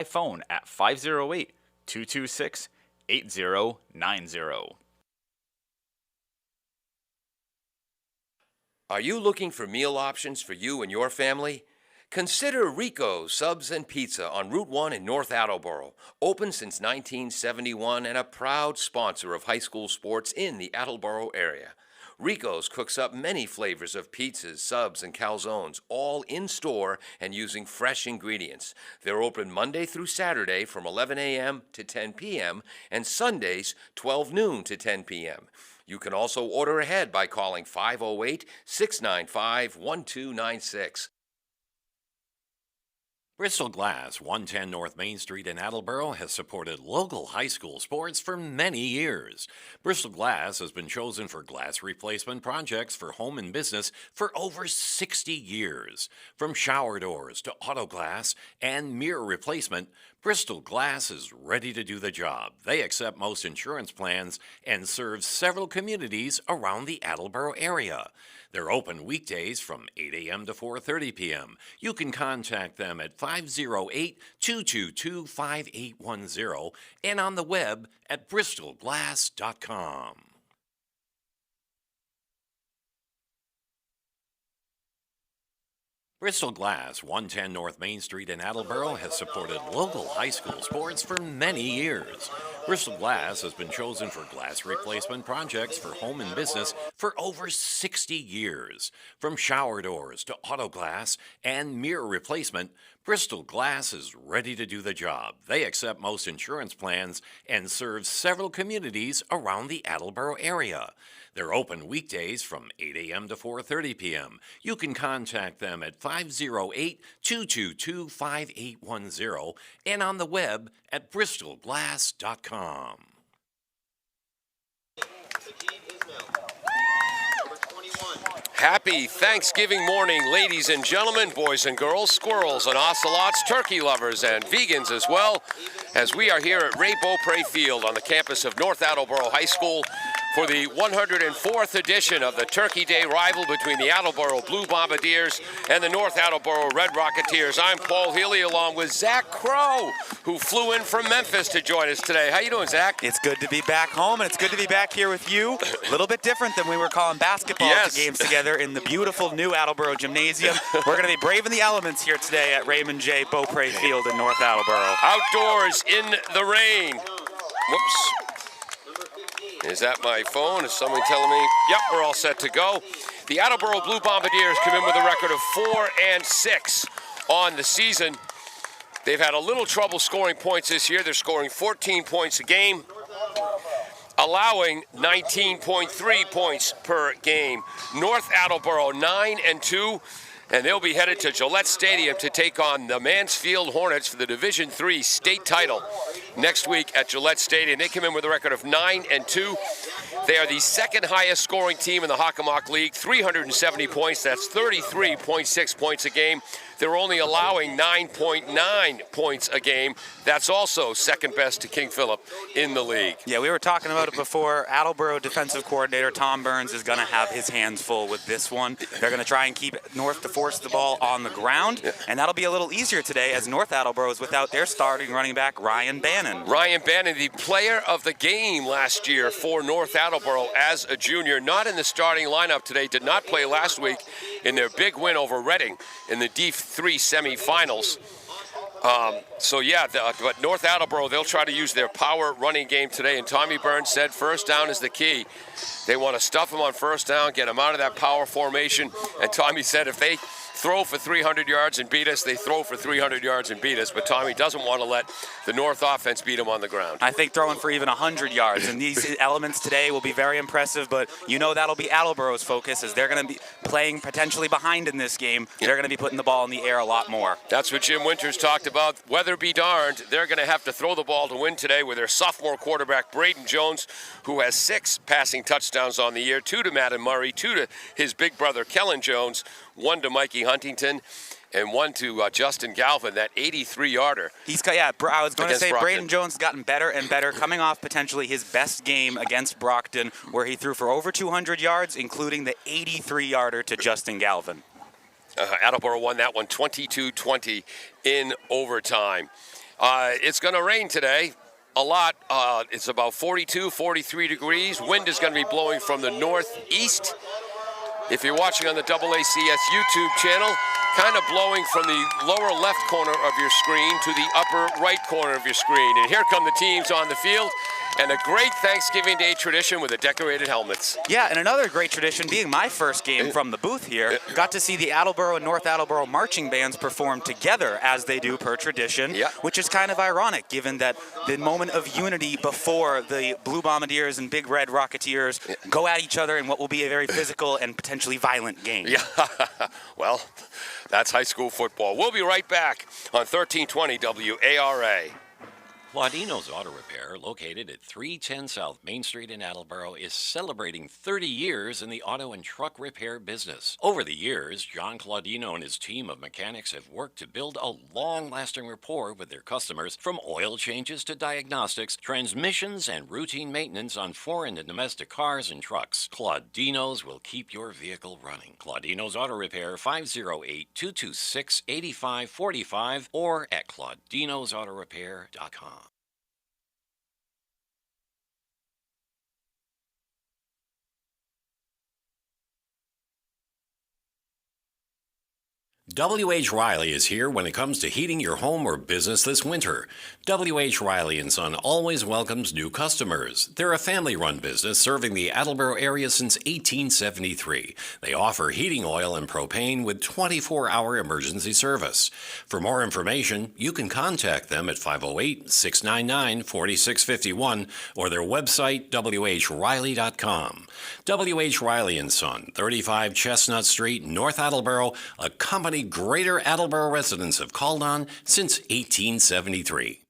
phone at 508-226-8090. Are you looking for meal options for you and your family? Consider Rico's Subs and Pizza on Route 1 in North Attleboro. Open since 1971 and a proud sponsor of high school sports in the Attleboro area. Rico's cooks up many flavors of pizzas, subs, and calzones, all in-store and using fresh ingredients. They're open Monday through Saturday from 11 a.m. to 10 p.m. and Sundays 12 noon to 10 p.m. You can also order ahead by calling 508-695-1296. Bristol Glass, 110 North Main Street in Attleboro, has supported local high school sports for many years. Bristol Glass has been chosen for glass replacement projects for home and business for over 60 years. From shower doors to auto glass and mirror replacement, Bristol Glass is ready to do the job. They accept most insurance plans and serve several communities around the Attleboro area. They're open weekdays from 8 a.m. to 4:30 p.m. You can contact them at 508-222-5810 and on the web at bristolglass.com. Bristol Glass, 110 North Main Street in Attleboro, has supported local high school sports for many years. Bristol Glass has been chosen for glass replacement projects for home and business for over 60 years. From shower doors to auto glass and mirror replacement, Bristol Glass is ready to do the job. They accept most insurance plans and serve several communities around the Attleboro area. They're open weekdays from 8 a.m. to 4:30 p.m. You can contact them at 508-222-5810 and on the web at bristolglass.com. Happy Thanksgiving morning, ladies and gentlemen, boys and girls, squirrels and ocelots, turkey lovers and vegans as well, as we are here at Ray Beaupre Field on the campus of North Attleboro High School for the 104th edition of the Turkey Day rival between the Attleboro Blue Bombardiers and the North Attleboro Red Rocketeers. I'm Paul Healy along with Zach Crow, who flew in from Memphis to join us today. How you doing, Zach? It's good to be back home, and it's good to be back here with you. A little bit different than we were calling basketball games together in the beautiful new Attleboro Gymnasium. We're going to be braving the elements here today at Raymond J. Beaupre Field in North Attleboro. Outdoors in the rain. Whoops. Is that my phone? Is someone telling me? Yep, we're all set to go. The Attleboro Blue Bombardiers come in with a record of 4-6 on the season. They've had a little trouble scoring points this year. They're scoring 14 points a game, allowing 19.3 points per game. North Attleboro 9-2, and they'll be headed to Gillette Stadium to take on the Mansfield Hornets for the Division III state title next week at Gillette Stadium. They come in with a record of 9-2. They are the second highest scoring team in the Hockomock League, 370 points. That's 33.6 points a game. They're only allowing 9.9 points a game. That's also second best to King Philip in the league. Yeah, we were talking about it before. Attleboro defensive coordinator Tom Burns is going to have his hands full with this one. They're going to try and keep North to force the ball on the ground, and that'll be a little easier today as North Attleboro is without their starting running back, Ryan Bannon. Ryan Bannon, the player of the game last year for North Attleboro as a junior, not in the starting lineup today, did not play last week in their big win over Reading in the D3 semifinals. But North Attleboro, they'll try to use their power running game today, and Tommy Burns said first down is the key. They want to stuff him on first down, get him out of that power formation, and Tommy said if they throw for 300 yards and beat us, they throw for 300 yards and beat us, but Tommy doesn't want to let the North offense beat him on the ground. I think throwing for even 100 yards, and these elements today will be very impressive, but you know that'll be Attleboro's focus as they're going to be playing potentially behind in this game. They're going to be putting the ball in the air a lot more. That's what Jim Winters talked about. Weather be darned, they're going to have to throw the ball to win today with their sophomore quarterback, Braden Jones, who has 6 passing touchdowns on the year, 2 to Madden Murray, 2 to his big brother, Kellen Jones, 1 to Mikey Huntington, and 1 to Justin Galvin, that 83-yarder. I was going to say Braden Jones has gotten better and better, coming off potentially his best game against Brockton, where he threw for over 200 yards, including the 83-yarder to Justin Galvin. Attleboro won that one 22-20 in overtime. It's going to rain today. A lot. It's about 42, 43 degrees. Wind is going to be blowing from the northeast. If you're watching on the AACS YouTube channel, kind of blowing from the lower left corner of your screen to the upper right corner of your screen. And here come the teams on the field. And a great Thanksgiving Day tradition with the decorated helmets. Yeah, and another great tradition, being my first game from the booth here, got to see the Attleboro and North Attleboro marching bands perform together as they do per tradition, which is kind of ironic given that the moment of unity before the Blue Bombardiers and Big Red Rocketeers go at each other in what will be a very physical and potentially violent game. Yeah, well, that's high school football. We'll be right back on 1320 WARA. Claudino's Auto Repair, located at 310 South Main Street in Attleboro, is celebrating 30 years in the auto and truck repair business. Over the years, John Claudino and his team of mechanics have worked to build a long-lasting rapport with their customers, from oil changes to diagnostics, transmissions, and routine maintenance on foreign and domestic cars and trucks. Claudino's will keep your vehicle running. Claudino's Auto Repair, 508-226-8545, or at claudinosautorepair.com. W.H. Riley is here when it comes to heating your home or business this winter. W.H. Riley & Son always welcomes new customers. They're a family-run business serving the Attleboro area since 1873. They offer heating oil and propane with 24-hour emergency service. For more information, you can contact them at 508-699-4651 or their website, whriley.com. W.H. Riley & Son, 35 Chestnut Street, North Attleboro, a company Greater Attleboro residents have called on since 1873.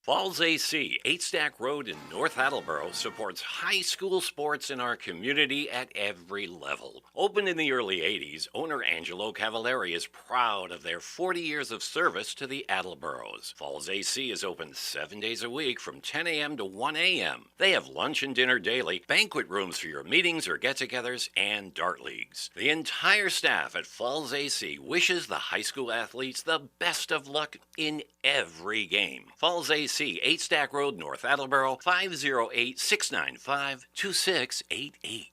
Falls AC, 8 Stack Road in North Attleboro, supports high school sports in our community at every level. Opened in the early 80s, owner Angelo Cavallari is proud of their 40 years of service to the Attleboros. Falls AC is open 7 days a week from 10 a.m. to 1 a.m. They have lunch and dinner daily, banquet rooms for your meetings or get-togethers, and dart leagues. The entire staff at Falls AC wishes the high school athletes the best of luck in every game. Falls AC, 8 Stack Road, North Attleboro, 508-695-2688.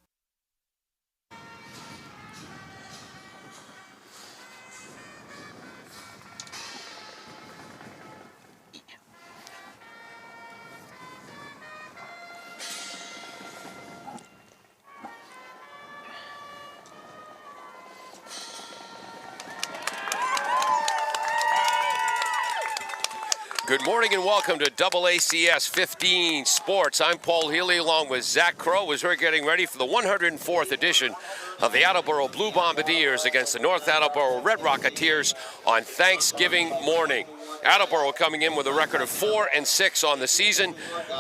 Good morning and welcome to AACS 15 Sports. I'm Paul Healy along with Zach Crow as we're getting ready for the 104th edition of the Attleboro Blue Bombardiers against the North Attleboro Red Rocketeers on Thanksgiving morning. Attleboro coming in with a record of 4-6 on the season.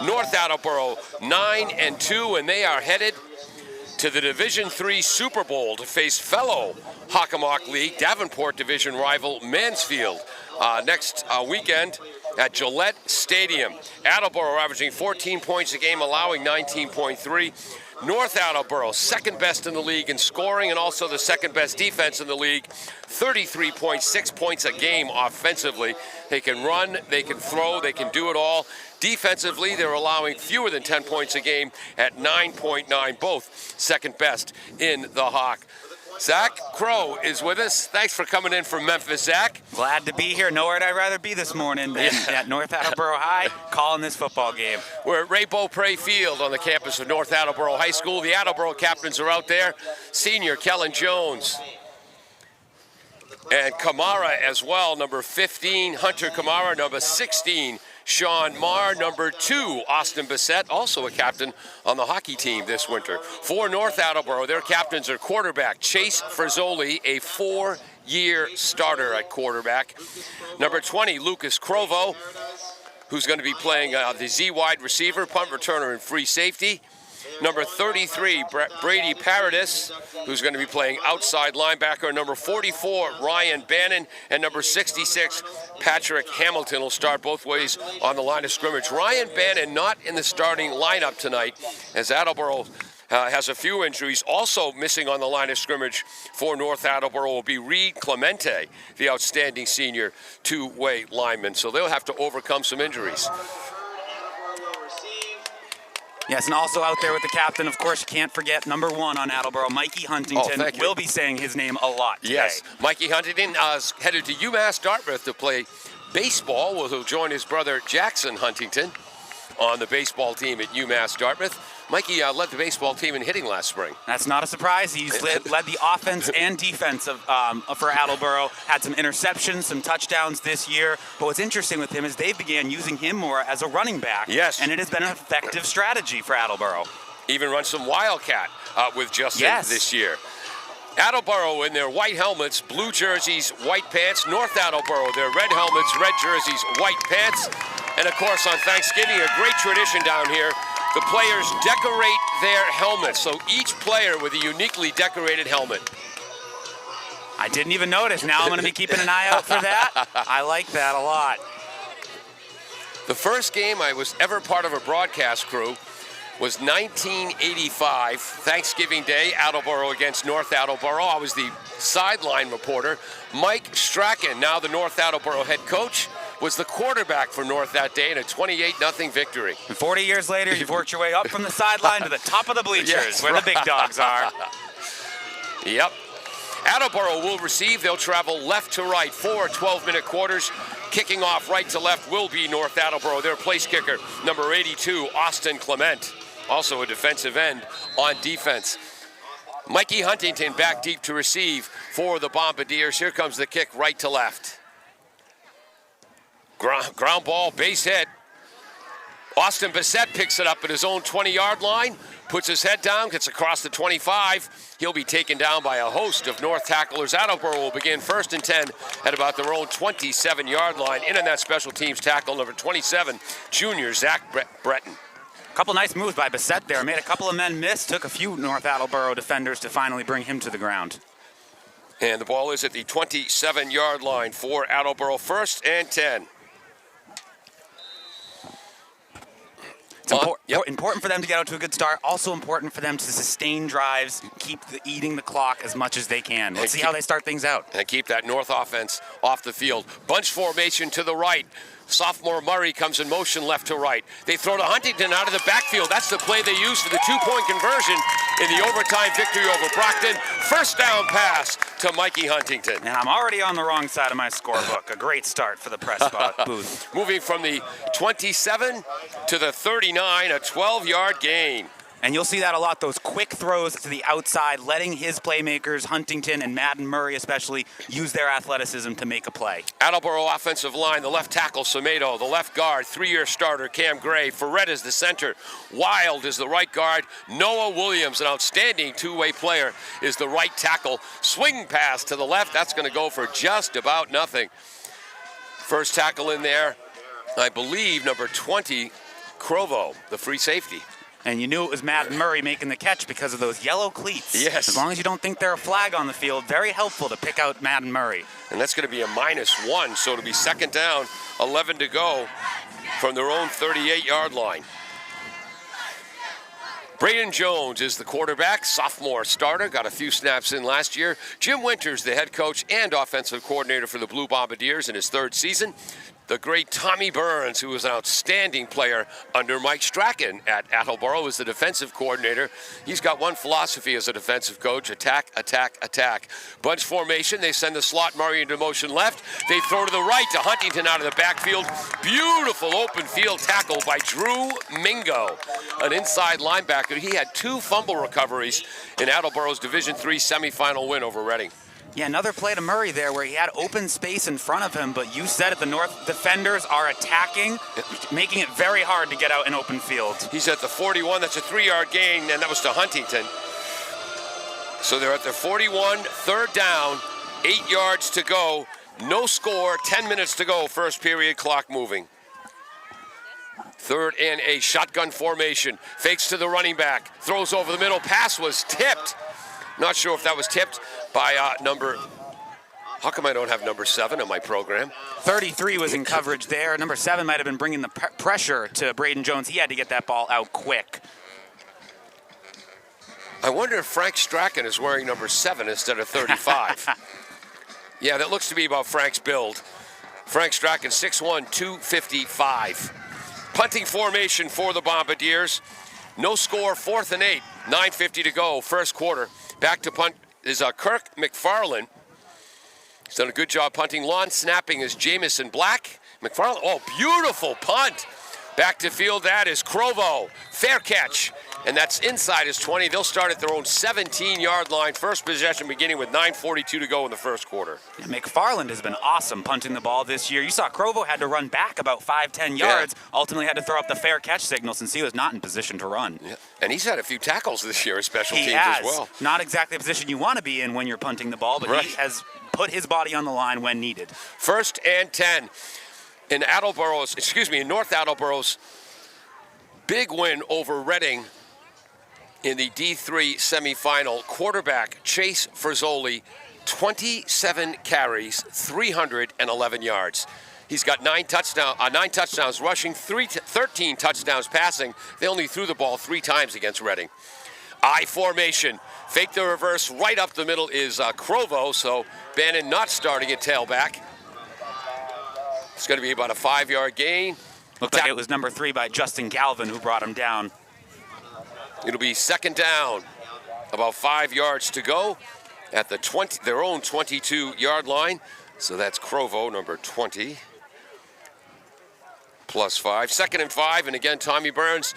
North Attleboro 9-2, and they are headed to the Division III Super Bowl to face fellow Hockomock League Davenport Division rival Mansfield next weekend at Gillette Stadium. Attleboro averaging 14 points a game, allowing 19.3. North Attleboro, second best in the league in scoring and also the second best defense in the league, 33.6 points a game offensively. They can run, they can throw, they can do it all. Defensively, they're allowing fewer than 10 points a game at 9.9, both second best in the Hawk. Zach Crow is with us. Thanks for coming in from Memphis, Zach. Glad to be here. Nowhere I'd rather be this morning than at North Attleboro High calling this football game. We're at Ray Beaupre Field on the campus of North Attleboro High School. The Attleboro captains are out there. Senior Kellen Jones and Kamara as well. Number 15, Hunter Kamara. Number 16, Sean Marr. Number 2, Austin Bissett, also a captain on the hockey team this winter. For North Attleboro, their captains are quarterback Chase Ferzoli, a 4-year starter at quarterback. Number 20, Lucas Crovo, who's going to be playing the Z wide receiver, punt returner, and free safety. Number 33, Brady Paradis, who's going to be playing outside linebacker. Number 44, Ryan Bannon. And number 66, Patrick Hamilton will start both ways on the line of scrimmage. Ryan Bannon not in the starting lineup tonight, as Attleboro has a few injuries. Also missing on the line of scrimmage for North Attleboro will be Reed Clemente, the outstanding senior two-way lineman. So they'll have to overcome some injuries. Yes, and also out there with the captain, of course, you can't forget number 1 on Attleboro, Mikey Huntington. Will be saying his name a lot today. Yes, Mikey Huntington is headed to UMass Dartmouth to play baseball. He'll join his brother Jackson Huntington on the baseball team at UMass Dartmouth. Mikey led the baseball team in hitting last spring. That's not a surprise. He's led the offense and defense for Attleboro. Had some interceptions, some touchdowns this year. But what's interesting with him is they began using him more as a running back. Yes. And it has been an effective strategy for Attleboro. Even run some Wildcat with Justin this year. Attleboro in their white helmets, blue jerseys, white pants. North Attleboro, their red helmets, red jerseys, white pants. And of course on Thanksgiving, a great tradition down here. The players decorate their helmets, so each player with a uniquely decorated helmet. I didn't even notice. Now I'm going to be keeping an eye out for that. I like that a lot. The first game I was ever part of a broadcast crew was 1985, Thanksgiving Day, Attleboro against North Attleboro. I was the sideline reporter. Mike Strachan, now the North Attleboro head coach, was the quarterback for North that day in a 28-0 victory. And 40 years later, you've worked your way up from the sideline to the top of the bleachers, where the big dogs are. Yep. Attleboro will receive. They'll travel left to right. 4 12-minute quarters. Kicking off right to left will be North Attleboro. Their place kicker, number 82, Austin Clement. Also a defensive end on defense. Mikey Huntington back deep to receive for the Bombardiers. Here comes the kick right to left. Ground ball, base hit. Austin Bissett picks it up at his own 20-yard line, puts his head down, gets across the 25. He'll be taken down by a host of North tacklers. Attleboro will begin 1st and 10 at about their own 27-yard line. In on that special teams tackle, number 27, junior Zach Breton. A couple nice moves by Bissett there. Made a couple of men miss, took a few North Attleboro defenders to finally bring him to the ground. And the ball is at the 27-yard line for Attleboro, 1st and 10. It's important for them to get out to a good start. Also important for them to sustain drives, keep eating the clock as much as they can. Let's see how they start things out. And keep that North offense off the field. Bunch formation to the right. Sophomore Murray comes in motion left to right. They throw to Huntington out of the backfield. That's the play they use for the 2-point conversion in the overtime victory over Brockton. First down pass to Mikey Huntington. And I'm already on the wrong side of my scorebook. A great start for the press booth. Moving from the 27 to the 39, a 12-yard gain. And you'll see that a lot, those quick throws to the outside, letting his playmakers, Huntington and Madden Murray especially, use their athleticism to make a play. Attleboro offensive line, the left tackle, Semedo, the left guard, 3-year starter, Cam Gray, Ferret is the center, Wild is the right guard, Noah Williams, an outstanding two-way player, is the right tackle. Swing pass to the left, that's going to go for just about nothing. First tackle in there, I believe, number 20, Crovo, the free safety. And you knew it was Madden Murray making the catch because of those yellow cleats. Yes. As long as you don't think they're a flag on the field, very helpful to pick out Madden Murray. And that's going to be a -1, so it'll be 2nd down, 11 to go from their own 38-yard line. Braden Jones is the quarterback, sophomore starter, got a few snaps in last year. Jim Winters, the head coach and offensive coordinator for the Blue Bombardiers in his 3rd season. The great Tommy Burns, who was an outstanding player under Mike Strachan at Attleboro, is the defensive coordinator. He's got one philosophy as a defensive coach: attack, attack, attack. Bunch formation, they send the slot Murray into motion left. They throw to the right to Huntington out of the backfield. Beautiful open field tackle by Drew Mingo, an inside linebacker. He had 2 fumble recoveries in Attleboro's Division III semifinal win over Reading. Yeah, another play to Murray there where he had open space in front of him, but you said it, the North defenders are attacking, making it very hard to get out in open field. He's at the 41, that's a 3-yard gain, and that was to Huntington. So they're at the 41, 3rd down, 8 yards to go, no score, 10 minutes to go, first period, clock moving. 3rd and a shotgun formation, fakes to the running back, throws over the middle, pass was tipped. Not sure if that was tipped by number, how come I don't have number 7 on my program? 33 was in coverage there. Number 7 might have been bringing the pressure to Braden Jones. He had to get that ball out quick. I wonder if Frank Strachan is wearing number 7 instead of 35. Yeah, that looks to be about Frank's build. Frank Strachan, 6'1", 255. Punting formation for the Bombardiers. No score, 4th and 8. 9:50 to go, first quarter. Back to punt is Kirk McFarland. He's done a good job punting. Lawn snapping is Jamison Black. McFarland, oh, beautiful punt. Back to field, that is Crovo. Fair catch. And that's inside his 20. They'll start at their own 17-yard line. First possession beginning with 9:42 to go in the first quarter. Yeah, McFarland has been awesome punting the ball this year. You saw Crovo had to run back about 5-10 yards. Ultimately had to throw up the fair catch signal since he was not in position to run. Yeah. And he's had a few tackles this year as special He teams has. as well. Not exactly the position you want to be in when you're punting the ball, but Right. he has put his body on the line when needed. 1st and 10 in North Attleboro's big win over Reading in the D3 semifinal. Quarterback Chase Frizzoli, 27 carries, 311 yards. He's got 9 touchdowns rushing, 13 touchdowns passing. They only threw the ball 3 times against Reading. I formation. Fake the reverse. Right up the middle is Crovo, so Bannon not starting at tailback. It's going to be about a 5-yard gain. Looked like it was number 3 by Justin Galvin who brought him down. It'll be 2nd down. About 5 yards to go at the their own 22-yard line. So that's Crovo, number 20, plus 5. 2nd and 5, and again, Tommy Burns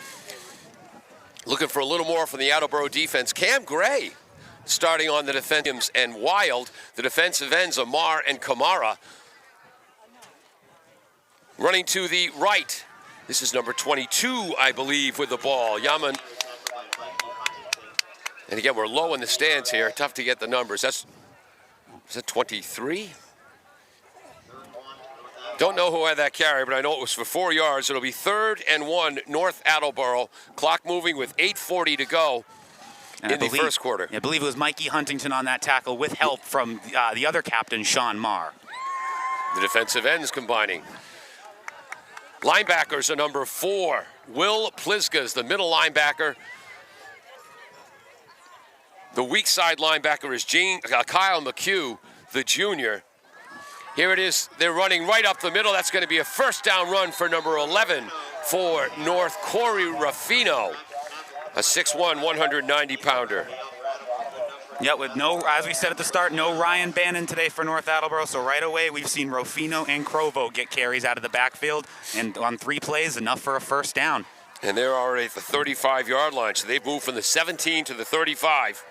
looking for a little more from the Attleboro defense. Cam Gray starting on the defensive and Wild. The defensive ends, Amar and Kamara. Running to the right. This is number 22, I believe, with the ball. Yaman. And again, we're low in the stands here. Tough to get the numbers. Is that 23? Don't know who had that carry, but I know it was for 4 yards. It'll be 3rd and 1, North Attleboro. Clock moving with 8:40 to go in the first quarter. I believe it was Mikey Huntington on that tackle with help from the other captain, Sean Marr. The defensive ends combining. Linebackers are number 4. Will Pliska is the middle linebacker. The weak side linebacker is Kyle McHugh, the junior. Here it is. They're running right up the middle. That's going to be a first down run for number 11 for North, Corey Ruffino, a 6'1", 190-pounder. Yeah, with no, as we said at the start, no Ryan Bannon today for North Attleboro. So right away, we've seen Ruffino and Crovo get carries out of the backfield. And on 3 plays, enough for a first down. And they're already at the 35-yard line. So they've moved from the 17 to the 35,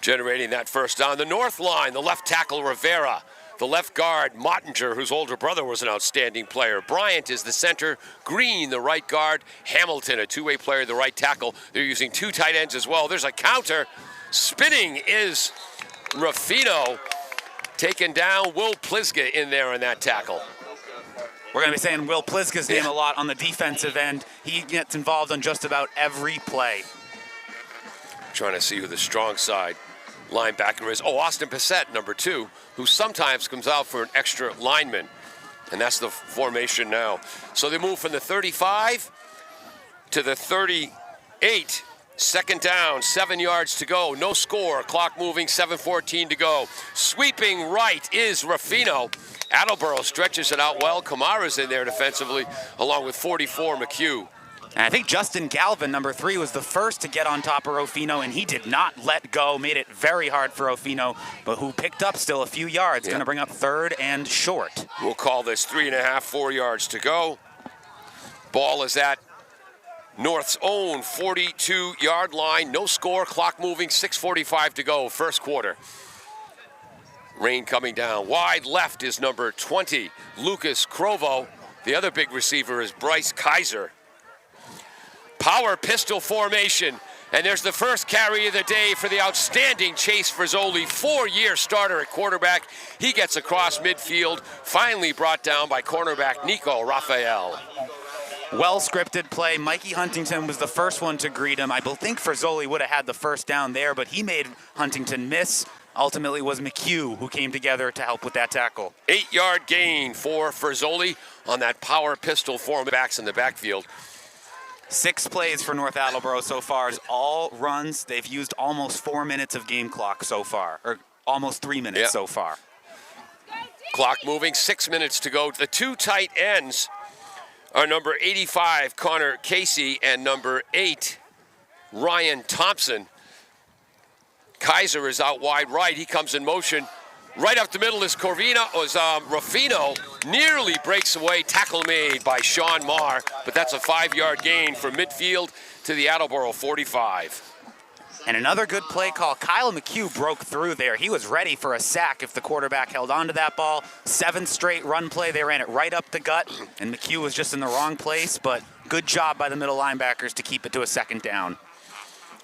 generating that first down. The north line, the left tackle, Rivera. The left guard, Mottinger, whose older brother was an outstanding player. Bryant is the center. Green, the right guard. Hamilton, a two-way player, the right tackle. They're using 2 tight ends as well. There's a counter. Spinning is Ruffino. Taken down. Will Pliska in there on that tackle. We're going to be saying Will Pliska's name a lot on the defensive end. He gets involved on just about every play. Trying to see who the strong side linebacker is. Oh, Austin Passett, number 2, who sometimes comes out for an extra lineman. And that's the formation now. So they move from the 35 to the 38. 2nd down, 7 yards to go. No score. Clock moving, 7:14 to go. Sweeping right is Ruffino. Attleboro stretches it out well. Kamara's in there defensively, along with 44, McHugh. And I think Justin Galvin, number 3, was the first to get on top of Ruffino, and he did not let go. Made it very hard for Ruffino, but who picked up still a few yards. Going to bring up 3rd and short. We'll call this 3.5, 4 yards to go. Ball is at North's own 42-yard line. No score. Clock moving. 6:45 to go. First quarter. Rain coming down. Wide left is number 20, Lucas Crovo. The other big receiver is Bryce Kaiser. Power pistol formation. And there's the first carry of the day for the outstanding Chase Frizzoli, 4-year starter at quarterback. He gets across midfield, finally brought down by cornerback Nico Raphael. Well-scripted play. Mikey Huntington was the first one to greet him. I think Frizzoli would have had the first down there, but he made Huntington miss. Ultimately, it was McHugh who came together to help with that tackle. 8-yard gain for Frizzoli on that power pistol form. Backs in the backfield. 6 plays for North Attleboro so far is all runs. They've used almost 4 minutes of game clock so far, or almost 3 minutes so far. Clock moving, 6 minutes to go. The two tight ends are number 85, Connor Casey, and number 8, Ryan Thompson. Kaiser is out wide right. He comes in motion. Right up the middle is Ruffino. Nearly breaks away. Tackle made by Sean Marr, but that's a 5-yard gain from midfield to the Attleboro 45. And another good play call. Kyle McHugh broke through there. He was ready for a sack if the quarterback held onto that ball. 7 straight run play. They ran it right up the gut, and McHugh was just in the wrong place, but good job by the middle linebackers to keep it to a 2nd down.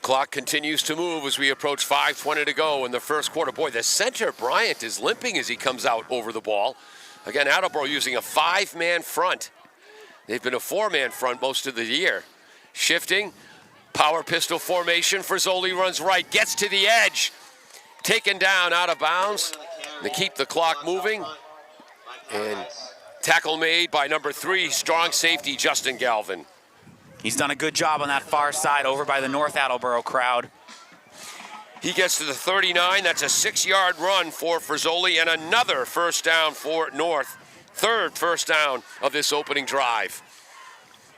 Clock continues to move as we approach 5:20 to go in the first quarter. Boy, the center, Bryant, is limping as he comes out over the ball. Again, Attleboro using a 5-man front. They've been a 4-man front most of the year. Shifting, power pistol formation. Frizzoli runs right, gets to the edge. Taken down out of bounds. They keep the clock moving. And tackle made by number 3, strong safety, Justin Galvin. He's done a good job on that far side over by the North Attleboro crowd. He gets to the 39. That's a 6-yard run for Frizzoli and another first down for North. 3rd first down of this opening drive.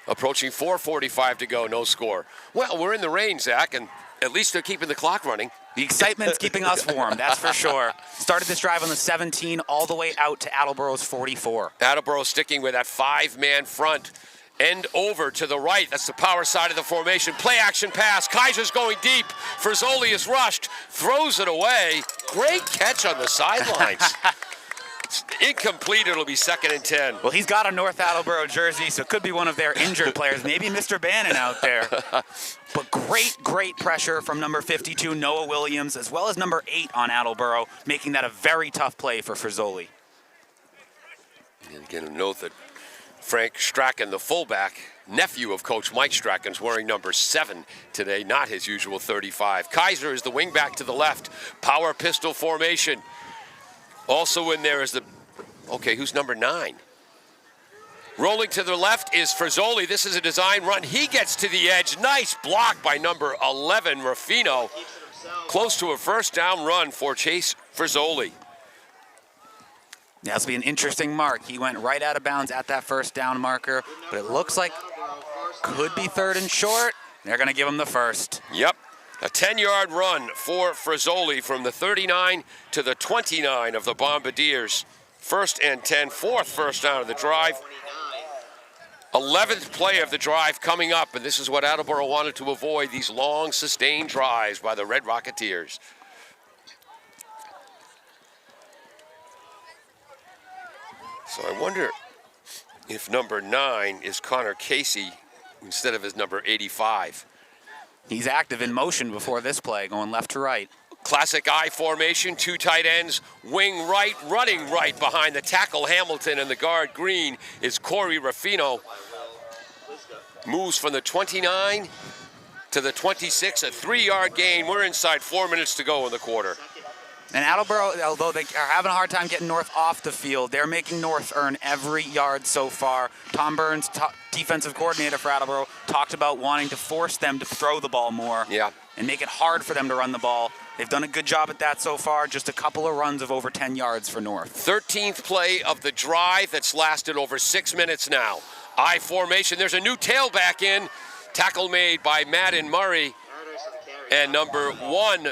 Approaching 4:45 to go, no score. Well, we're in the rain, Zach, and at least they're keeping the clock running. The excitement's keeping us warm, that's for sure. Started this drive on the 17 all the way out to Attleboro's 44. Attleboro sticking with that 5-man front. End over to the right. That's the power side of the formation. Play action pass. Kaiser's going deep. Frizzoli is rushed. Throws it away. Great catch on the sidelines. Incomplete. It'll be 2nd and 10. Well, he's got a North Attleboro jersey, so it could be one of their injured players. Maybe Mr. Bannon out there. But great pressure from number 52, Noah Williams, as well as number 8 on Attleboro, making that a very tough play for Frizzoli. And again, a note that Frank Strachan, the fullback, nephew of Coach Mike Strachan, is wearing number 7 today, not his usual 35. Kaiser is the wingback to the left. Power pistol formation. Also in there is the, who's number 9? Rolling to the left is Frizzoli. This is a design run. He gets to the edge. Nice block by number 11, Ruffino. Close to a first down run for Chase Frizzoli. Yeah, this will be an interesting mark. He went right out of bounds at that first down marker, but it looks like could be 3rd and short. They're going to give him the first. Yep, a 10-yard run for Frizzoli from the 39 to the 29 of the Bombardiers. 1st and 10, 4th first down of the drive. 11th play of the drive coming up, and this is what Attleboro wanted to avoid, these long, sustained drives by the Red Rocketeers. So I wonder if number 9 is Connor Casey instead of his number 85. He's active in motion before this play, going left to right. Classic I formation, 2 tight ends, wing right, running right behind the tackle Hamilton, and the guard Green is Corey Ruffino. Moves from the 29 to the 26, a 3-yard gain. We're inside 4 minutes to go in the quarter. And Attleboro, although they are having a hard time getting North off the field, they're making North earn every yard so far. Tom Burns, defensive coordinator for Attleboro, talked about wanting to force them to throw the ball more and make it hard for them to run the ball. They've done a good job at that so far. Just a couple of runs of over 10 yards for North. 13th play of the drive that's lasted over 6 minutes now. I formation. There's a new tailback in. Tackle made by Madden Murray. And number 1,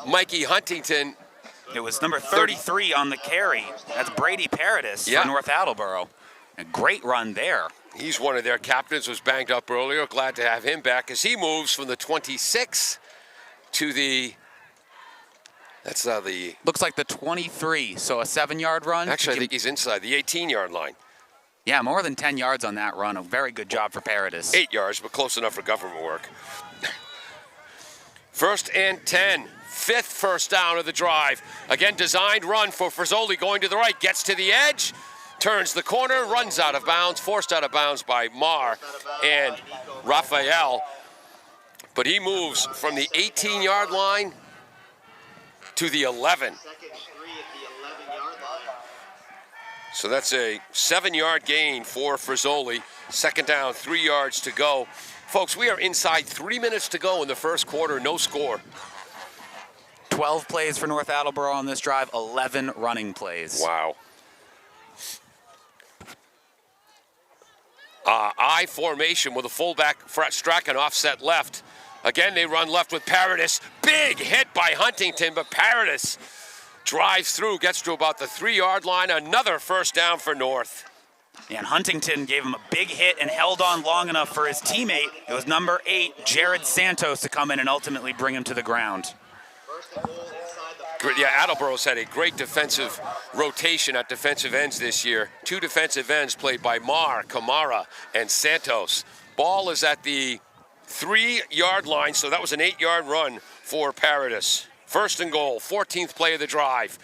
Mikey Huntington. It was number 33 on the carry. That's Brady Paradis for North Attleboro. A great run there. He's one of their captains, was banged up earlier. Glad to have him back as he moves from the 26 to the, looks like the 23, so a 7-yard run. Actually, I think he's inside the 18-yard line. Yeah, more than 10 yards on that run. A very good job for Paradis. 8 yards, but close enough for government work. 1st and 10. 5th first down of the drive. Again, designed run for Frizzoli going to the right. Gets to the edge, turns the corner, runs out of bounds, forced out of bounds by Marr and Raphael. But he moves from the 18-yard line to the 11. So that's a 7-yard gain for Frizzoli. Second down, 3 yards to go. Folks, we are inside 3 minutes to go in the first quarter, no score. 12 plays for North Attleboro on this drive, 11 running plays. Wow. I formation with a fullback, Strachan offset left. Again, they run left with Paradis. Big hit by Huntington, but Paradis drives through, gets to about the 3-yard line. Another first down for North. And Huntington gave him a big hit and held on long enough for his teammate. It was number 8, Jared Santos, to come in and ultimately bring him to the ground. Yeah, Attleboro's had a great defensive rotation at defensive ends this year. 2 defensive ends played by Mar, Kamara, and Santos. Ball is at the 3-yard line, so that was an 8-yard run for Paradis. First and goal, 14th play of the drive.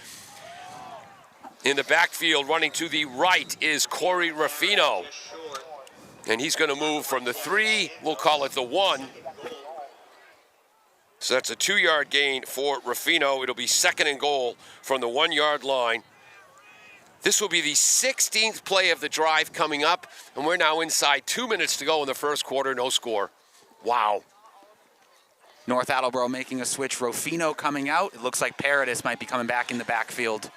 In the backfield, running to the right, is Corey Ruffino. And he's going to move from the 3, we'll call it the 1. So that's a 2-yard gain for Ruffino. It'll be second and goal from the 1-yard line. This will be the 16th play of the drive coming up, and we're now inside 2 minutes to go in the first quarter, no score. Wow. North Attleboro making a switch. Ruffino coming out. It looks like Paradis might be coming back in the backfield.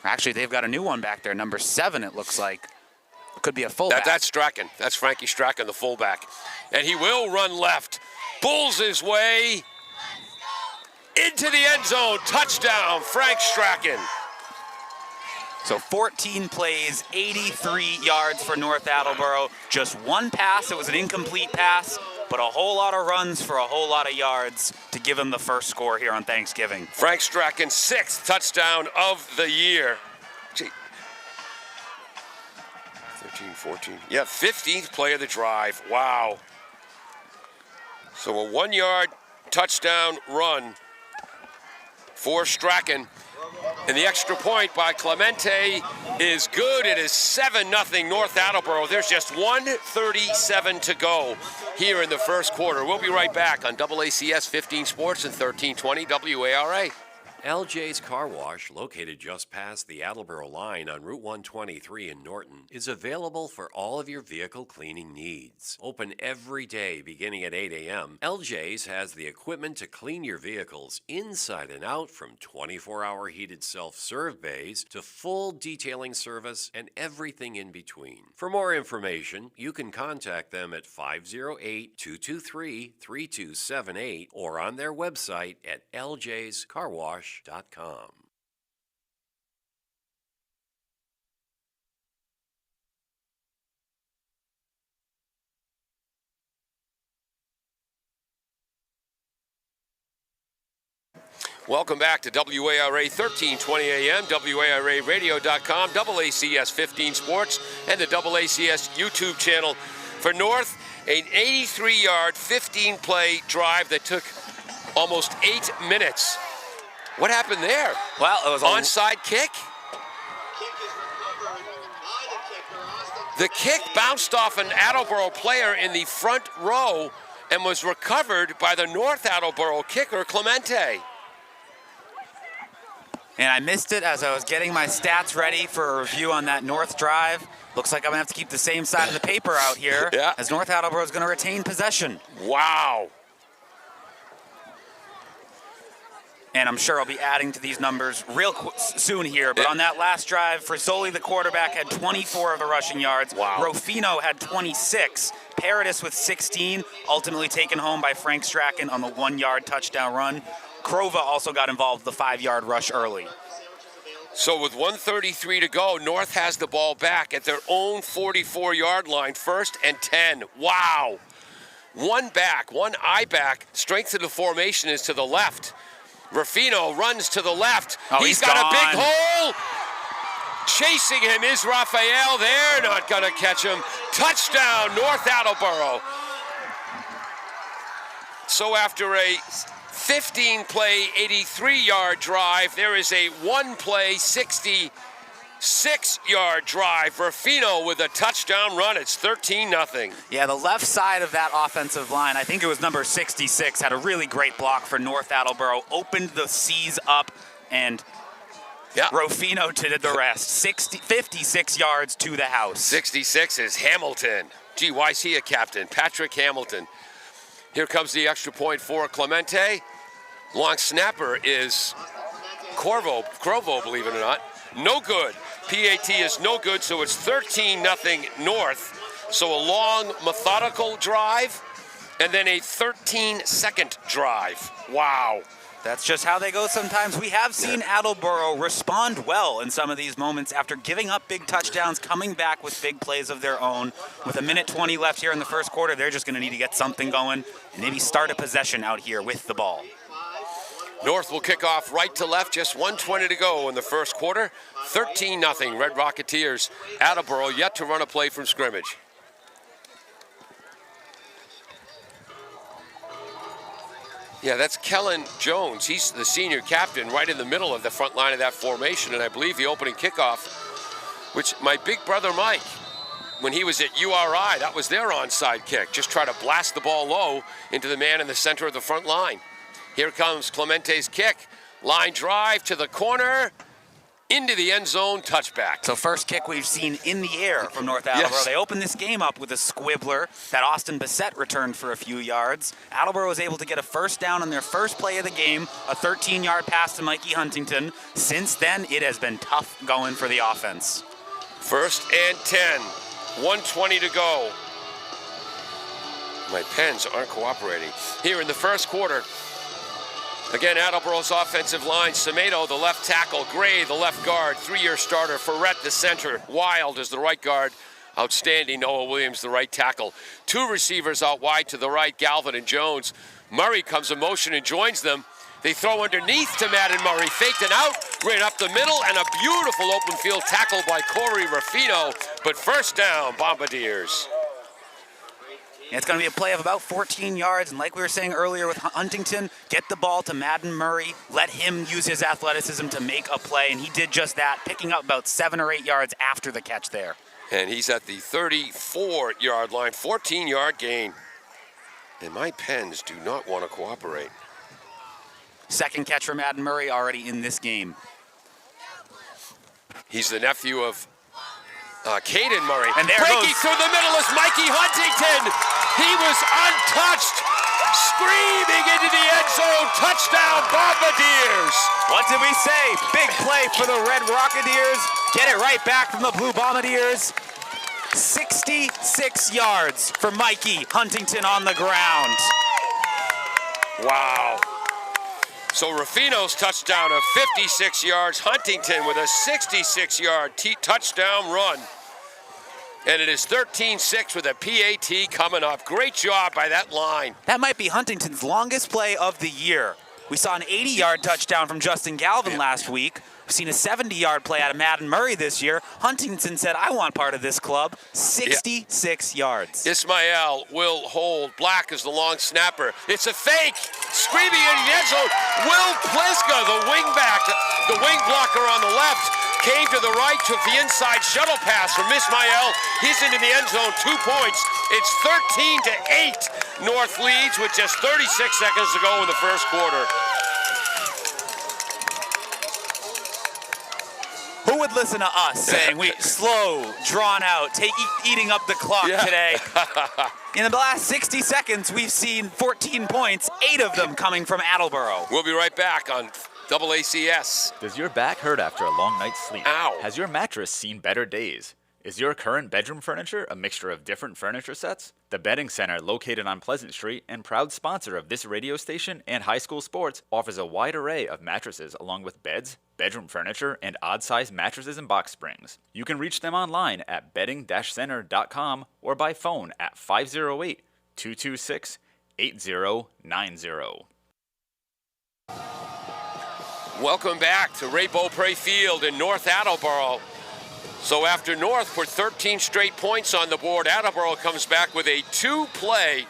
Actually, they've got a new one back there, number 7, it looks like. It could be a fullback. That's Strachan. That's Frankie Strachan, the fullback. And he will run left. Bulls his way into the end zone. Touchdown, Frank Strachan. So 14 plays, 83 yards for North Attleboro. Just one pass. It was an incomplete pass, but a whole lot of runs for a whole lot of yards to give him the first score here on Thanksgiving. Frank Strachan, 6th touchdown of the year. 13, 14. Yeah, 15th play of the drive. Wow. So a 1-yard touchdown run for Strachan. And the extra point by Clemente is good. It is 7-0 North Attleboro. There's just 1:37 to go here in the first quarter. We'll be right back on AACS 15 Sports and 1320 WARA. LJ's Car Wash, located just past the Attleboro line on Route 123 in Norton, is available for all of your vehicle cleaning needs. Open every day beginning at 8 a.m., LJ's has the equipment to clean your vehicles inside and out, from 24-hour heated self-serve bays to full detailing service and everything in between. For more information, you can contact them at 508-223-3278 or on their website at ljscarwash.com. Welcome back to WARA 1320 AM, WARAradio.com, AACS 15 Sports, and the AACS YouTube channel. For North, an 83-yard, 15-play drive that took almost 8 minutes. What happened there? Well, it was onside kick. The kick bounced off an Attleboro player in the front row and was recovered by the North Attleboro kicker, Clemente. And I missed it as I was getting my stats ready for a review on that North drive. Looks like I'm going to have to keep the same side of the paper out here, yeah, as North Attleboro is going to retain possession. Wow. And I'm sure I'll be adding to these numbers real soon here. But on that last drive, Frizzoli, the quarterback, had 24 of the rushing yards. Wow. Ruffino had 26. Paradis with 16, ultimately taken home by Frank Strachan on the 1-yard touchdown run. Crova also got involved with the 5-yard rush early. So with 1:33 to go, North has the ball back at their own 44-yard line, 1st and 10. Wow. One back, one eye back. Strength of the formation is to the left. Ruffino runs to the left. Oh, he's got a big hole. Chasing him is Raphael. They're not going to catch him. Touchdown, North Attleboro. So after a 15-play, 83-yard drive, there is a 1-play, 66-yard drive. Ruffino with a touchdown run. It's 13-0. Yeah, the left side of that offensive line, I think it was number 66, had a really great block for North Attleboro, opened the C's up, and Yeah. Rufino did the rest. 56 yards to the house. 66 is Hamilton. Gee, why is he a captain? Patrick Hamilton. Here comes the extra point for Clemente. Long snapper is Corvo, believe it or not. No good. PAT is no good, so it's 13-0 North. So a long, methodical drive, and then a 13-second drive. Wow. That's just how they go sometimes. We have seen Attleboro respond well in some of these moments after giving up big touchdowns, coming back with big plays of their own. With 1:20 left here in the first quarter, they're just going to need to get something going and maybe start a possession out here with the ball. North will kick off right to left, just 1:20 to go in the first quarter. 13-0 Red Rocketeers. Attleboro yet to run a play from scrimmage. Yeah, that's Kellen Jones. He's the senior captain right in the middle of the front line of that formation, and I believe the opening kickoff, which my big brother Mike, when he was at URI, that was their onside kick. Just try to blast the ball low into the man in the center of the front line. Here comes Clemente's kick. Line drive to the corner, into the end zone, touchback. So first kick we've seen in the air from North Attleboro. Yes. They opened this game up with a squibbler that Austin Bissett returned for a few yards. Attleboro was able to get a first down on their first play of the game, a 13-yard pass to Mikey Huntington. Since then, it has been tough going for the offense. 1st and 10, 1:20 to go. My pens aren't cooperating. Here in the first quarter, again, Attleboro's offensive line, Semedo, the left tackle, Gray, the left guard, 3-year starter, Ferret, the center, Wild is the right guard, outstanding, Noah Williams, the right tackle. 2 receivers out wide to the right, Galvin and Jones. Murray comes in motion and joins them. They throw underneath to Madden Murray, faked it out, ran up the middle, and a beautiful open field tackle by Corey Rufino, but first down, Bombardiers. It's going to be a play of about 14 yards, and like we were saying earlier with Huntington, get the ball to Madden Murray, let him use his athleticism to make a play, and he did just that, picking up about 7 or 8 yards after the catch there. And he's at the 34-yard line, 14-yard gain. And my pens do not want to cooperate. Second catch for Madden Murray already in this game. He's the nephew of Caden Murray. And there breaking goes through the middle is Mikey Huntington. He was untouched, screaming into the end zone. Touchdown, Bombardiers. What did we say? Big play for the Red Rocketeers. Get it right back from the Blue Bombardiers. 66 yards for Mikey Huntington on the ground. Wow. So Rufino's touchdown of 56 yards. Huntington with a 66-yard touchdown run. And it is 13-6 with a PAT coming up. Great job by that line. That might be Huntington's longest play of the year. We saw an 80-yard touchdown from Justin Galvin last week. We've seen a 70-yard play out of Madden Murray this year. Huntington said, I want part of this club. 66 yards. Ismael will hold. Black is the long snapper. It's a fake. Screaming in the end zone. Will Pliska, the wing back, the wing blocker on the left, came to the right, took the inside shuttle pass from Ismael. He's into the end zone, 2 points. It's 13-8. North leads with just 36 seconds to go in the first quarter. Who would listen to us saying we slow, drawn out, eating up the clock today? In the last 60 seconds, we've seen 14 points, 8 of them coming from Attleboro. We'll be right back on Double ACS. Does your back hurt after a long night's sleep? Ow. Has your mattress seen better days? Is your current bedroom furniture a mixture of different furniture sets? The Bedding Center, located on Pleasant Street and proud sponsor of this radio station and high school sports, offers a wide array of mattresses along with beds, bedroom furniture, and odd-sized mattresses and box springs. You can reach them online at bedding-center.com or by phone at 508-226-8090. Welcome back to Ray Beaupre Field in North Attleboro. So after North put 13 straight points on the board, Attleboro comes back with a 2-play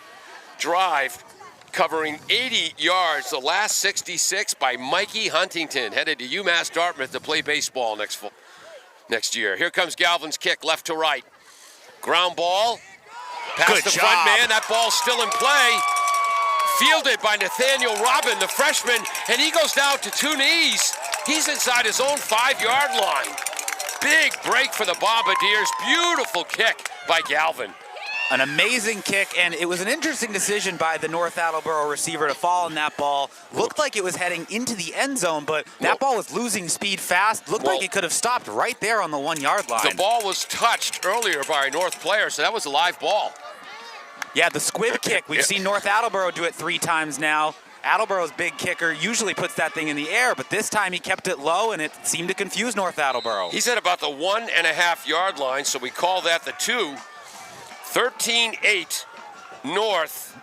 drive covering 80 yards. The last 66 by Mikey Huntington, headed to UMass Dartmouth to play baseball next year. Here comes Galvin's kick, left to right. Ground ball, past the front man. That ball's still in play. Fielded by Nathaniel Robin, the freshman, and he goes down to 2 knees. He's inside his own 5-yard line. Big break for the Bombardiers. Beautiful kick by Galvin. An amazing kick, and it was an interesting decision by the North Attleboro receiver to fall on that ball. Looked like it was heading into the end zone, but that ball was losing speed fast. Looked like it could have stopped right there on the 1-yard line. The ball was touched earlier by a North player, so that was a live ball. Yeah, the squib kick. We've seen North Attleboro do it 3 times now. Attleboro's big kicker usually puts that thing in the air, but this time he kept it low, and it seemed to confuse North Attleboro. He's at about the 1.5-yard line, so we call that the 2. 13-8 North.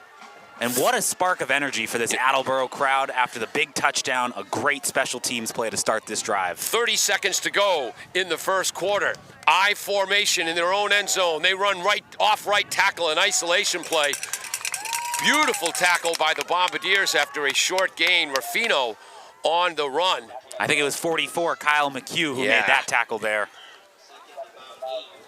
And what a spark of energy for this Attleboro crowd after the big touchdown. A great special teams play to start this drive. 30 seconds to go in the first quarter. I formation in their own end zone. They run right tackle, an isolation play. Beautiful tackle by the Bombardiers after a short gain. Ruffino on the run. I think it was 44, Kyle McHugh, who made that tackle there.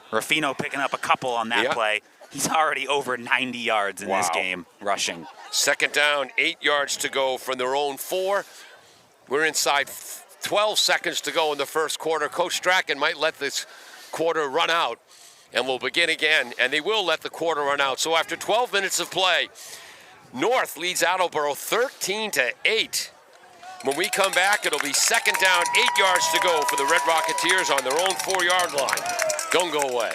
Ruffino picking up a couple on that play. He's already over 90 yards in this game, rushing. Second down, 8 yards to go from their own 4. We're inside 12 seconds to go in the first quarter. Coach Strachan might let this quarter run out, and we'll begin again, and they will let the quarter run out. So after 12 minutes of play, North leads Attleboro 13-8. When we come back, it'll be second down, 8 yards to go for the Red Rocketeers on their own 4-yard line. Don't go away.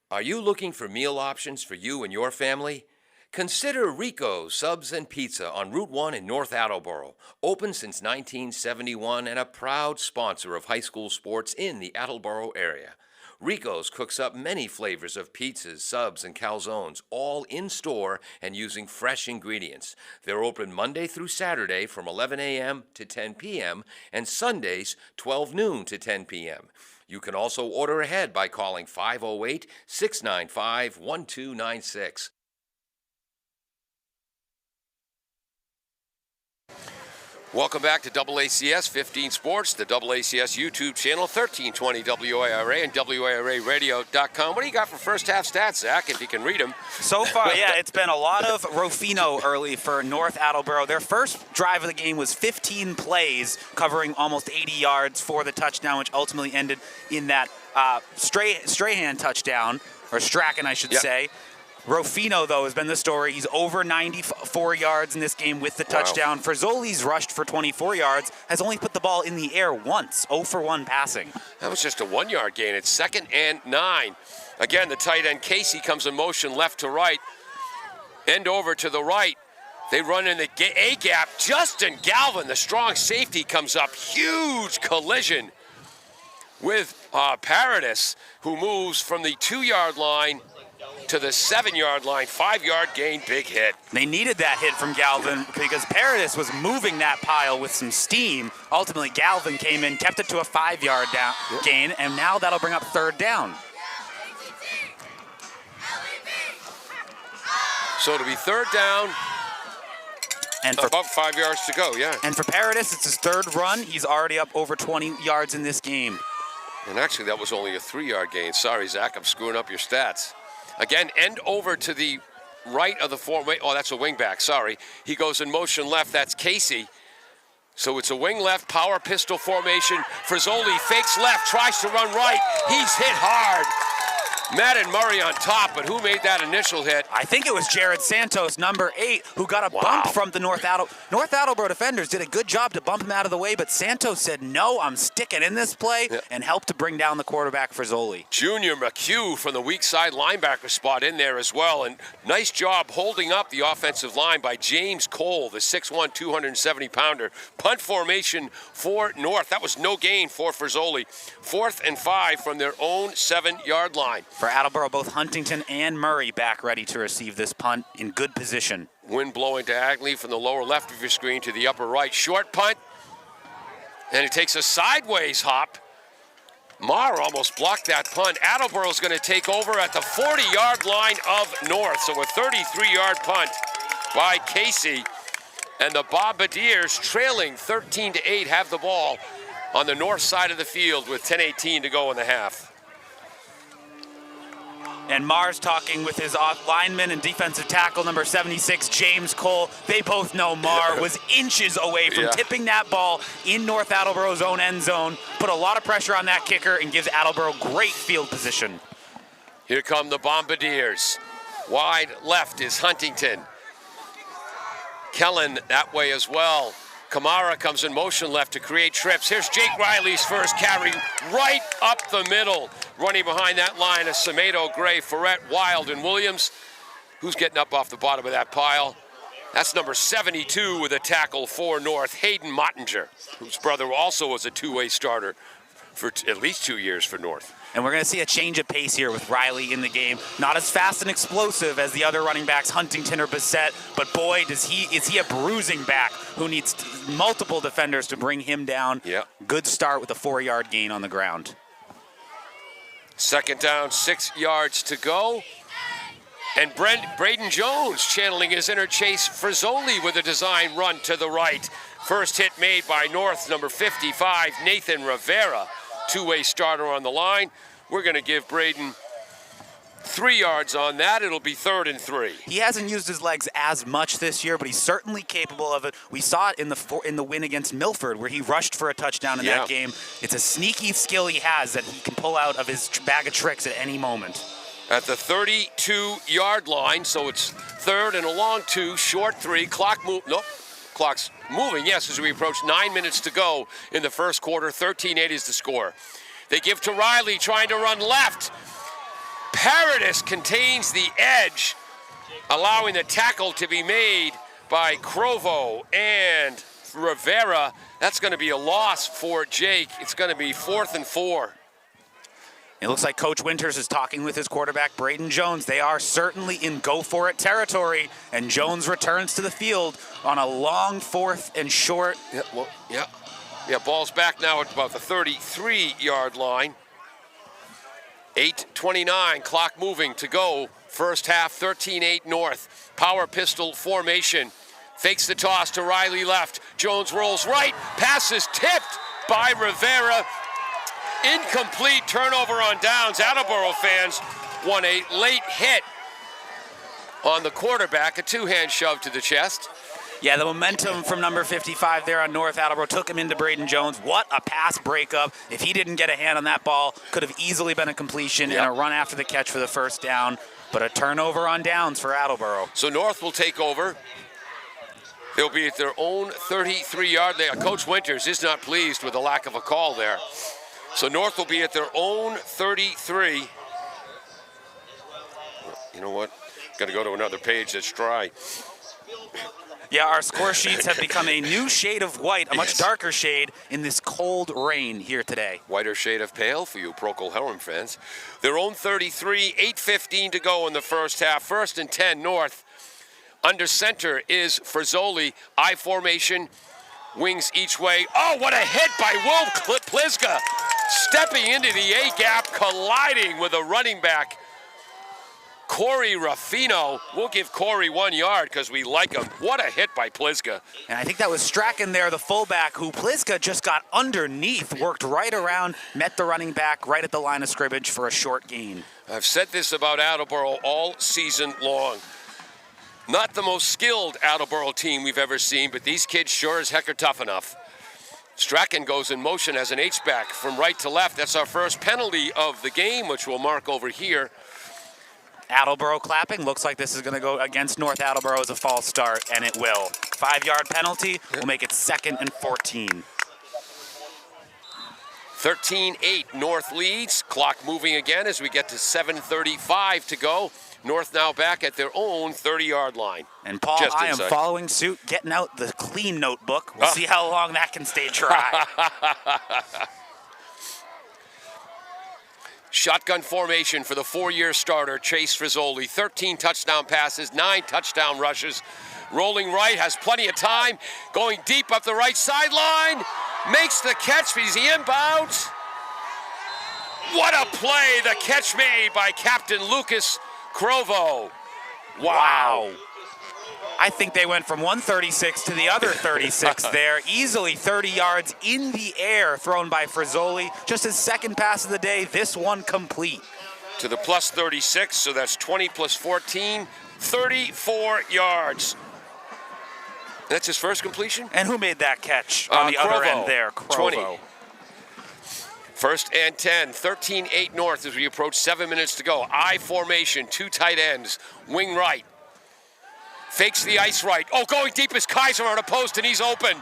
Are you looking for meal options for you and your family? Consider Rico's Subs and Pizza on Route 1 in North Attleboro. Open since 1971 and a proud sponsor of high school sports in the Attleboro area. Rico's cooks up many flavors of pizzas, subs, and calzones, all in-store and using fresh ingredients. They're open Monday through Saturday from 11 a.m. to 10 p.m. and Sundays 12 noon to 10 p.m. You can also order ahead by calling 508-695-1296. Welcome back to AACS 15 Sports, the AACS YouTube channel, 1320 WARA and WARAradio.com. What do you got for first half stats, Zach, if you can read them? So far, it's been a lot of Ruffino early for North Attleboro. Their first drive of the game was 15 plays, covering almost 80 yards for the touchdown, which ultimately ended in that Strahan touchdown, or Strachan, I should say. Ruffino, though, has been the story. He's over 94 yards in this game with the touchdown. Frisoli's rushed for 24 yards, has only put the ball in the air once, 0 for 1 passing. That was just a 1-yard gain. It's 2nd and 9. Again, the tight end, Casey, comes in motion left to right. End over to the right. They run in the A-gap. Justin Galvin, the strong safety, comes up. Huge collision with Paradis, who moves from the 2-yard line to the 7-yard line, 5-yard gain, big hit. They needed that hit from Galvin because Paradis was moving that pile with some steam. Ultimately, Galvin came in, kept it to a 5-yard gain, and now that'll bring up 3rd down. So it'll be 3rd down, and for about 5 yards to go, And for Paradis, it's his 3rd run. He's already up over 20 yards in this game. And actually, that was only a 3-yard gain. Sorry, Zach, I'm screwing up your stats. Again, end over to the right of the formation. Oh, that's a wing back, sorry. He goes in motion left, that's Casey. So it's a wing left, power pistol formation. Frisoli fakes left, tries to run right. He's hit hard. Matt and Murray on top, but who made that initial hit? I think it was Jared Santos, number 8, who got a bump from the North Attleboro defenders. Did a good job to bump him out of the way, but Santos said, no, I'm sticking in this play, and helped to bring down the quarterback for Zoli. Junior McHugh from the weak side linebacker spot in there as well, and nice job holding up the offensive line by James Cole, the 6'1", 270-pounder. Punt formation for North. That was no gain for Zoli. 4th and 5 from their own 7-yard line. For Attleboro, both Huntington and Murray back ready to receive this punt in good position. Wind blowing diagonally from the lower left of your screen to the upper right. Short punt, and it takes a sideways hop. Marr almost blocked that punt. Attleboro's going to take over at the 40-yard line of North. So a 33-yard punt by Casey. And the Bombardiers, trailing 13-8, have the ball on the north side of the field with 10:18 to go in the half. And Mars talking with his lineman and defensive tackle number 76, James Cole. They both know Mar was inches away from tipping that ball in North Attleboro's own end zone. Put a lot of pressure on that kicker and gives Attleboro great field position. Here come the Bombardiers. Wide left is Huntington. Kellen that way as well. Kamara comes in motion left to create trips. Here's Jake Riley's first carry right up the middle. Running behind that line is Semedo, Gray, Ferret, Wild, and Williams. Who's getting up off the bottom of that pile? That's number 72 with a tackle for North, Hayden Mottinger, whose brother also was a two-way starter for at least 2 years for North. And we're going to see a change of pace here with Riley in the game. Not as fast and explosive as the other running backs, Huntington or Bissett, but boy, is he a bruising back who needs multiple defenders to bring him down. Yeah. Good start with a 4-yard gain on the ground. Second down, 6 yards to go. And Braden Jones channeling his inner Chase Frizzoli with a design run to the right. First hit made by North, number 55, Nathan Rivera. Two-way starter on the line. We're going to give Braden 3 yards on that. It'll be 3rd and 3. He hasn't used his legs as much this year, but he's certainly capable of it. We saw it in the win against Milford, where he rushed for a touchdown in that game. It's a sneaky skill he has that he can pull out of his bag of tricks at any moment. At the 32-yard line, so it's 3rd and a long 2, short 3. Clock's moving, yes, as we approach 9 minutes to go in the first quarter. 13-8 is the score. They give to Riley, trying to run left. Paradis contains the edge, allowing the tackle to be made by Crovo and Rivera. That's going to be a loss for Jake. It's going to be 4th and 4. It looks like Coach Winters is talking with his quarterback, Braden Jones. They are certainly in go-for-it territory, and Jones returns to the field on a long 4th and short. Yeah, ball's back now at about the 33-yard line. 8:29, clock moving to go. First half, 13-8 North. Power pistol formation. Fakes the toss to Riley left. Jones rolls right. Pass is tipped by Rivera. Incomplete, turnover on downs. Attleboro fans want a late hit on the quarterback, a two-hand shove to the chest. Yeah, the momentum from number 55 there on North Attleboro took him into Braden Jones. What a pass breakup. If he didn't get a hand on that ball, could have easily been a completion and a run after the catch for the first down, but a turnover on downs for Attleboro. So North will take over. They'll be at their own 33-yard line. Coach Winters is not pleased with the lack of a call there. So North will be at their own 33. You know what? Got to go to another page that's dry. Yeah, our score sheets have become a new shade of white, a much darker shade in this cold rain here today. Whiter shade of pale for you Procol Harum fans. Their own 33, 8:15 to go in the first half. 1st and 10 North. Under center is Frizzoli. I formation, wings each way. Oh, what a hit by Will Plizga. Stepping into the A-gap, colliding with a running back, Corey Ruffino. We'll give Corey 1 yard because we like him. What a hit by Plizga. And I think that was Strachan there, the fullback, who Plizga just got underneath, worked right around, met the running back right at the line of scrimmage for a short gain. I've said this about Attleboro all season long. Not the most skilled Attleboro team we've ever seen, but these kids sure as heck are tough enough. Strachan goes in motion as an H-back from right to left. That's our first penalty of the game, which we'll mark over here. Attleboro clapping. Looks like this is going to go against North Attleboro as a false start, and it will. 5-yard penalty will make it 2nd and 14. 13-8, North leads. Clock moving again as we get to 7:35 to go. North now back at their own 30-yard line. And Paul, I am following suit, getting out the clean notebook. We'll see how long that can stay dry. Shotgun formation for the 4-year starter, Chase Frizzoli. 13 touchdown passes, 9 touchdown rushes. Rolling right, has plenty of time. Going deep up the right sideline. Makes the catch, he's inbounds. What a play, the catch made by Captain Lucas Crovo. Wow. I think they went from 136 to the other 36 there. Easily 30 yards in the air thrown by Frizzoli. Just his second pass of the day, this one complete. to the plus 36, so that's 20 plus 14, 34 yards. That's his first completion? And who made that catch on the other end there? Crovo. 20. First and 10, 13-8 North as we approach 7 minutes to go. I formation, 2 tight ends, wing right. Fakes the ice right. Oh, going deep is Kaiser on a post, and he's open.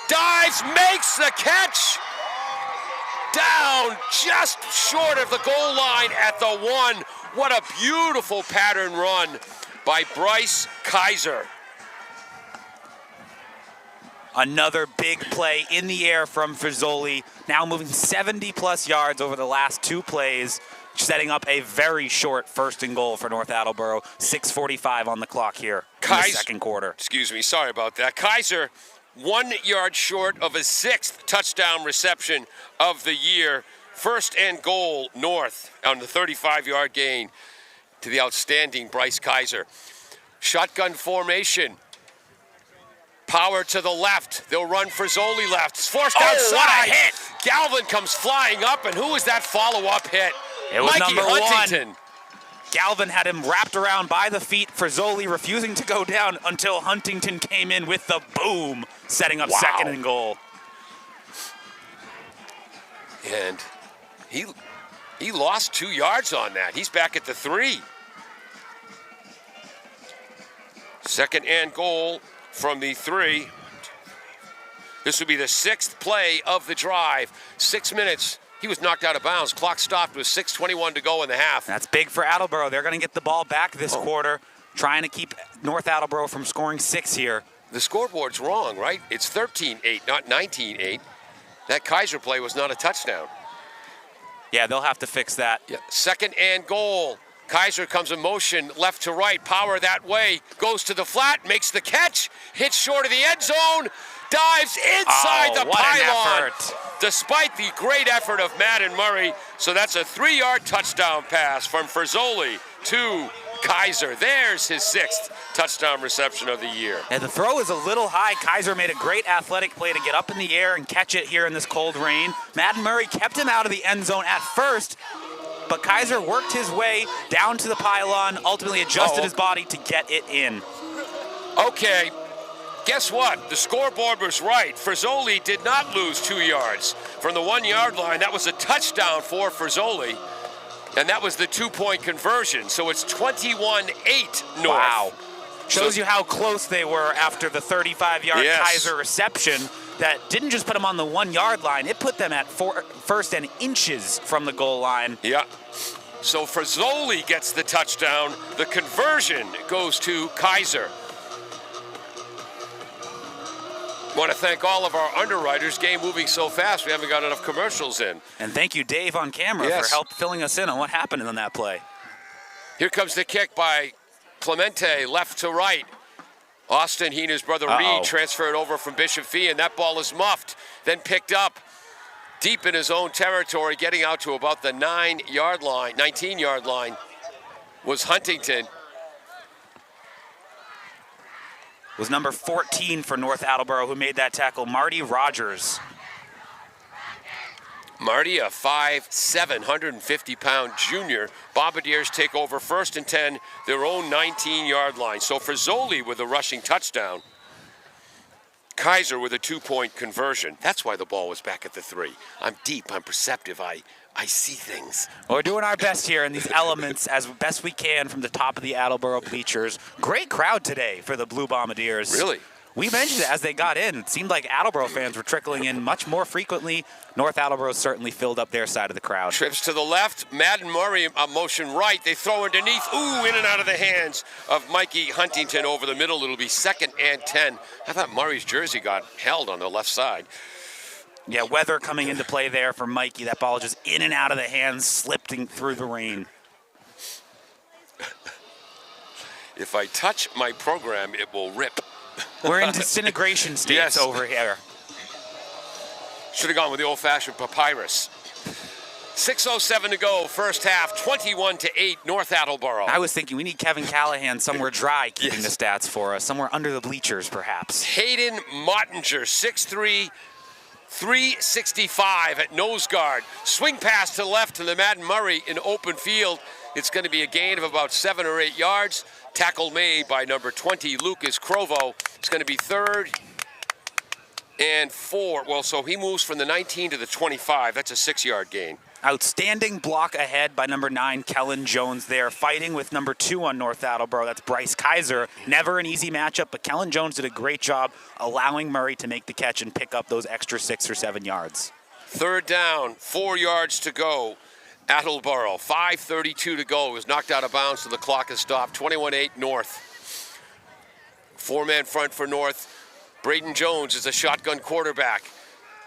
Dives, makes the catch. Down just short of the goal line at the 1. What a beautiful pattern run by Bryce Kaiser. Another big play in the air from Frisoli, now moving 70-plus yards over the last 2 plays, setting up a very short first and goal for North Attleboro. 6:45 on the clock here in the second quarter. Excuse me, sorry about that. Kaiser, 1 yard short of his 6th touchdown reception of the year. First and goal, North, on the 35-yard gain to the outstanding Bryce Kaiser. Shotgun formation. Power to the left. They'll run Frisoli left. It's forced outside. What a hit! Galvin comes flying up, and who was that follow-up hit? It was Mikey number Huntington. 1. Galvin had him wrapped around by the feet. Frisoli refusing to go down until Huntington came in with the boom, setting up second and goal. And he lost 2 yards on that. He's back at the 3. Second and goal from the 3. This would be the 6th play of the drive. 6 minutes. He was knocked out of bounds. Clock stopped with 6:21 to go in the half. That's big for Attleboro. They're going to get the ball back this quarter, trying to keep North Attleboro from scoring 6 here. The scoreboard's wrong, right? It's 13-8, not 19-8. That Kaiser play was not a touchdown. Yeah, they'll have to fix that. Yeah. Second and goal. Kaiser comes in motion, left to right, power that way, goes to the flat, makes the catch, hits short of the end zone, dives inside the what an pylon. effort. Despite the great effort of Madden Murray, so that's a 3-yard touchdown pass from Frisoli to Kaiser. There's his 6th touchdown reception of the year. And the throw is a little high. Kaiser made a great athletic play to get up in the air and catch it here in this cold rain. Madden Murray kept him out of the end zone at first, but Kaiser worked his way down to the pylon, ultimately adjusted his body to get it in. Okay, guess what? The scoreboard was right. Frisoli did not lose 2 yards. From the 1-yard line, that was a touchdown for Frisoli, and that was the 2-point conversion. So it's 21-8 North. Wow. Shows you how close they were after the 35-yard Kaiser reception that didn't just put them on the 1-yard line, it put them at first and inches from the goal line. Yeah. So Frisoli gets the touchdown. The conversion goes to Kaiser. Want to thank all of our underwriters. Game moving so fast, we haven't got enough commercials in. And thank you, Dave, on camera for help filling us in on what happened on that play. Here comes the kick by Clemente, left to right. Austin, he and his brother Reed transferred over from Bishop Fee, and that ball is muffed, then picked up deep in his own territory, getting out to about the 19-yard line was Huntington. Was number 14 for North Attleboro who made that tackle, Marty Rogers. Marty, a 5'7", 150-pound junior. Bombardiers take over first and 10, their own 19-yard line. So Frisoli with a rushing touchdown. Kaiser with a 2-point conversion. That's why the ball was back at the 3. I'm deep, I'm perceptive, I see things. Well, we're doing our best here in these elements as best we can from the top of the Attleboro bleachers. Great crowd today for the Blue Bombardiers. Really? We mentioned it as they got in. It seemed like Attleboro fans were trickling in much more frequently. North Attleboro certainly filled up their side of the crowd. Trips to the left. Madden Murray motion right. They throw underneath. Ooh, in and out of the hands of Mikey Huntington over the middle. It'll be 2nd and 10. I thought Murray's jersey got held on the left side. Yeah, weather coming into play there for Mikey. That ball just in and out of the hands, slipping through the rain. If I touch my program, it will rip. We're in disintegration states over here. Should have gone with the old-fashioned papyrus. 6:07 to go, first half, 21-8, North Attleboro. I was thinking we need Kevin Callahan somewhere dry keeping the stats for us, somewhere under the bleachers perhaps. Hayden Mottinger, 6'3", 365 at nose guard. Swing pass to the left to the Madden Murray in open field. It's going to be a gain of about 7 or 8 yards. Tackle made by number 20, Lucas Crovo. It's going to be 3rd and 4. Well, so he moves from the 19 to the 25. That's a 6-yard gain. Outstanding block ahead by number 9, Kellen Jones there, fighting with number 2 on North Attleboro. That's Bryce Kaiser. Never an easy matchup, but Kellen Jones did a great job allowing Murray to make the catch and pick up those extra 6 or 7 yards. 3rd down, 4 yards to go. Attleboro, 5:32 to go. It was knocked out of bounds, so the clock is stopped. 21-8 North. 4-man front for North. Braden Jones is a shotgun quarterback.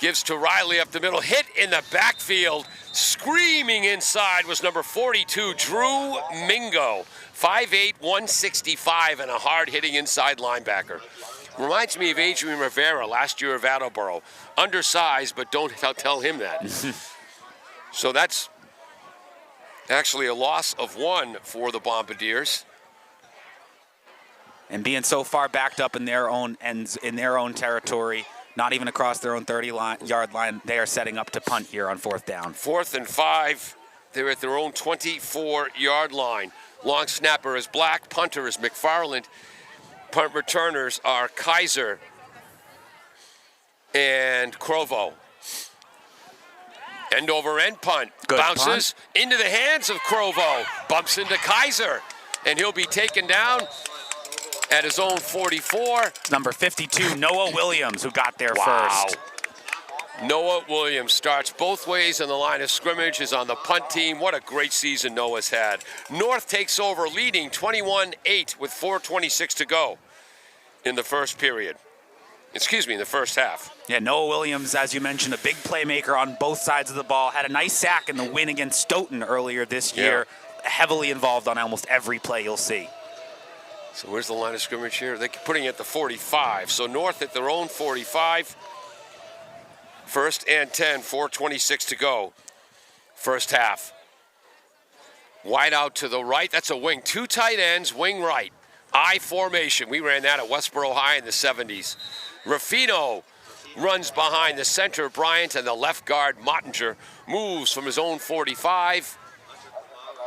Gives to Riley up the middle. Hit in the backfield. Screaming inside was number 42, Drew Mingo. 5'8", 165, and a hard-hitting inside linebacker. Reminds me of Adrian Rivera last year of Attleboro. Undersized, but don't tell him that. So that's actually a loss of 1 for the Bombardiers. And being so far backed up in their own territory, not even across their own 30-yard line, they are setting up to punt here on 4th down. 4th and 5. They're at their own 24-yard line. Long snapper is Black. Punter is McFarland. Punt returners are Kaiser and Crovo. End over end punt. Good bounces punt. Into the hands of Crovo. Bumps into Kaiser. And he'll be taken down at his own 44. Number 52, Noah Williams, who got there Wow. first. Noah Williams starts both ways in the line of scrimmage, is on the punt team. What a great season Noah's had. North takes over leading 21-8 with 4:26 to go in the first period. In the first half. Yeah, Noah Williams, as you mentioned, a big playmaker on both sides of the ball. Had a nice sack in the win against Stoughton earlier this year. Heavily involved on almost every play you'll see. So where's the line of scrimmage here? They're putting it at the 45. So North at their own 45. 1st and 10, 4:26 to go. First half. Wide out to the right. That's a wing. 2 tight ends, wing right. I formation. We ran that at Westboro High in the 70s. Ruffino runs behind the center, Bryant, and the left guard, Mottinger, moves from his own 45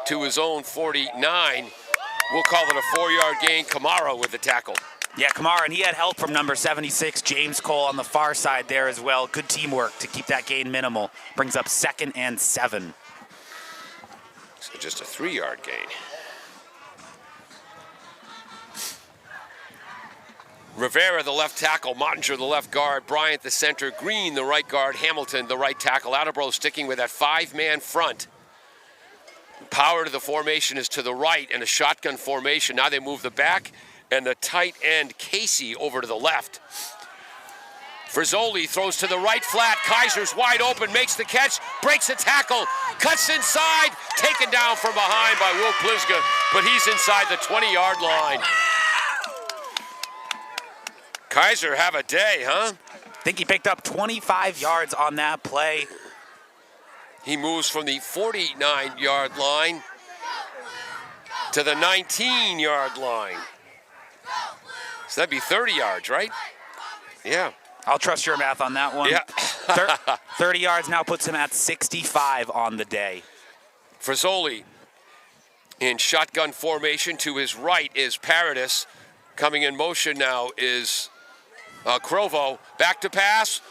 to his own 49. We'll call it a 4-yard gain. Kamara with the tackle. Yeah, Kamara, and he had help from number 76, James Cole, on the far side there as well. Good teamwork to keep that gain minimal. Brings up 2nd and 7. So just a 3-yard gain. Rivera, the left tackle, Mottinger, the left guard, Bryant, the center, Green, the right guard, Hamilton, the right tackle. Attleboro sticking with that 5-man front. Power to the formation is to the right in a shotgun formation. Now they move the back and the tight end, Casey, over to the left. Frizzoli throws to the right flat. Kaiser's wide open, makes the catch, breaks the tackle, cuts inside, taken down from behind by Will Plisga, but he's inside the 20-yard line. Kaiser have a day, huh? I think he picked up 25 yards on that play. He moves from the 49-yard line to the 19-yard line. So that'd be 30 yards, right? Yeah. I'll trust your math on that one. Yeah. 30 yards now puts him at 65 on the day. Frizzoli in shotgun formation. To his right is Paradis. Coming in motion now is Crovo. Back to pass.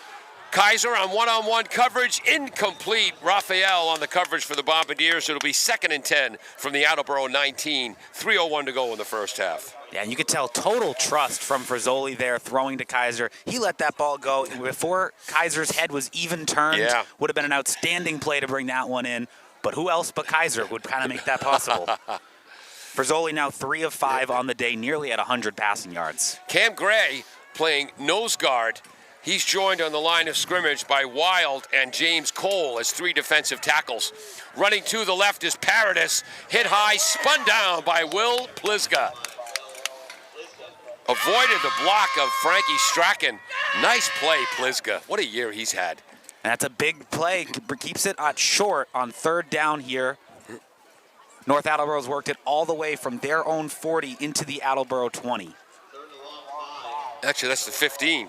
Kaiser on one-on-one coverage. Incomplete. Raphael on the coverage for the Bombardiers. It'll be 2nd and 10 from the Attleboro 19. 3:01 to go in the first half. Yeah, and you could tell total trust from Frizzoli there, throwing to Kaiser. He let that ball go before Kaiser's head was even turned. Yeah. Would have been an outstanding play to bring that one in. But who else but Kaiser would kind of make that possible? Frizzoli now 3 of 5 on the day, nearly at 100 passing yards. Cam Gray playing nose guard. He's joined on the line of scrimmage by Wild and James Cole as 3 defensive tackles. Running to the left is Paradis. Hit high, spun down by Will Plisga. Avoided the block of Frankie Strachan. Nice play, Plisga. What a year he's had. And that's a big play. Keeps it short on 3rd down here. North Attleboro's worked it all the way from their own 40 into the Attleboro 20. Actually, that's the 15.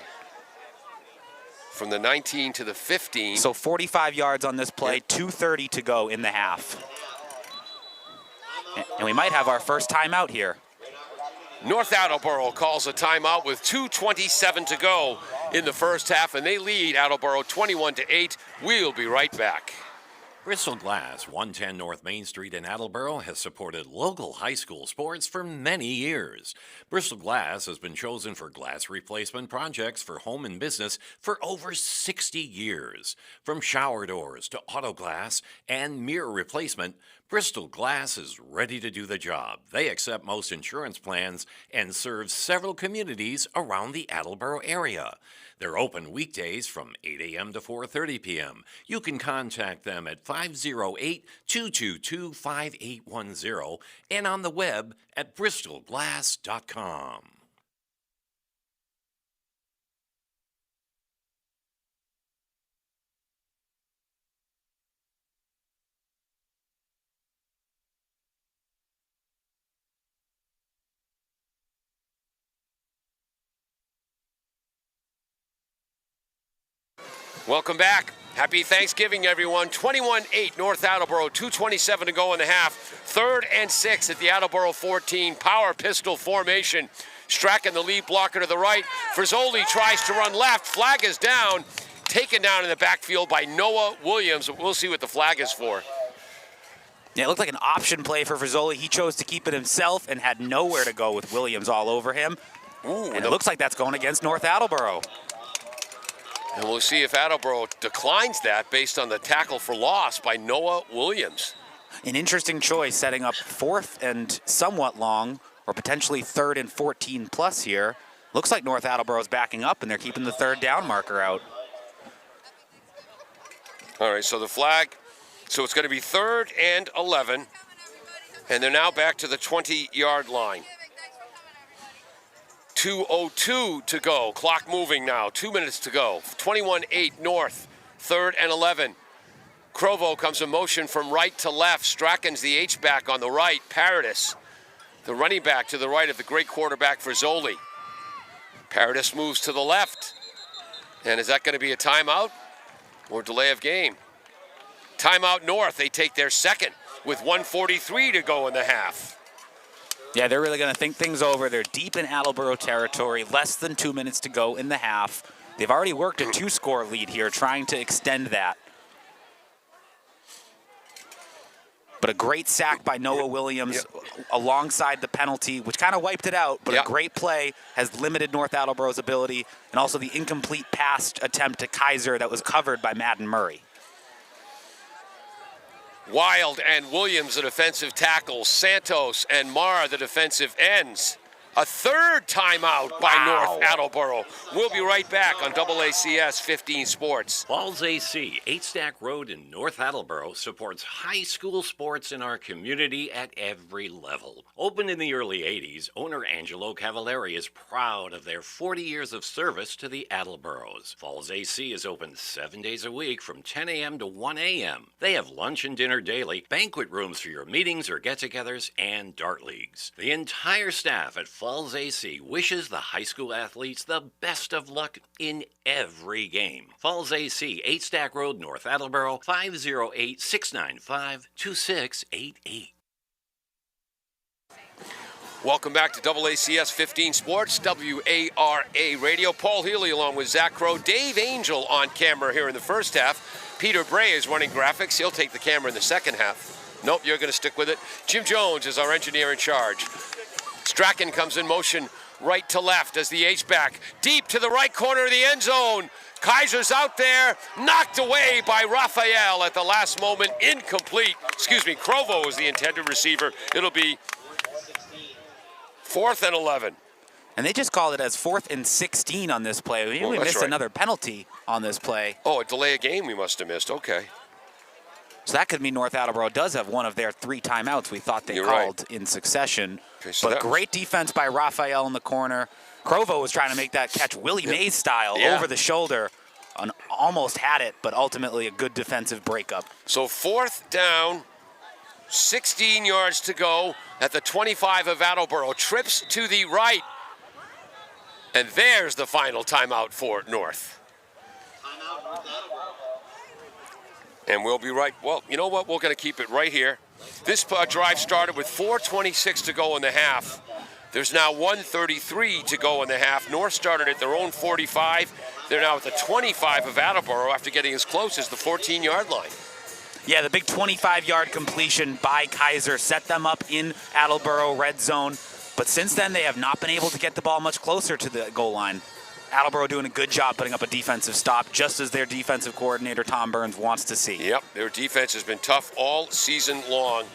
from the 19 to the 15. So 45 yards on this play, 2:30 to go in the half. And we might have our first timeout here. North Attleboro calls a timeout with 2:27 to go in the first half, and they lead Attleboro 21-8. We'll be right back. Bristol Glass, 110 North Main Street in Attleboro, has supported local high school sports for many years. Bristol Glass has been chosen for glass replacement projects for home and business for over 60 years. From shower doors to auto glass and mirror replacement, Bristol Glass is ready to do the job. They accept most insurance plans and serve several communities around the Attleboro area. They're open weekdays from 8 a.m. to 4:30 p.m. You can contact them at 508-222-5810 and on the web at bristolglass.com. Welcome back. Happy Thanksgiving, everyone. 21-8 North Attleboro, 2:27 to go in the half. 3rd and 6 at the Attleboro 14. Power pistol formation. Strachan, the lead blocker to the right. Frizzoli tries to run left. Flag is down. Taken down in the backfield by Noah Williams. We'll see what the flag is for. Yeah, it looked like an option play for Frizzoli. He chose to keep it himself and had nowhere to go with Williams all over him. Ooh, and it looks like that's going against North Attleboro. And we'll see if Attleboro declines that based on the tackle for loss by Noah Williams. An interesting choice, setting up 4th and somewhat long, or potentially 3rd and 14 plus here. Looks like North Attleboro's backing up, and they're keeping the 3rd down marker out. All right, so the flag, so it's going to be 3rd and 11, and they're now back to the 20-yard line. 2:02 to go. Clock moving now. 2 minutes to go. 21-8 North. 3rd and 11. Crovo comes in motion from right to left. Strachan's the H-back on the right. Paradis, the running back to the right of the great quarterback Frizzoli. Paradis moves to the left. And is that going to be a timeout or delay of game? Timeout North. They take their second with 1:43 to go in the half. Yeah, they're really going to think things over. They're deep in Attleboro territory, less than 2 minutes to go in the half. They've already worked a 2-score lead here, trying to extend that. But a great sack by Noah Williams alongside the penalty, which kind of wiped it out, but a great play has limited North Attleboro's ability, and also the incomplete pass attempt to Kaiser that was covered by Madden Murray. Wild and Williams, the defensive tackles. Santos and Marr, the defensive ends. A 3rd timeout by North Attleboro. We'll be right back on AACS 15 Sports. Falls AC, 8 Stack Road in North Attleboro, supports high school sports in our community at every level. Opened in the early 80s, owner Angelo Cavallari is proud of their 40 years of service to the Attleboros. Falls AC is open 7 days a week from 10 a.m. to 1 a.m. They have lunch and dinner daily, banquet rooms for your meetings or get-togethers, and dart leagues. The entire staff at Falls AC wishes the high school athletes the best of luck in every game. Falls AC, 8 Stack Road, North Attleboro, 508-695-2688. Welcome back to AACS 15 Sports, WARA Radio. Paul Healy along with Zach Crow. Dave Angel on camera here in the first half. Peter Bray is running graphics. He'll take the camera in the second half. Nope, you're going to stick with it. Jim Jones is our engineer in charge. Strachan comes in motion right to left as the H-back. Deep to the right corner of the end zone. Kaiser's out there, knocked away by Raphael at the last moment. Incomplete. Excuse me, Crovo is the intended receiver. It'll be 4th and 11. And they just called it as 4th and 16 on this play. We missed another penalty on this play. Oh, a delay of game we must have missed. Okay. So that could mean North Attleboro does have one of their 3 timeouts we thought they called in succession. Okay, so but great defense by Raphael in the corner. Crovo was trying to make that catch Willie Mays style over the shoulder. And almost had it, but ultimately a good defensive breakup. So 4th down, 16 yards to go at the 25 of Attleboro. Trips to the right. And there's the final timeout for North. And we'll be right. Well, you know what? We're going to keep it right here. This drive started with 4:26 to go in the half. There's now 1:33 to go in the half. North started at their own 45. They're now at the 25 of Attleboro after getting as close as the 14-yard line. Yeah, the big 25-yard completion by Kaiser set them up in Attleboro red zone. But since then, they have not been able to get the ball much closer to the goal line. Attleboro doing a good job putting up a defensive stop, just as their defensive coordinator, Tom Burns, wants to see. Yep, their defense has been tough all season long,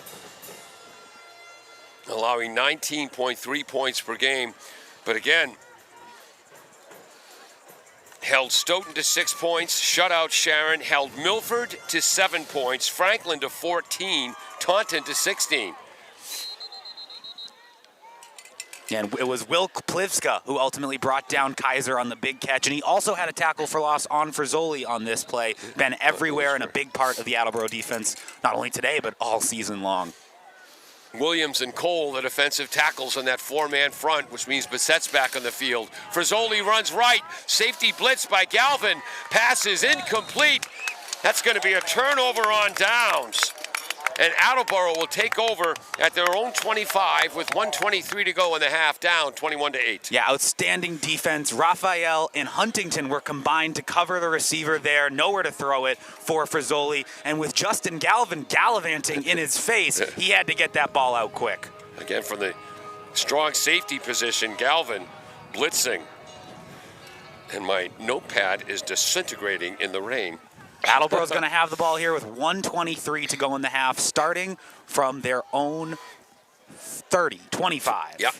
allowing 19.3 points per game. But again, held Stoughton to 6 points, shut out Sharon, held Milford to 7 points, Franklin to 14, Taunton to 16. And it was Will Plivska who ultimately brought down Kaiser on the big catch. And he also had a tackle for loss on Frizzoli on this play. Been everywhere and a big part of the Attleboro defense, not only today, but all season long. Williams and Cole, the defensive tackles on that four-man front, which means Bissett's back on the field. Frizzoli runs right. Safety blitz by Galvin. Pass is incomplete. That's going to be a turnover on downs. And Attleboro will take over at their own 25 with 1:23 to go in the half, down 21-8. Yeah, outstanding defense. Raphael and Huntington were combined to cover the receiver there. Nowhere to throw it for Frizzoli. And with Justin Galvin gallivanting in his face, he had to get that ball out quick. Again, from the strong safety position, Galvin blitzing. And my notepad is disintegrating in the rain. Attleboro's going to have the ball here with 1:23 to go in the half, starting from their own 25. Yep.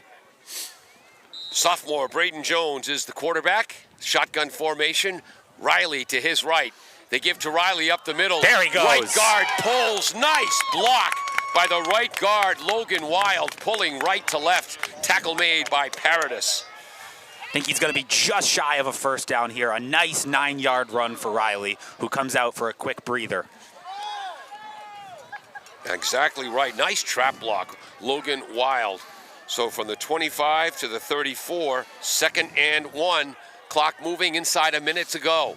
Sophomore Braden Jones is the quarterback. Shotgun formation. Riley to his right. They give to Riley up the middle. There he goes. Right guard pulls. Nice block by the right guard, Logan Wild, pulling right to left. Tackle made by Paradis. I think he's going to be just shy of a first down here. A nice 9-yard run for Riley, who comes out for a quick breather. Exactly right. Nice trap block, Logan Wild. So from the 25 to the 34, 2nd and 1. Clock moving inside a minute to go.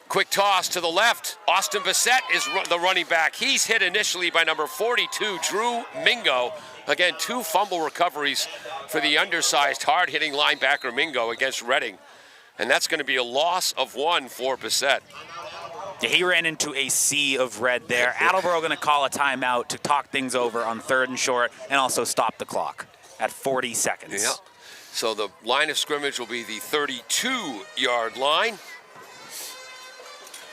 Quick toss to the left. Austin Bissett is the running back. He's hit initially by number 42, Drew Mingo. Again, 2 fumble recoveries for the undersized, hard-hitting linebacker Mingo against Reading. And that's going to be a loss of 1 for Bissett. Yeah, he ran into a sea of red there. Attleboro going to call a timeout to talk things over on 3rd and short and also stop the clock at 40 seconds. Yeah. So the line of scrimmage will be the 32-yard line.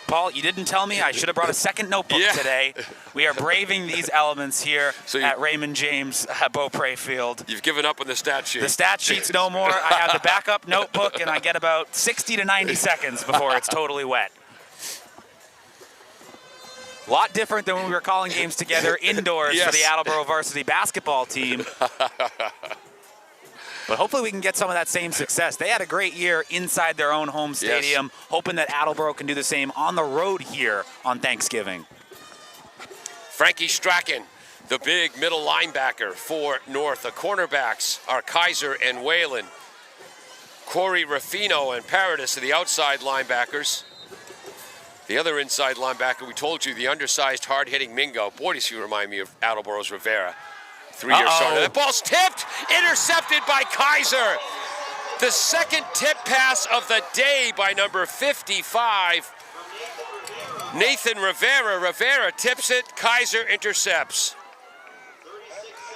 Paul, you didn't tell me. I should have brought a second notebook today. We are braving these elements here at Raymond James Beaupre Field. You've given up on the stat sheet. The stat sheet's no more. I have the backup notebook, and I get about 60 to 90 seconds before it's totally wet. A lot different than when we were calling games together indoors for the Attleboro varsity basketball team. But hopefully we can get some of that same success. They had a great year inside their own home stadium, hoping that Attleboro can do the same on the road here on Thanksgiving. Frankie Strachan, the big middle linebacker for North. The cornerbacks are Kaiser and Whalen. Corey Ruffino and Paradis are the outside linebackers. The other inside linebacker, we told you, the undersized, hard-hitting Mingo. Boy, does he remind me of Attleboro's Rivera. 3-year starter. That ball's tipped, intercepted by Kaiser. The second tip pass of the day by number 55. Nathan Rivera. Rivera tips it, Kaiser intercepts.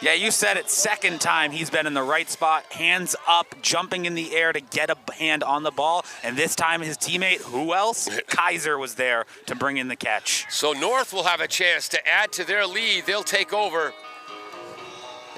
Yeah, you said it, second time he's been in the right spot, hands up, jumping in the air to get a hand on the ball. And this time his teammate, who else? Kaiser was there to bring in the catch. So North will have a chance to add to their lead. They'll take over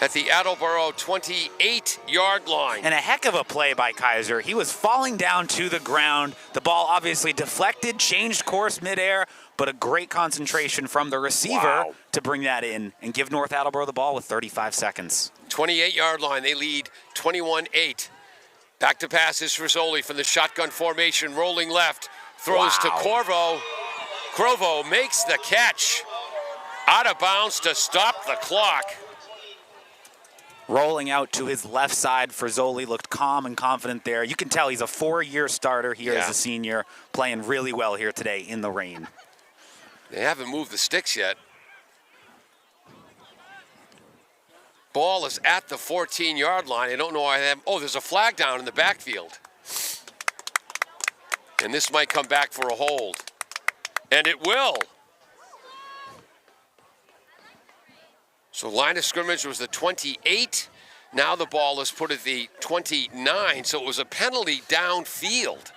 at the Attleboro 28-yard line. And a heck of a play by Kaiser. He was falling down to the ground. The ball obviously deflected, changed course midair, but a great concentration from the receiver to bring that in and give North Attleboro the ball with 35 seconds. 28-yard line, they lead 21-8. Back to passes for Zoli from the shotgun formation, rolling left, throws to Corvo. Corvo makes the catch. Out of bounds to stop the clock. Rolling out to his left side, Frizzoli looked calm and confident there. You can tell he's a 4-year starter here as a senior, playing really well here today in the rain. They haven't moved the sticks yet. Ball is at the 14-yard line. I don't know why they have. Oh, there's a flag down in the backfield. And this might come back for a hold. And it will. So line of scrimmage was the 28. Now the ball is put at the 29. So it was a penalty downfield.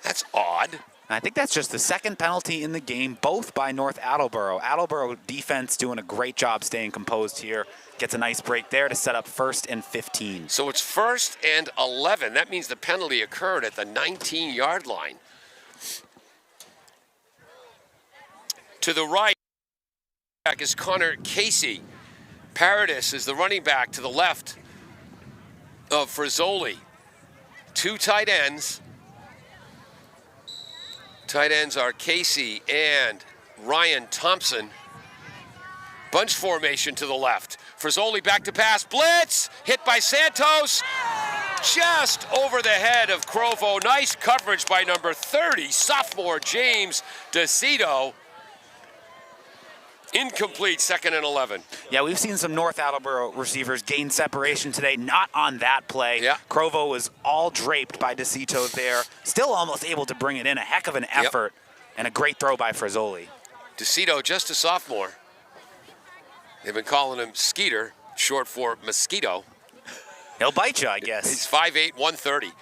That's odd. I think that's just the second penalty in the game, both by North Attleboro. Attleboro defense doing a great job staying composed here. Gets a nice break there to set up 1st and 15. So it's 1st and 11. That means the penalty occurred at the 19-yard line. To the right is Connor Casey. Paradis is the running back to the left of Frizzoli. 2 tight ends. Tight ends are Casey and Ryan Thompson. Bunch formation to the left. Frizzoli back to pass. Blitz! Hit by Santos. Just over the head of Crovo. Nice coverage by number 30, sophomore James DeCito. Incomplete, 2nd and 11. Yeah, we've seen some North Attleboro receivers gain separation today, not on that play. Yeah. Crovo was all draped by DeCito there, still almost able to bring it in. A heck of an effort, and a great throw by Frizzoli. DeCito, just a sophomore. They've been calling him Skeeter, short for mosquito. He'll bite you, I guess. He's 5'8", 130,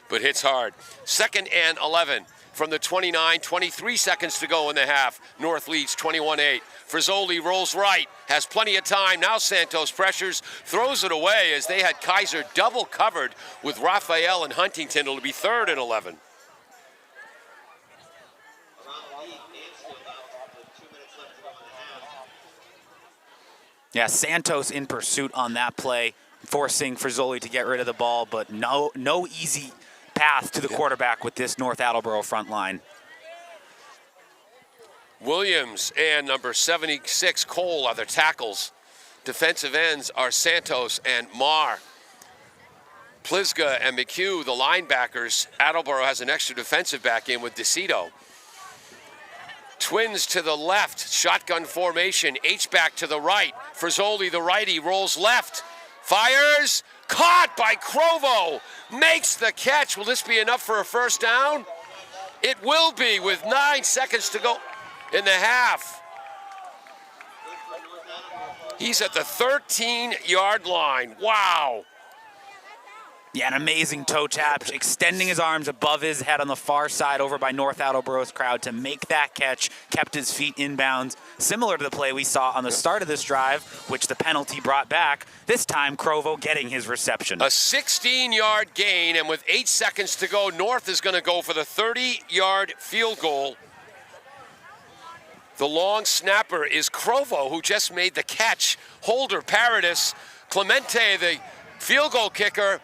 but hits hard. 2nd and 11 from the 29, 23 seconds to go in the half. North leads 21-8. Frizzoli rolls right, has plenty of time. Now Santos pressures, throws it away as they had Kaiser double covered with Raphael and Huntington. It'll be 3rd and 11. Yeah, Santos in pursuit on that play, forcing Frizzoli to get rid of the ball, but no easy path to the quarterback with this North Attleboro front line. Williams and number 76, Cole, are their tackles. Defensive ends are Santos and Marr. Plisga and McHugh, the linebackers. Attleboro has an extra defensive back in with DeCito. Twins to the left, shotgun formation, H-back to the right. Frizzoli, the righty, rolls left, fires, caught by Crovo, makes the catch. Will this be enough for a 1st down? It will be with 9 seconds to go in the half. He's at the 13-yard line. Wow. Yeah, an amazing toe tap, extending his arms above his head on the far side over by North Attleboro's crowd to make that catch, kept his feet inbounds, similar to the play we saw on the start of this drive, which the penalty brought back, this time Crovo getting his reception. A 16-yard gain, and with 8 seconds to go, North is going to go for the 30-yard field goal. The long snapper is Crovo, who just made the catch. Holder, Paradis, Clemente, the field goal kicker,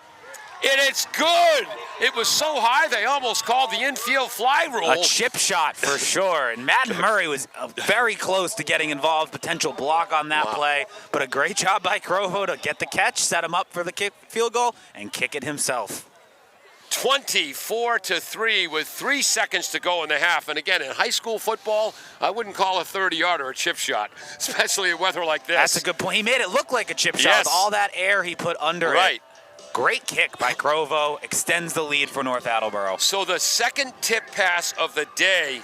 and it's good. It was so high they almost called the infield fly rule. A chip shot for sure. And Matt Murray was very close to getting involved. Potential block on that play. But a great job by Crovo to get the catch, set him up for the field goal, and kick it himself. 24-3 with 3 seconds to go in the half. And again, in high school football, I wouldn't call a 30-yarder a chip shot, especially in weather like this. That's a good point. He made it look like a chip shot with all that air he put under it. Great kick by Crovo, extends the lead for North Attleboro. So the second tip pass of the day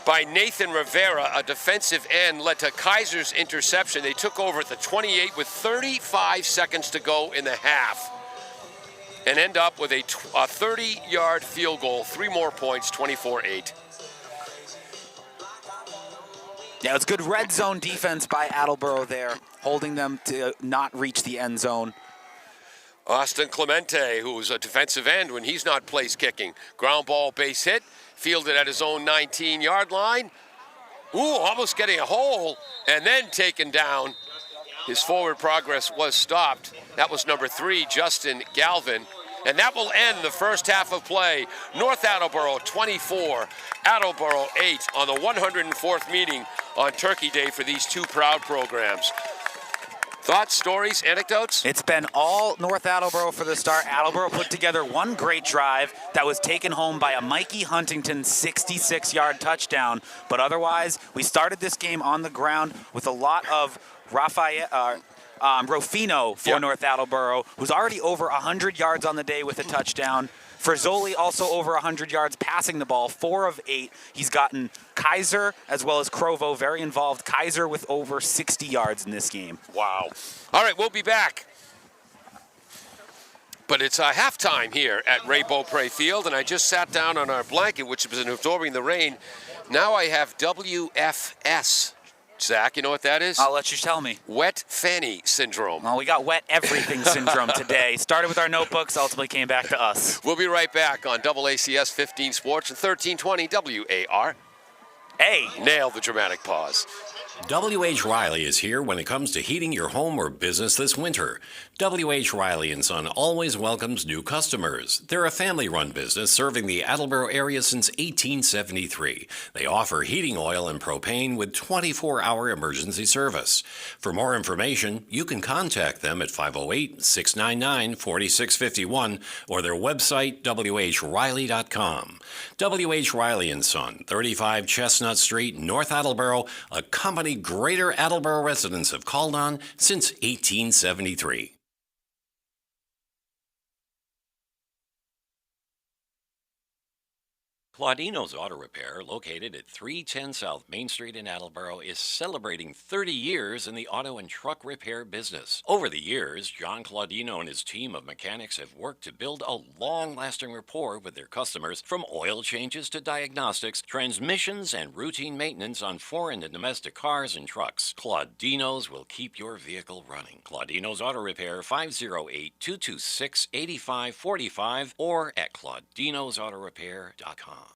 by Nathan Rivera, a defensive end, led to Kaiser's interception. They took over at the 28 with 35 seconds to go in the half and end up with a 30-yard field goal, 3 more points, 24-8. Yeah, it's good red zone defense by Attleboro there, holding them to not reach the end zone. Austin Clemente, who's a defensive end when he's not place kicking. Ground ball base hit, fielded at his own 19-yard line. Ooh, almost getting a hole, and then taken down. His forward progress was stopped. That was number 3, Justin Galvin. And that will end the first half of play. North Attleboro 24, Attleboro 8 on the 104th meeting on Turkey Day for these two proud programs. Thoughts, stories, anecdotes? It's been all North Attleboro for the start. Attleboro put together one great drive that was taken home by a Mikey Huntington 66-yard touchdown. But otherwise, we started this game on the ground with a lot of Rofino for North Attleboro, who's already over 100 yards on the day with a touchdown. Ferzoli also over 100 yards passing the ball, 4 of 8. He's gotten Kaiser as well as Crovo very involved. Kaiser with over 60 yards in this game. Wow. All right, we'll be back. But it's halftime here at Ray Beaupre Field, and I just sat down on our blanket, which was absorbing the rain. Now I have WFS. Zach, you know what that is? I'll let you tell me. Wet fanny syndrome. Well, we got wet everything syndrome today. Started with our notebooks, ultimately came back to us. We'll be right back on AACS 15 Sports and 1320 WAR. Hey! Nailed the dramatic pause. W.H. Riley is here when it comes to heating your home or business this winter. W.H. Riley & Son always welcomes new customers. They're a family-run business serving the Attleboro area since 1873. They offer heating oil and propane with 24-hour emergency service. For more information, you can contact them at 508-699-4651 or their website, whriley.com. W.H. Riley & Son, 35 Chestnut Street, North Attleboro, a company Greater Attleboro residents have called on since 1873. Claudino's Auto Repair, located at 310 South Main Street in Attleboro, is celebrating 30 years in the auto and truck repair business. Over the years, John Claudino and his team of mechanics have worked to build a long-lasting rapport with their customers, from oil changes to diagnostics, transmissions, and routine maintenance on foreign and domestic cars and trucks. Claudino's will keep your vehicle running. Claudino's Auto Repair, 508-226-8545 or at claudinosautorepair.com.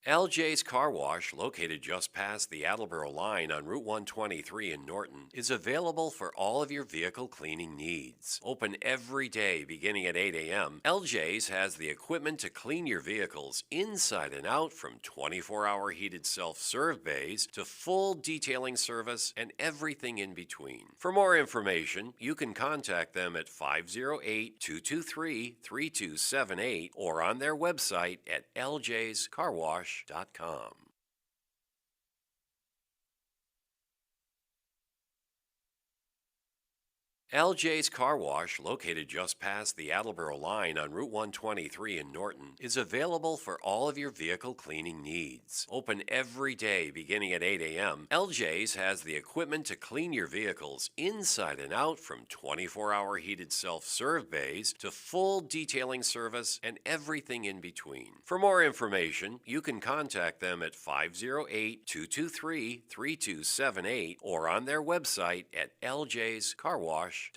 LJ's Car Wash, located just past the Attleboro line on Route 123 in Norton, is available for all of your vehicle cleaning needs. Open every day beginning at 8 a.m., LJ's has the equipment to clean your vehicles inside and out, from 24-hour heated self-serve bays to full detailing service and everything in between. For more information, you can contact them at 508-223-3278 or on their website at ljscarwash.com. LJ's Car Wash, located just past the Attleboro line on Route 123 in Norton, is available for all of your vehicle cleaning needs. Open every day beginning at 8 a.m., LJ's has the equipment to clean your vehicles inside and out, from 24-hour heated self-serve bays to full detailing service and everything in between. For more information, you can contact them at 508-223-3278 or on their website at ljscarwash.com.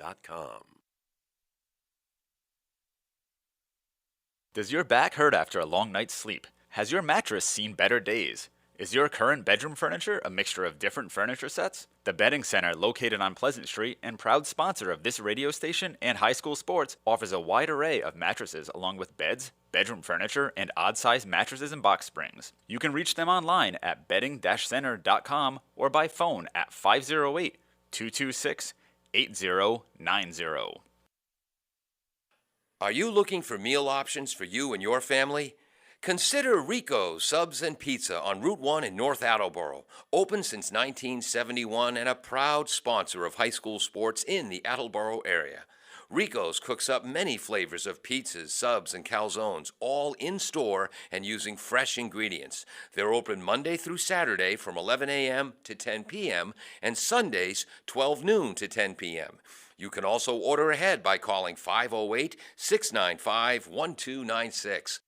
Does your back hurt after a long night's sleep? Has your mattress seen better days? Is your current bedroom furniture a mixture of different furniture sets? The Bedding Center, located on Pleasant Street and proud sponsor of this radio station and high school sports, offers a wide array of mattresses along with beds, bedroom furniture, and odd-sized mattresses and box springs. You can reach them online at bedding-center.com or by phone at 508-226-8090. Are you looking for meal options for you and your family? Consider Rico's Subs and Pizza on Route 1 in North Attleboro. Open since 1971 and a proud sponsor of high school sports in the Attleboro area. Rico's cooks up many flavors of pizzas, subs, and calzones, all in-store and using fresh ingredients. They're open Monday through Saturday from 11 a.m. to 10 p.m. and Sundays 12 noon to 10 p.m. You can also order ahead by calling 508-695-1296.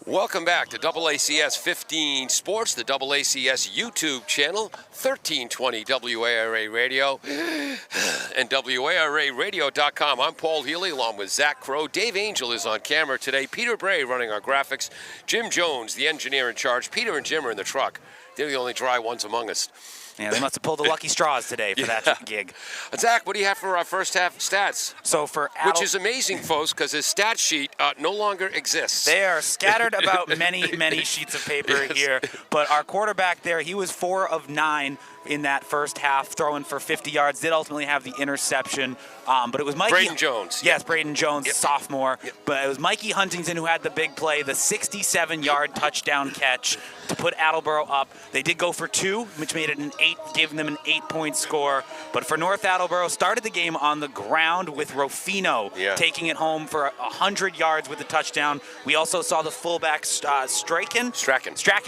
Welcome back to AACS 15 Sports, the AACS YouTube channel, 1320 WARA Radio, and WARAradio.com. I'm Paul Healy along with Zach Crow. Dave Angel is on camera today. Peter Bray running our graphics. Jim Jones, the engineer in charge. Peter and Jim are in the truck. They're the only dry ones among us. Yeah, they must have pulled the lucky straws today for that gig. Zach, what do you have for our first half stats? So for Which is amazing, folks, because his stat sheet no longer exists. They are scattered about many sheets of paper here. But our quarterback there, he was 4 of 9 in that first half, throwing for 50 yards. Did ultimately have the interception. But it was Mikey. Braden Jones. Yes, Braden Jones, sophomore. But it was Mikey Huntington who had the big play, the 67-yard touchdown catch to put Attleboro up. They did go for 2, which made it gave them an 8-point score. But for North Attleboro, started the game on the ground with Rufino taking it home for 100 yards with the touchdown. We also saw the fullback Strachan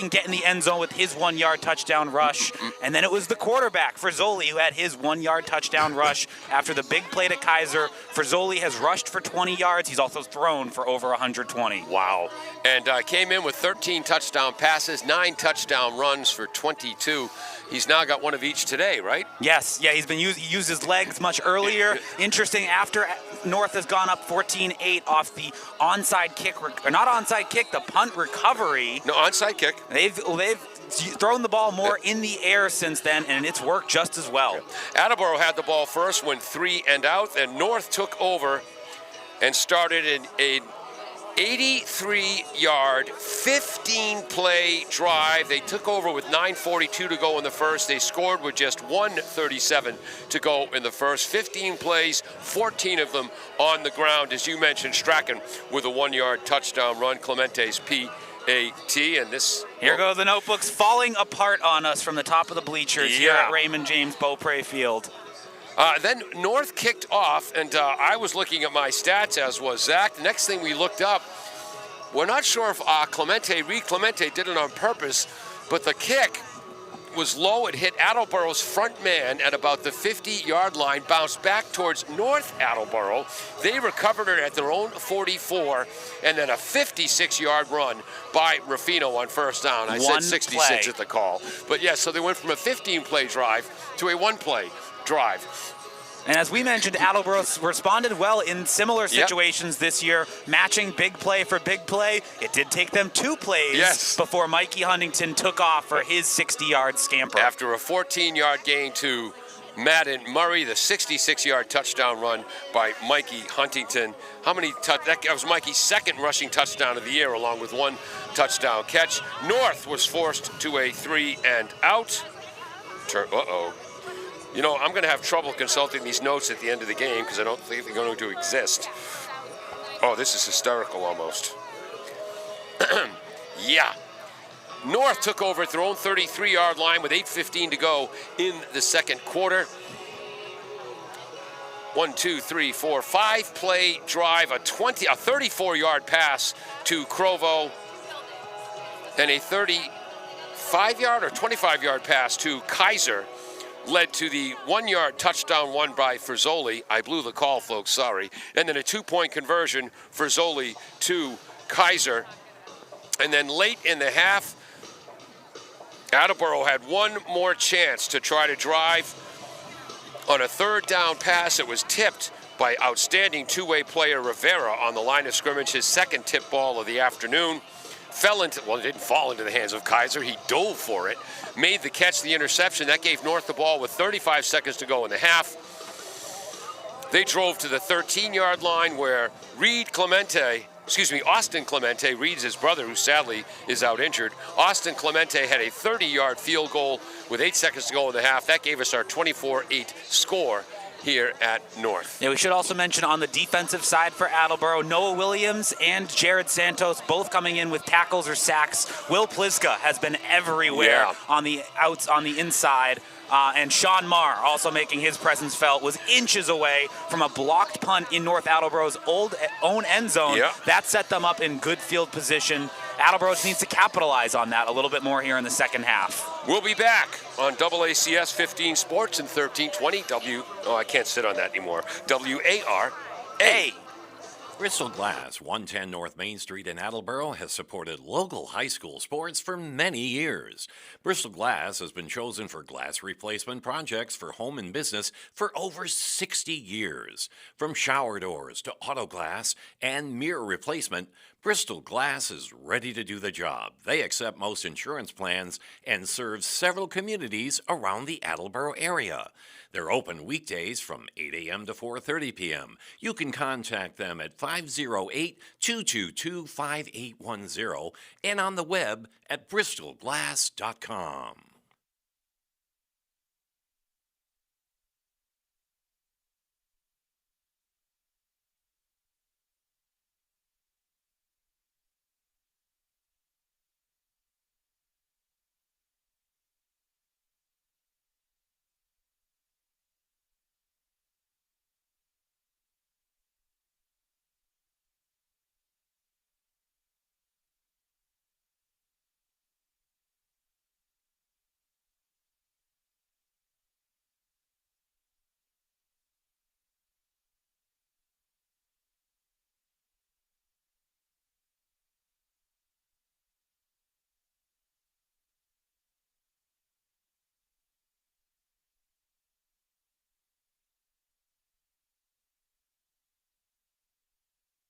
get in the end zone with his 1-yard touchdown rush. And then it was the quarterback, Frizzoli, who had his 1-yard touchdown rush after the big play to Kaiser. Frizzoli has rushed for 20 yards. He's also thrown for over 120. Wow. And came in with 13 touchdown passes, 9 touchdown runs for 22. He's now got one of each today, right? Yes. Yeah, he used his legs much earlier. Interesting, after North has gone up 14-8 off the onside kick, or not onside kick, the punt recovery. No, onside kick. They've thrown the ball more in the air since then, and it's worked just as well. Attleboro had the ball first, went 3 and out, and North took over and started an 83-yard, 15-play drive. They took over with 9:42 to go in the first. They scored with just 1:37 to go in the first. 15 plays, 14 of them on the ground. As you mentioned, Strachan with a 1-yard touchdown run. Clemente's PAT, and this... Here go the notebooks falling apart on us from the top of the bleachers here at Raymond James Beaupre Field. Then North kicked off, and I was looking at my stats, as was Zach. The next thing we looked up, we're not sure if Reed Clemente did it on purpose, but the kick was low. It hit Attleboro's front man at about the 50-yard line, bounced back towards North Attleboro. They recovered it at their own 44, and then a 56-yard run by Rufino on first down. I said 66 at the call. But yes, so they went from a 15-play drive to a 1-play drive. And as we mentioned, Attleboro responded well in similar situations this year, matching big play for big play. It did take them 2 plays before Mikey Huntington took off for his 60-yard scamper. After a 14-yard gain to Madden Murray, the 66-yard touchdown run by Mikey Huntington. That was Mikey's second rushing touchdown of the year, along with 1 touchdown catch. North was forced to a 3 and out. You know, I'm going to have trouble consulting these notes at the end of the game because I don't think they're going to exist. Oh, this is hysterical almost. North took over at their own 33-yard line with 8:15 to go in the second quarter. 5-play drive, a 34-yard pass to Crovo, and a 35-yard or 25-yard pass to Kaiser led to the 1-yard touchdown won by Frizzoli. I blew the call, folks, sorry. And then a 2-point conversion, Frizzoli to Kaiser. And then late in the half, Attleboro had one more chance to try to drive on a 3rd down pass. It was tipped by outstanding 2-way player Rivera on the line of scrimmage, his second tip ball of the afternoon. It didn't fall into the hands of Kaiser. He dove for it, made the catch, the interception. That gave North the ball with 35 seconds to go in the half. They drove to the 13-yard line where Austin Clemente, Reed's his brother, who sadly is out injured. Austin Clemente had a 30-yard field goal with 8 seconds to go in the half. That gave us our 24-8 score here at North. Yeah, we should also mention on the defensive side for Attleboro, Noah Williams and Jared Santos both coming in with tackles or sacks. Will Pliska has been everywhere on the outs, on the inside. And Sean Marr, also making his presence felt, was inches away from a blocked punt in North Attleboro's own end zone. That set them up in good field position. Attleboro needs to capitalize on that a little bit more here in the second half. We'll be back on AACS 15 Sports and 1320 I can't sit on that anymore. WARA. Bristol Glass, 110 North Main Street in Attleboro, has supported local high school sports for many years. Bristol Glass has been chosen for glass replacement projects for home and business for over 60 years. From shower doors to auto glass and mirror replacement, Bristol Glass is ready to do the job. They accept most insurance plans and serve several communities around the Attleboro area. They're open weekdays from 8 a.m. to 4:30 p.m. You can contact them at 508-222-5810 and on the web at bristolglass.com.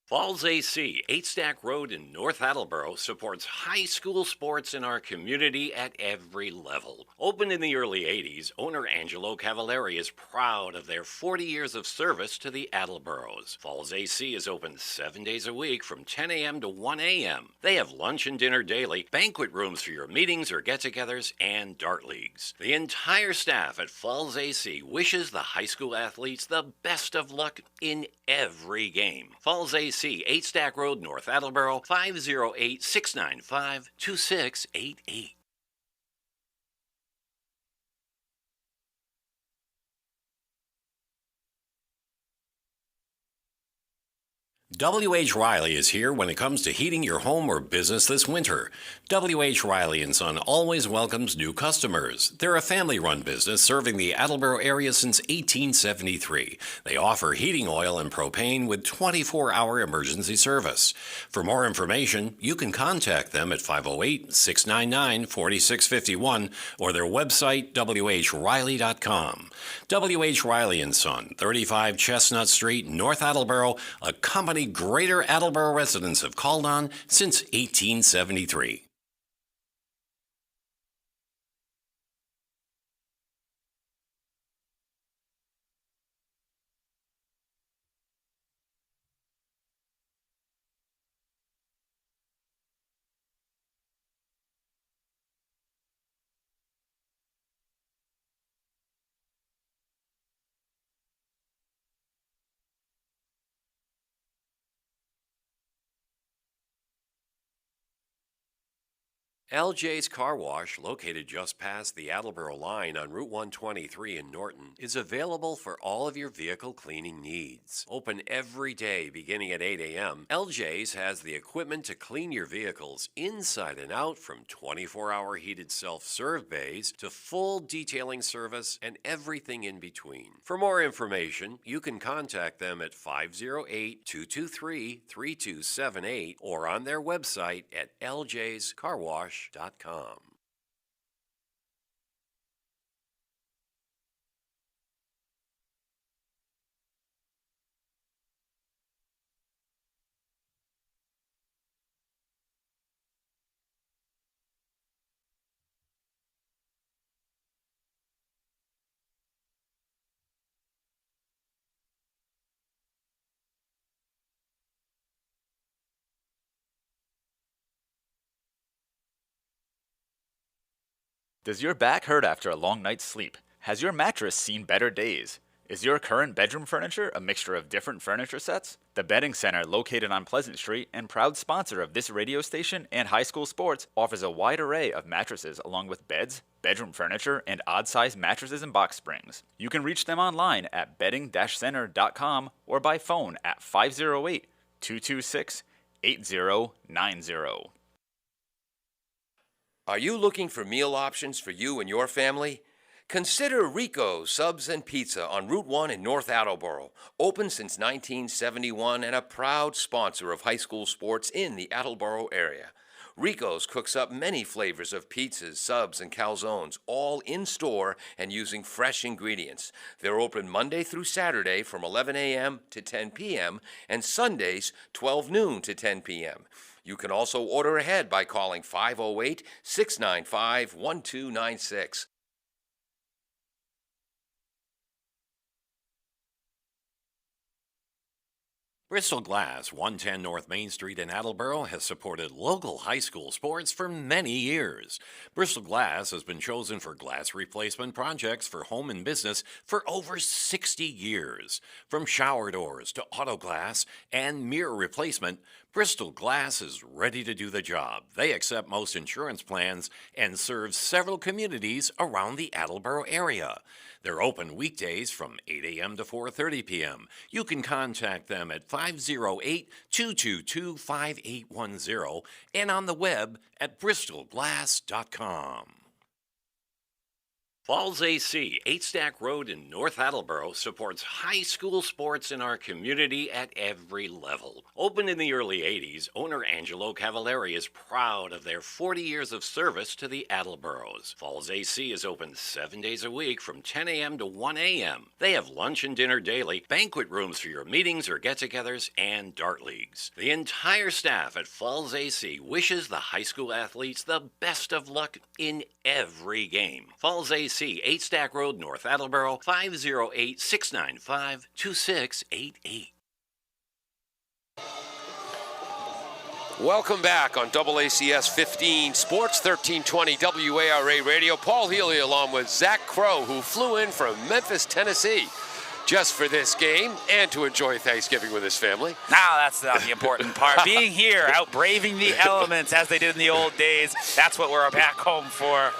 Falls AC, 8 Stack Road in North Attleboro, supports high school sports in our community at every level. Opened in the early 80s, owner Angelo Cavallari is proud of their 40 years of service to the Attleboros. Falls AC is open 7 days a week from 10 a.m. to 1 a.m. They have lunch and dinner daily, banquet rooms for your meetings or get-togethers, and dart leagues. The entire staff at Falls AC wishes the high school athletes the best of luck in every game. Falls AC, 8 Stack Road, North Attleboro, 508-695-2688. W.H. Riley is here when it comes to heating your home or business this winter. W.H. Riley & Son always welcomes new customers. They're a family-run business serving the Attleboro area since 1873. They offer heating oil and propane with 24-hour emergency service. For more information, you can contact them at 508-699-4651 or their website, whriley.com. W.H. Riley & Son, 35 Chestnut Street, North Attleboro, a company Greater Attleboro residents have called on since 1873. LJ's Car Wash, located just past the Attleboro line on Route 123 in Norton, is available for all of your vehicle cleaning needs. Open every day beginning at 8 a.m., LJ's has the equipment to clean your vehicles inside and out, from 24-hour heated self-serve bays to full detailing service and everything in between. For more information, you can contact them at 508-223-3278 or on their website at ljscarwash.com. Does your back hurt after a long night's sleep? Has your mattress seen better days? Is your current bedroom furniture a mixture of different furniture sets? The Bedding Center, located on Pleasant Street and proud sponsor of this radio station and high school sports, offers a wide array of mattresses along with beds, bedroom furniture, and odd-sized mattresses and box springs. You can reach them online at bedding-center.com or by phone at 508-226-8090. Are you looking for meal options for you and your family? Consider Rico's Subs and Pizza on Route 1 in North Attleboro. Open since 1971 and a proud sponsor of high school sports in the Attleboro area. Rico's cooks up many flavors of pizzas, subs, and calzones, all in-store and using fresh ingredients. They're open Monday through Saturday from 11 a.m. to 10 p.m. and Sundays 12 noon to 10 p.m. You can also order ahead by calling 508-695-1296. Bristol Glass, 110 North Main Street in Attleboro, has supported local high school sports for many years. Bristol Glass has been chosen for glass replacement projects for home and business for over 60 years. From shower doors to auto glass and mirror replacement, Bristol Glass is ready to do the job. They accept most insurance plans and serve several communities around the Attleboro area. They're open weekdays from 8 a.m. to 4:30 p.m. You can contact them at 508-222-5810 and on the web at bristolglass.com. Falls AC, 8 Stack Road in North Attleboro, supports high school sports in our community at every level. Opened in the early 80s, owner Angelo Cavallari is proud of their 40 years of service to the Attleboros. Falls AC is open 7 days a week from 10 a.m. to 1 a.m. They have lunch and dinner daily, banquet rooms for your meetings or get-togethers, and dart leagues. The entire staff at Falls AC wishes the high school athletes the best of luck in every game. Falls AC, 8 Stack Road, North Attleboro, 508-695-2688. Welcome back on AACS 15 Sports 1320 WARA Radio. Paul Healy along with Zach Crow, who flew in from Memphis, Tennessee, just for this game and to enjoy Thanksgiving with his family. Now that's not the important part. Being here, out braving the elements as they did in the old days, that's what we're back home for.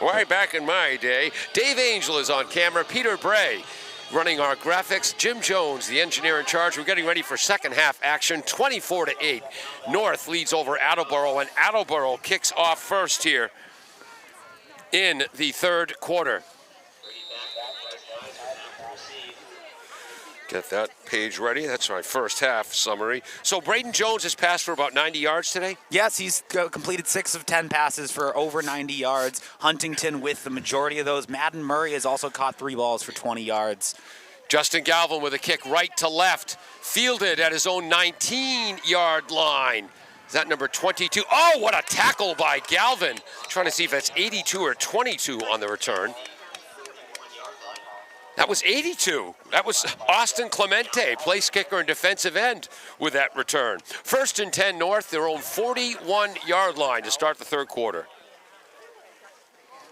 Right back in my day. Dave Angel is on camera. Peter Bray running our graphics. Jim Jones, the engineer in charge. We're getting ready for second half action. 24-8. North leads over Attleboro, and Attleboro kicks off first here in the third quarter. Get that page ready. That's my first half summary. So Braden Jones has passed for about 90 yards today? Yes, he's completed 6 of 10 passes for over 90 yards. Huntington with the majority of those. Madden Murray has also caught 3 balls for 20 yards. Justin Galvin with a kick right to left. Fielded at his own 19-yard line. Is that number 22? Oh, what a tackle by Galvin. Trying to see if that's 82 or 22 on the return. That was 82. That was Austin Clemente, place kicker and defensive end with that return. First and 10 North, their own 41-yard line to start the third quarter.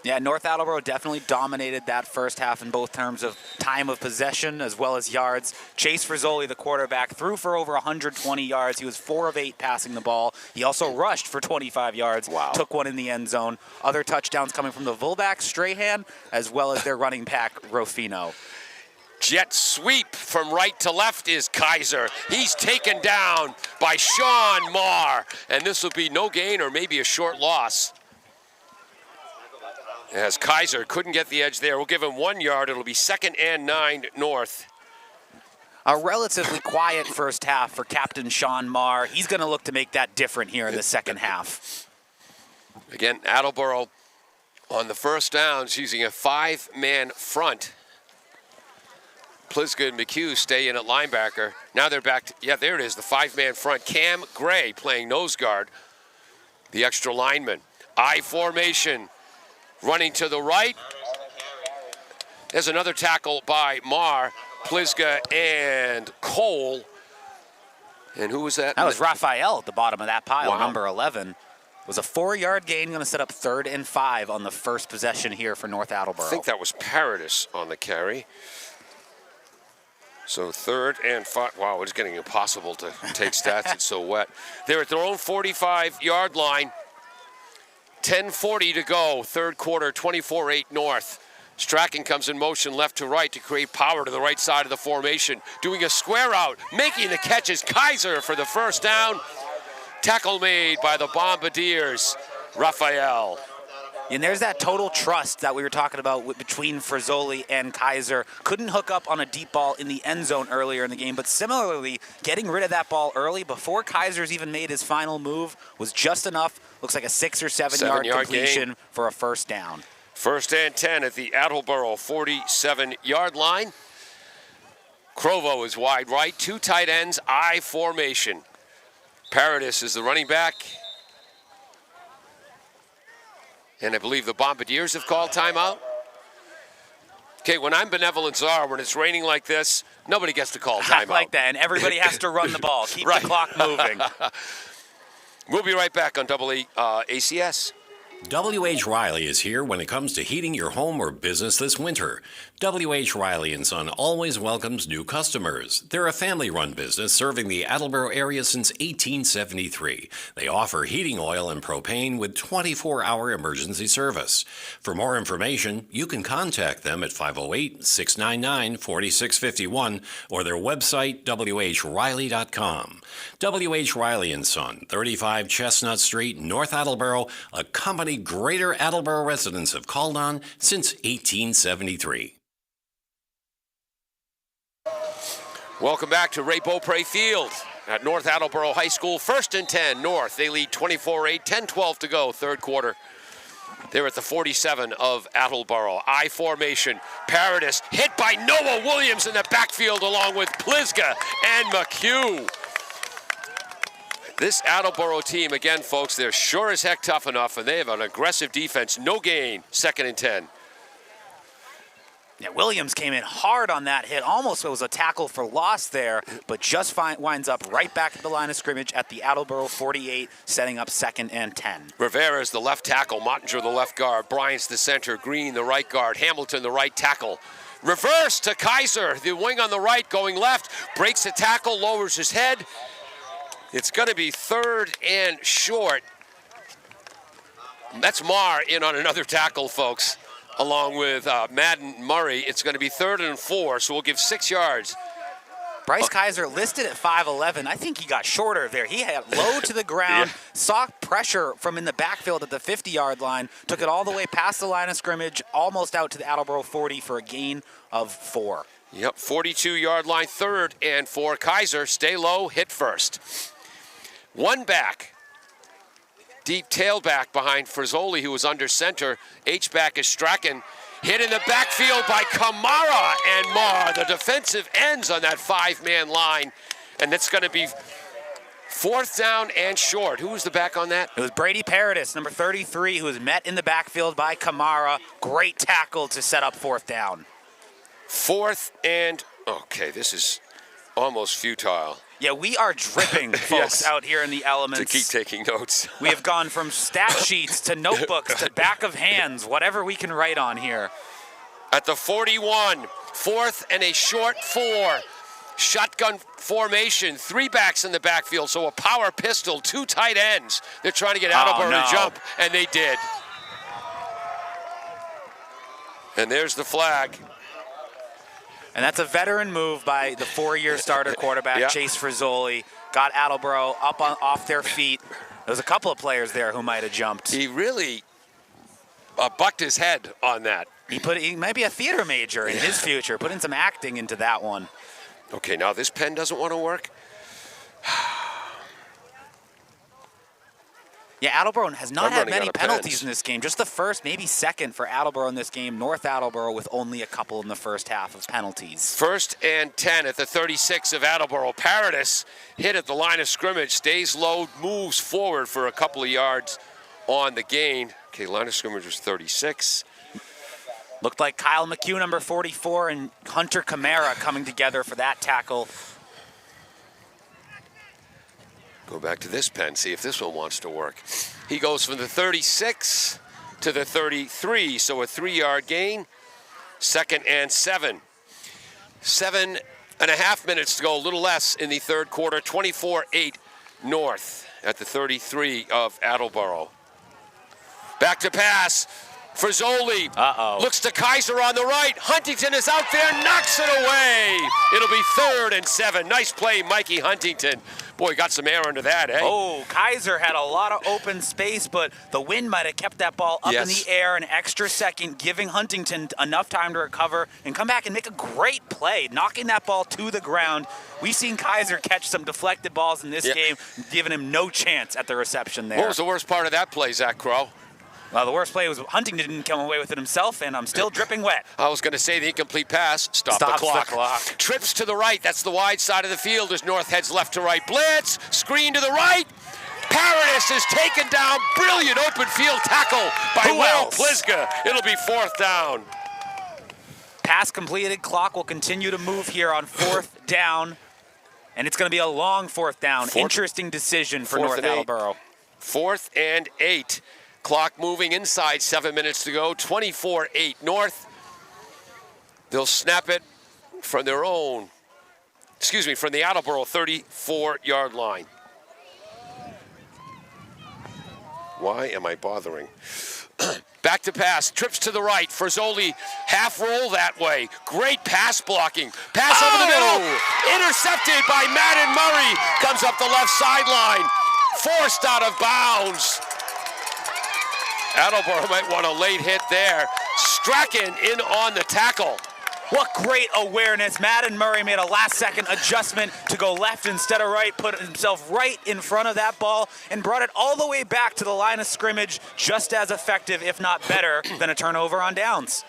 Yeah, North Attleboro definitely dominated that first half in both terms of time of possession as well as yards. Chase Frizzoli, the quarterback, threw for over 120 yards. He was 4 of 8 passing the ball. He also rushed for 25 yards. Wow. Took one in the end zone. Other touchdowns coming from the fullback, Strahan, as well as their running back, Rofino. Jet sweep from right to left is Kaiser. He's taken down by Sean Marr. And this will be no gain or maybe a short loss, as Kaiser couldn't get the edge there. We'll give him 1 yard. It'll be 2nd and 9 North. A relatively quiet first half for Captain Sean Marr. He's going to look to make that different here in the second half. Again, Attleboro on the first downs using a 5-man front. Pliska and McHugh stay in at linebacker. Now they're back to, yeah, there it is, the 5-man front. Cam Gray playing nose guard, the extra lineman. I formation. Running to the right. There's another tackle by Marr, Pliska, and Cole. And who was that? That was Raphael at the bottom of that pile, wow. Number 11. It was a 4-yard gain, going to set up 3rd and 5 on the first possession here for North Attleboro. I think that was Paradis on the carry. So 3rd and 5. Wow, it's getting impossible to take stats. It's so wet. They're at their own 45-yard line. 10:40 to go, third quarter, 24-8 North. Strachan comes in motion left to right to create power to the right side of the formation. Doing a square out, making the catch is Kaiser for the first down. Tackle made by the Bombardiers, Raphael. And there's that total trust that we were talking about between Frizzoli and Kaiser. Couldn't hook up on a deep ball in the end zone earlier in the game, but similarly, getting rid of that ball early before Kaiser's even made his final move was just enough. Looks like a 6 or 7 yard completion gain for a first down. First and 10 at the Attleboro 47-yard line. Crovo is wide right, 2 tight ends, I formation. Paradis is the running back. And I believe the Bombardiers have called timeout. Okay, when I'm benevolent czar, when it's raining like this, nobody gets to call timeout. Like that, and everybody has to run the ball. Keep right. the clock moving. We'll be right back on ACS. W.H. Riley is here when it comes to heating your home or business this winter. W.H. Riley & Son always welcomes new customers. They're a family-run business serving the Attleboro area since 1873. They offer heating oil and propane with 24-hour emergency service. For more information, you can contact them at 508-699-4651 or their website, whriley.com. W.H. Riley & Son, 35 Chestnut Street, North Attleboro, a company Greater Attleboro residents have called on since 1873. Welcome back to Ray Beaupre Field at North Attleboro High School. First and 10, North. They lead 24-8, 10-12 to go, third quarter. They're at the 47 of Attleboro. I formation. Paradis hit by Noah Williams in the backfield along with Plizga and McHugh. This Attleboro team, again, folks, they're sure as heck tough enough, and they have an aggressive defense. No gain, second and 10. Yeah, Williams came in hard on that hit. Almost it was a tackle for loss there, but just winds up right back at the line of scrimmage at the Attleboro 48, setting up second and 10. Rivera's the left tackle, Mottinger the left guard, Bryant's the center, Green the right guard, Hamilton the right tackle. Reverse to Kaiser, the wing on the right going left, breaks the tackle, lowers his head. It's going to be third and short. That's Marr in on another tackle, folks, along with Madden Murray. It's going to be 3rd and 4, so we'll give 6 yards. Bryce Kaiser listed at 5'11". I think he got shorter there. He had low to the ground, saw pressure from in the backfield at the 50-yard line, took it all the way past the line of scrimmage, almost out to the Attleboro 40 for a gain of 4. Yep, 42-yard line, 3rd and 4. Kaiser, stay low, hit first. One back, deep tailback behind Frizzoli, who was under center. H-back is Strachan. Hit in the backfield by Kamara and Marr, the defensive ends on that 5-man line. And it's going to be 4th down and short. Who was the back on that? It was Brady Paradis, number 33, who was met in the backfield by Kamara. Great tackle to set up 4th down. 4th and, okay, this is almost futile. Yeah, we are dripping, folks, out here in the elements. To keep taking notes. We have gone from stat sheets to notebooks to back of hands, whatever we can write on here. At the 41, 4th and a short 4. Shotgun formation, 3 backs in the backfield, so a power pistol, 2 tight ends. They're trying to get Attleboro to jump, and they did. And there's the flag. And that's a veteran move by the 4-year starter quarterback, Chase Frizzoli. Got Attleboro up off their feet. There's a couple of players there who might have jumped. He really bucked his head on that. He might be a theater major in his future. Put in some acting into that one. Okay, now this pen doesn't want to work. Yeah, Attleboro has not had many penalties in this game. Just the first, maybe second for Attleboro in this game. North Attleboro with only a couple in the first half of penalties. 1st and 10 at the 36 of Attleboro. Paradis hit at the line of scrimmage, stays low, moves forward for a couple of yards on the gain. Okay, line of scrimmage was 36. Looked like Kyle McHugh, number 44, and Hunter Kamara coming together for that tackle. Go back to this pen, see if this one wants to work. He goes from the 36 to the 33, so a 3-yard gain. 2nd and 7. 7.5 minutes to go, a little less in the third quarter. 24-8 North at the 33 of Attleboro. Back to pass. Frizzoli looks to Kaiser on the right. Huntington is out there, knocks it away. It'll be 3rd and 7. Nice play, Mikey Huntington. Boy, got some air under that, eh? Oh, Kaiser had a lot of open space, but the wind might have kept that ball up in the air an extra second, giving Huntington enough time to recover and come back and make a great play, knocking that ball to the ground. We've seen Kaiser catch some deflected balls in this game, giving him no chance at the reception there. What was the worst part of that play, Zach Crow? Well, the worst play was Huntington didn't come away with it himself, and I'm still dripping wet. I was going to say the incomplete pass. Stops the clock. Trips to the right. That's the wide side of the field as North heads left to right. Blitz. Screen to the right. Paradis is taken down. Brilliant open field tackle by Will Plizga. It'll be 4th down. Pass completed. Clock will continue to move here on 4th down. And it's going to be a long 4th down. Interesting decision for North Attleboro. 4th and 8. Clock moving inside, 7 minutes to go. 24-8 North. They'll snap it from their own, from the Attleboro 34-yard line. Why am I bothering? Back to pass, trips to the right. Frisoli half roll that way. Great pass blocking. Pass over the middle. Intercepted by Madden Murray. Comes up the left sideline. Forced out of bounds. Attleboro might want a late hit there. Strachan in on the tackle. What great awareness. Madden Murray made a last-second adjustment to go left instead of right, put himself right in front of that ball, and brought it all the way back to the line of scrimmage, just as effective, if not better, than a turnover on downs.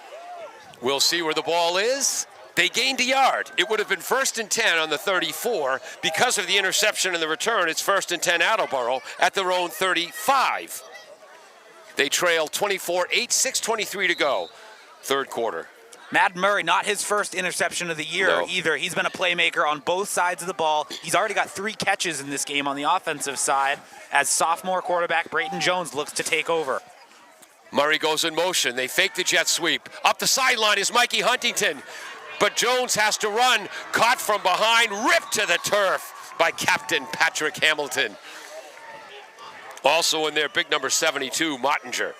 We'll see where the ball is. They gained a yard. It would have been 1st and 10 on the 34. Because of the interception and the return, it's 1st and 10 Attleboro at their own 35. They trail 24-8, 6:23 to go. 3rd quarter. Madden Murray, not his first interception of the year either. He's been a playmaker on both sides of the ball. He's already got 3 catches in this game on the offensive side as sophomore quarterback Brayton Jones looks to take over. Murray goes in motion. They fake the jet sweep. Up the sideline is Mikey Huntington. But Jones has to run. Caught from behind, ripped to the turf by Captain Patrick Hamilton. Also in there, big number 72, Mottinger.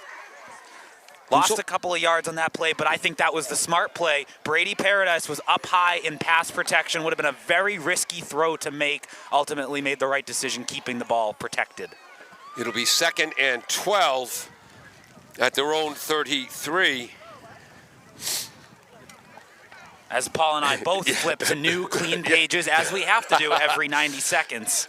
Lost a couple of yards on that play, but I think that was the smart play. Brady Paradise was up high in pass protection. Would have been a very risky throw to make. Ultimately made the right decision, keeping the ball protected. It'll be 2nd and 12 at their own 33. As Paul and I both flip to new clean pages, as we have to do every 90 seconds.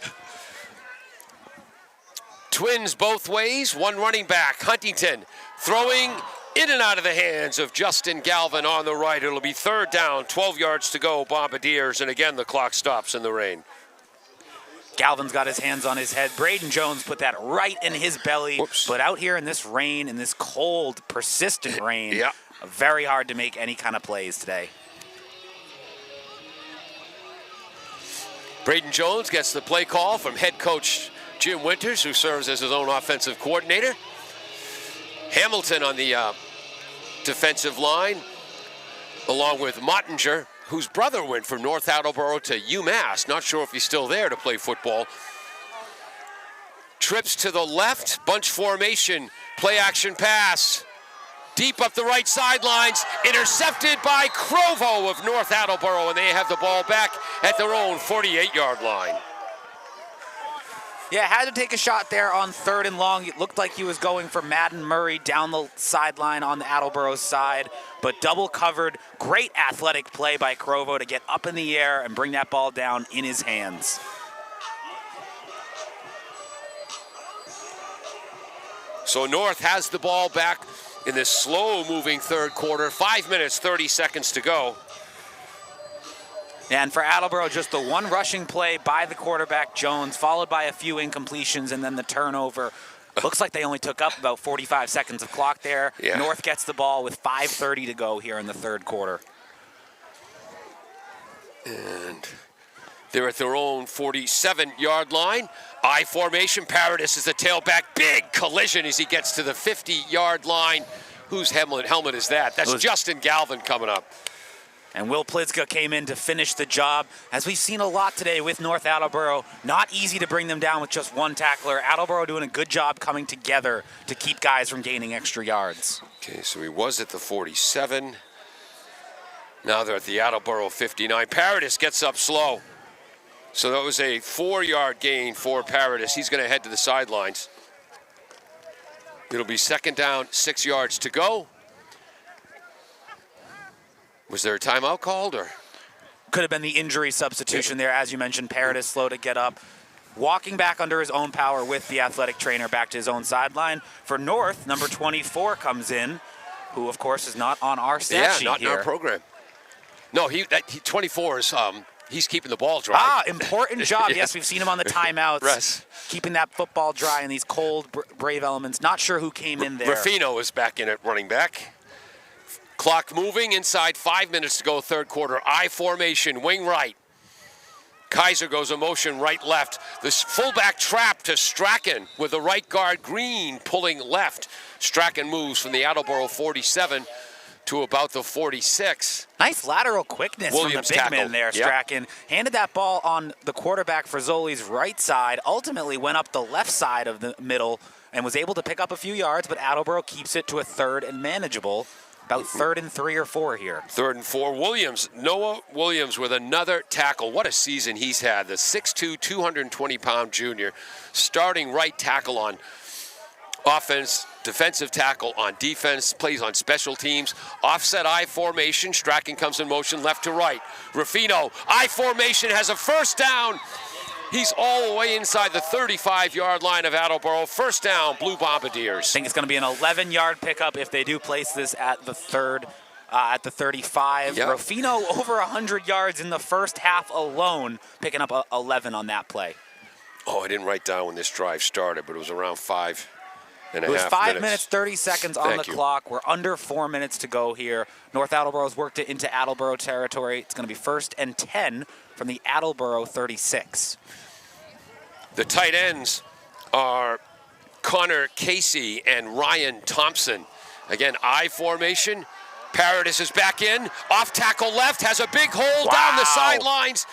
Twins both ways, one running back. Huntington throwing in and out of the hands of Justin Galvin on the right. It'll be 3rd down, 12 yards to go, Bombardiers, and again the clock stops in the rain. Galvin's got his hands on his head. Brayden Jones put that right in his belly. But out here in this rain, in this cold, persistent rain, very hard to make any kind of plays today. Brayden Jones gets the play call from head coach Jim Winters, who serves as his own offensive coordinator. Hamilton on the defensive line, along with Mottinger, whose brother went from North Attleboro to UMass. Not sure if he's still there to play football. Trips to the left, bunch formation, play action pass. Deep up the right sidelines, intercepted by Crovo of North Attleboro, and they have the ball back at their own 48-yard line. Yeah, had to take a shot there on 3rd and long. It looked like he was going for Madden Murray down the sideline on the Attleboro side, but double covered. Great athletic play by Crovo to get up in the air and bring that ball down in his hands. So North has the ball back in this slow-moving 3rd quarter. 5 minutes, 30 seconds to go. And for Attleboro, just the one rushing play by the quarterback, Jones, followed by a few incompletions and then the turnover. Looks like they only took up about 45 seconds of clock there. North gets the ball with 5:30 to go here in the 3rd quarter. And they're at their own 47-yard line. I formation. Paradis is the tailback. Big collision as he gets to the 50-yard line. Whose helmet is that? That's Justin Galvin coming up. And Will Plizga came in to finish the job. As we've seen a lot today with North Attleboro, not easy to bring them down with just one tackler. Attleboro doing a good job coming together to keep guys from gaining extra yards. Okay, so he was at the 47. Now they're at the Attleboro 59. Paradis gets up slow. So that was a 4-yard gain for Paradis. He's going to head to the sidelines. It'll be second down, 6 yards to go. Was there a timeout called, or? Could have been the injury substitution there. As you mentioned, Paradis slow to get up. Walking back under his own power with the athletic trainer back to his own sideline. For North, number 24 comes in, who, of course, is not on our stat sheet not here. in our program. No, 24 is, he's keeping the ball dry. Important job. Yes, we've seen him on the timeouts. Russ. Keeping that football dry in these cold, brave elements. Not sure who came in there. Ruffino is back in at running back. Clock moving inside 5 minutes to go, third quarter. I formation, wing right. Kaiser goes a motion right left. This fullback trap to Strachan with the right guard Green pulling left. Strachan moves from the Attleboro 47 to about the 46. Nice lateral quickness Williams from the big man tackled. there, Strachan. Handed that ball on the quarterback for Zoli's right side, ultimately went up the left side of the middle and was able to pick up a few yards, but Attleboro keeps it to a third and manageable. About 3rd and 3 or 4 here. 3rd and 4. Williams, Noah Williams with another tackle. What a season he's had. The 6'2", 220-pound junior, starting right tackle on offense, defensive tackle on defense, plays on special teams. Offset I formation. Strachan comes in motion left to right. Ruffino, I formation, has a first down. He's all the way inside the 35-yard line of Attleboro. First down, Blue Bombardiers. I think it's going to be an 11-yard pickup if they do place this at the at the 35. Yep. Ruffino over 100 yards in the first half alone, picking up 11 on that play. Oh, I didn't write down when this drive started, but it was around 5 and a It was half 5 minutes, 30 seconds on Thank the you. clock. We're under 4 minutes to go here. North Attleboro's worked it into Attleboro territory. It's going to be 1st and 10 from the Attleboro 36. The tight ends are Connor Casey and Ryan Thompson. Again, I formation. Paradis is back in. Off tackle left, has a big hole down the sidelines.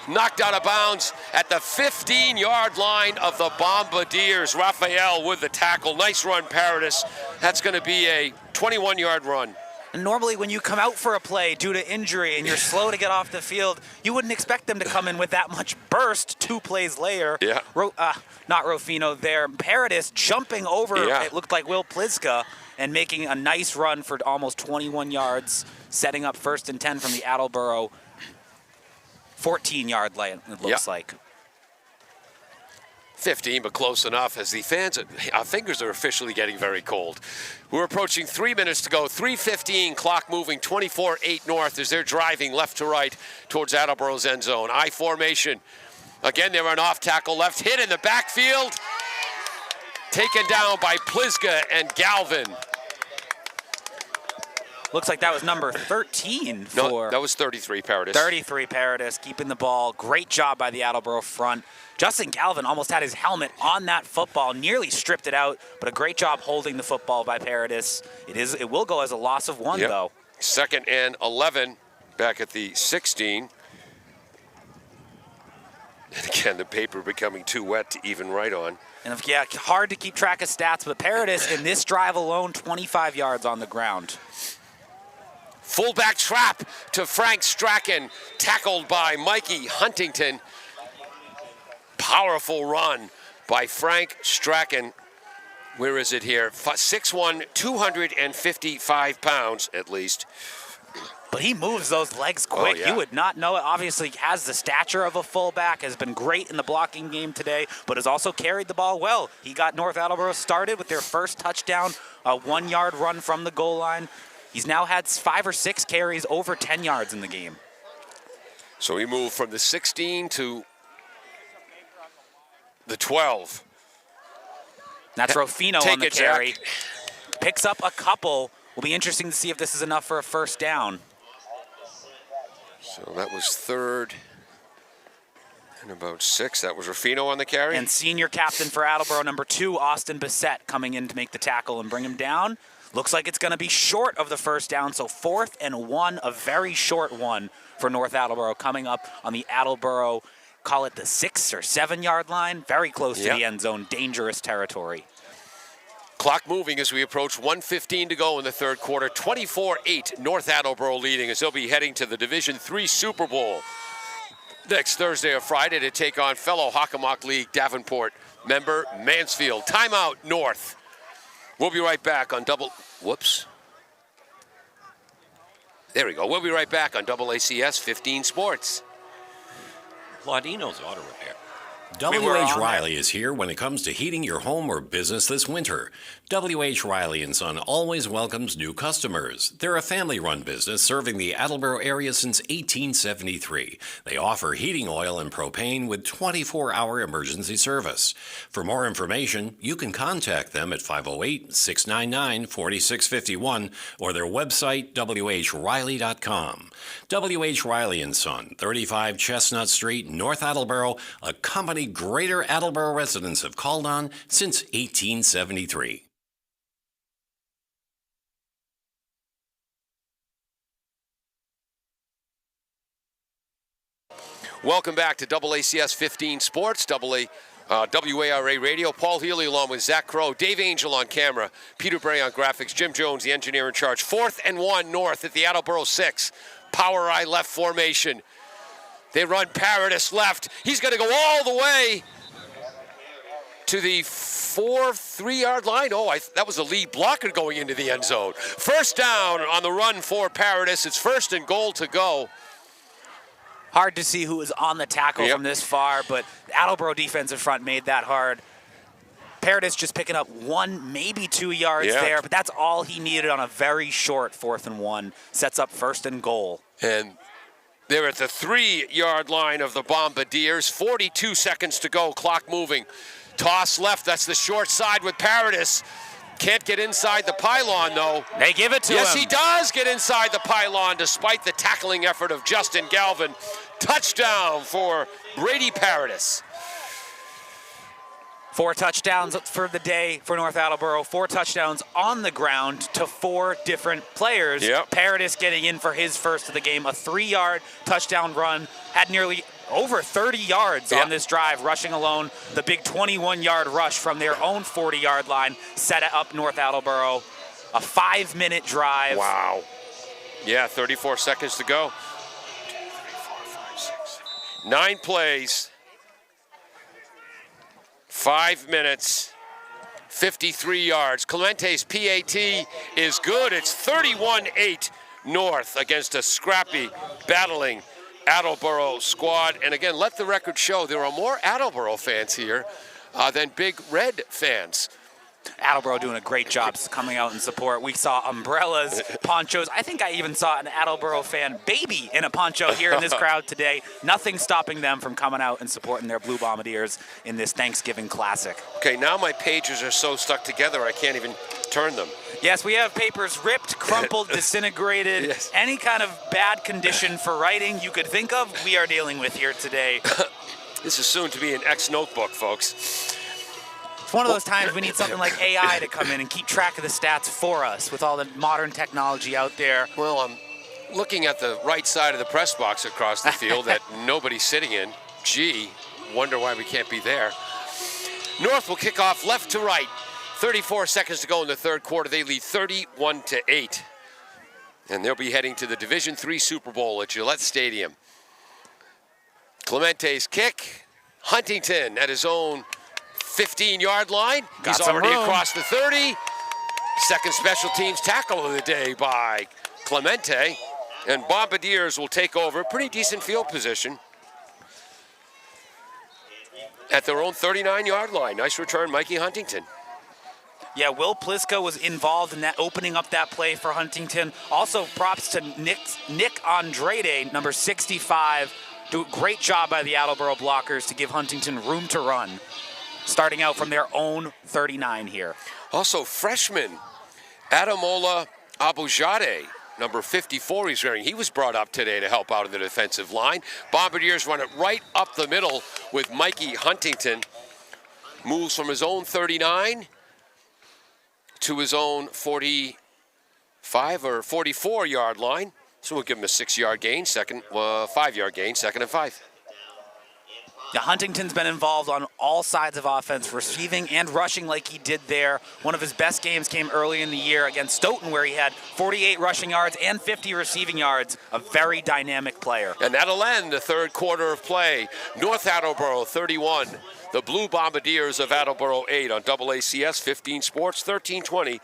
Knocked out of bounds at the 15-yard line of the Bombardiers. Raphael with the tackle. Nice run, Paradis. That's going to be a 21-yard run. And normally when you come out for a play due to injury and you're slow to get off the field, you wouldn't expect them to come in with that much burst 2 plays later. Yeah. Not Ruffino there. Paradis jumping over, it looked like Will Pliska, and making a nice run for almost 21 yards, setting up 1st and 10 from the Attleboro 14-yard line, it looks like. 15, but close enough as the fans, our fingers are officially getting very cold. We're approaching 3 minutes to go, 3:15, clock moving, 24-8 North as they're driving left to right towards Attleboro's end zone. I formation. Again, they run off tackle left, hit in the backfield. Taken down by Pliska and Galvin. Looks like that was number 13 for... No, that was 33, Paradis. 33 Paradis, keeping the ball. Great job by the Attleboro front. Justin Galvin almost had his helmet on that football, nearly stripped it out, but a great job holding the football by Paradis. It will go as a loss of 1, though. 2nd and 11, back at the 16. And again, the paper becoming too wet to even write on. And hard to keep track of stats, but Paradis in this drive alone, 25 yards on the ground. Fullback trap to Frank Strachan, tackled by Mikey Huntington. Powerful run by Frank Strachan. Where is it here? 6'1", 255 pounds at least. But he moves those legs quick. Oh, yeah. You would not know it. Obviously has the stature of a fullback, has been great in the blocking game today, but has also carried the ball well. He got North Attleboro started with their first touchdown, a 1-yard run from the goal line. He's now had 5 or 6 carries over 10 yards in the game. So he moved from the 16 to the 12. That's Ruffino on the it, carry. Jack. Picks up a couple. Will be interesting to see if this is enough for a first down. So that was 3rd and about 6. That was Ruffino on the carry. And senior captain for Attleboro, number 2, Austin Bissett, coming in to make the tackle and bring him down. Looks like it's going to be short of the first down, so 4th and 1, a very short one for North Attleboro coming up on the Attleboro, call it the 6 or 7 yard line, very close to the end zone, dangerous territory. Clock moving as we approach 1:15 to go in the third quarter. 24-8, North Attleboro leading as they'll be heading to the Division III Super Bowl. next Thursday or Friday to take on fellow Hockomock League Davenport member Mansfield. Timeout, North. We'll be right back on There we go. We'll be right back on AACS 15 Sports. Ladino's Auto Repair. We were W.H. on Riley is here when it comes to heating your home or business this winter. W.H. Riley & Son always welcomes new customers. They're a family-run business serving the Attleboro area since 1873. They offer heating oil and propane with 24-hour emergency service. For more information, you can contact them at 508-699-4651 or their website, whriley.com. W.H. Riley & Son, 35 Chestnut Street, North Attleboro, a company Greater Attleboro residents have called on since 1873. Welcome back to AACS 15 Sports, WARA Radio. Paul Healy along with Zach Crow, Dave Angel on camera, Peter Bray on graphics, Jim Jones, the engineer in charge. 4th and 1 North at the Attleboro 6. Power I left formation. They run Paradis left. He's going to go all the way to the 3-yard line. Oh, that was a lead blocker going into the end zone. First down on the run for Paradis. It's 1st and goal to go. Hard to see who was on the tackle from this far, but the Attleboro defensive front made that hard. Paradis just picking up 1, maybe 2 yards there, but that's all he needed on a very short 4th and 1. Sets up 1st and goal. And they're at the 3-yard line of the Bombardiers. 42 seconds to go, clock moving. Toss left, that's the short side with Paradis. Can't get inside the pylon, though. They give it to him. Yes, he does get inside the pylon despite the tackling effort of Justin Galvin. Touchdown for Brady Paradis. 4 touchdowns for the day for North Attleboro. 4 touchdowns on the ground to 4 different players. Yep. Paradis getting in for his first of the game. A 3-yard touchdown run. Had nearly over 30 yards on this drive, rushing alone. The big 21-yard rush from their own 40-yard line set up North Attleboro. A 5-minute drive. Wow. Yeah, 34 seconds to go. 9 plays. 5 minutes, 53 yards. Clemente's PAT is good. It's 31-8 North against a scrappy, battling Attleboro squad. And again, let the record show there are more Attleboro fans here than Big Red fans. Attleboro doing a great job coming out in support. We saw umbrellas, ponchos. I think I even saw an Attleboro fan baby in a poncho here in this crowd today. Nothing stopping them from coming out and supporting their Blue Bombardiers in this Thanksgiving Classic. Okay, now my pages are so stuck together I can't even turn them. Yes, we have papers ripped, crumpled, disintegrated. Yes. Any kind of bad condition for writing you could think of, we are dealing with here today. This is soon to be an X-notebook, folks. It's one of those times we need something like AI to come in and keep track of the stats for us with all the modern technology out there. Well, I'm looking at the right side of the press box across the field that nobody's sitting in. Gee, wonder why we can't be there. North will kick off left to right. 34 seconds to go in the third quarter. They lead 31-8. And they'll be heading to the Division III Super Bowl at Gillette Stadium. Clemente's kick. Huntington at his own 15-yard line. He's already across the 30. Second special teams tackle of the day by Clemente. And Bombardiers will take over. Pretty decent field position at their own 39-yard line. Nice return, Mikey Huntington. Yeah, Will Pliska was involved in that, opening up that play for Huntington. Also, props to Nick Andrade, number 65. Do a great job by the Attleboro blockers to give Huntington room to run, starting out from their own 39 here. Also, freshman Adamola Abujade, number 54 he's wearing. He was brought up today to help out in the defensive line. Bombardiers run it right up the middle with Mikey Huntington. Moves from his own 39 to his own 45 or 44-yard line. So we'll give him a 6-yard gain, 5-yard gain, 2nd and 5. Yeah, Huntington's been involved on all sides of offense, receiving and rushing like he did there. One of his best games came early in the year against Stoughton, where he had 48 rushing yards and 50 receiving yards. A very dynamic player. And that'll end the third quarter of play. North Attleboro 31. The Blue Bombardiers of Attleboro 8 on AACS 15 Sports 1320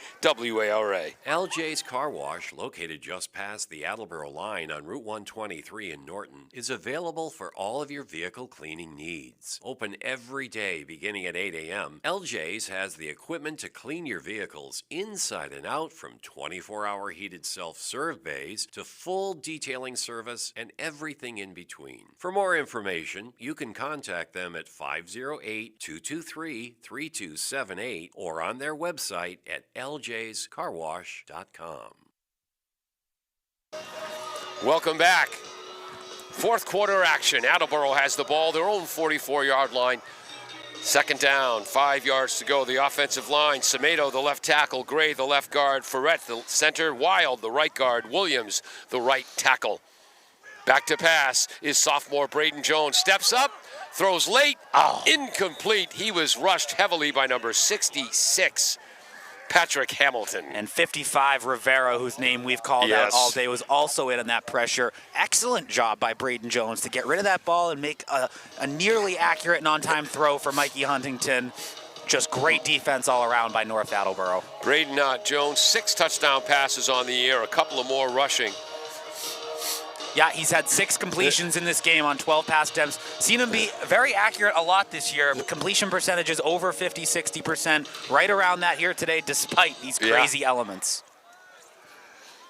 WARA. LJ's Car Wash, located just past the Attleboro line on Route 123 in Norton, is available for all of your vehicle cleaning needs. Open every day beginning at 8 a.m., LJ's has the equipment to clean your vehicles inside and out, from 24-hour heated self-serve bays to full detailing service and everything in between. For more information, you can contact them at 508-223-3278 or on their website at ljscarwash.com. Welcome back. Fourth quarter action. Attleboro has the ball, their own 44-yard line. Second down, 5 yards to go. The offensive line, Semedo, the left tackle, Gray, the left guard, Ferret, the center, Wild, the right guard, Williams, the right tackle. Back to pass is sophomore Braden Jones. Steps up, throws late, incomplete. He was rushed heavily by number 66, Patrick Hamilton. And 55, Rivera, whose name we've called out all day, was also in on that pressure. Excellent job by Braden Jones to get rid of that ball and make a nearly accurate and on-time throw for Mikey Huntington. Just great defense all around by North Attleboro. Braden Jones, 6 touchdown passes on the year, a couple of more rushing. Yeah, he's had 6 completions in this game on 12 pass attempts. Seen him be very accurate a lot this year. Completion percentages over 50, 60%, right around that here today, despite these crazy elements.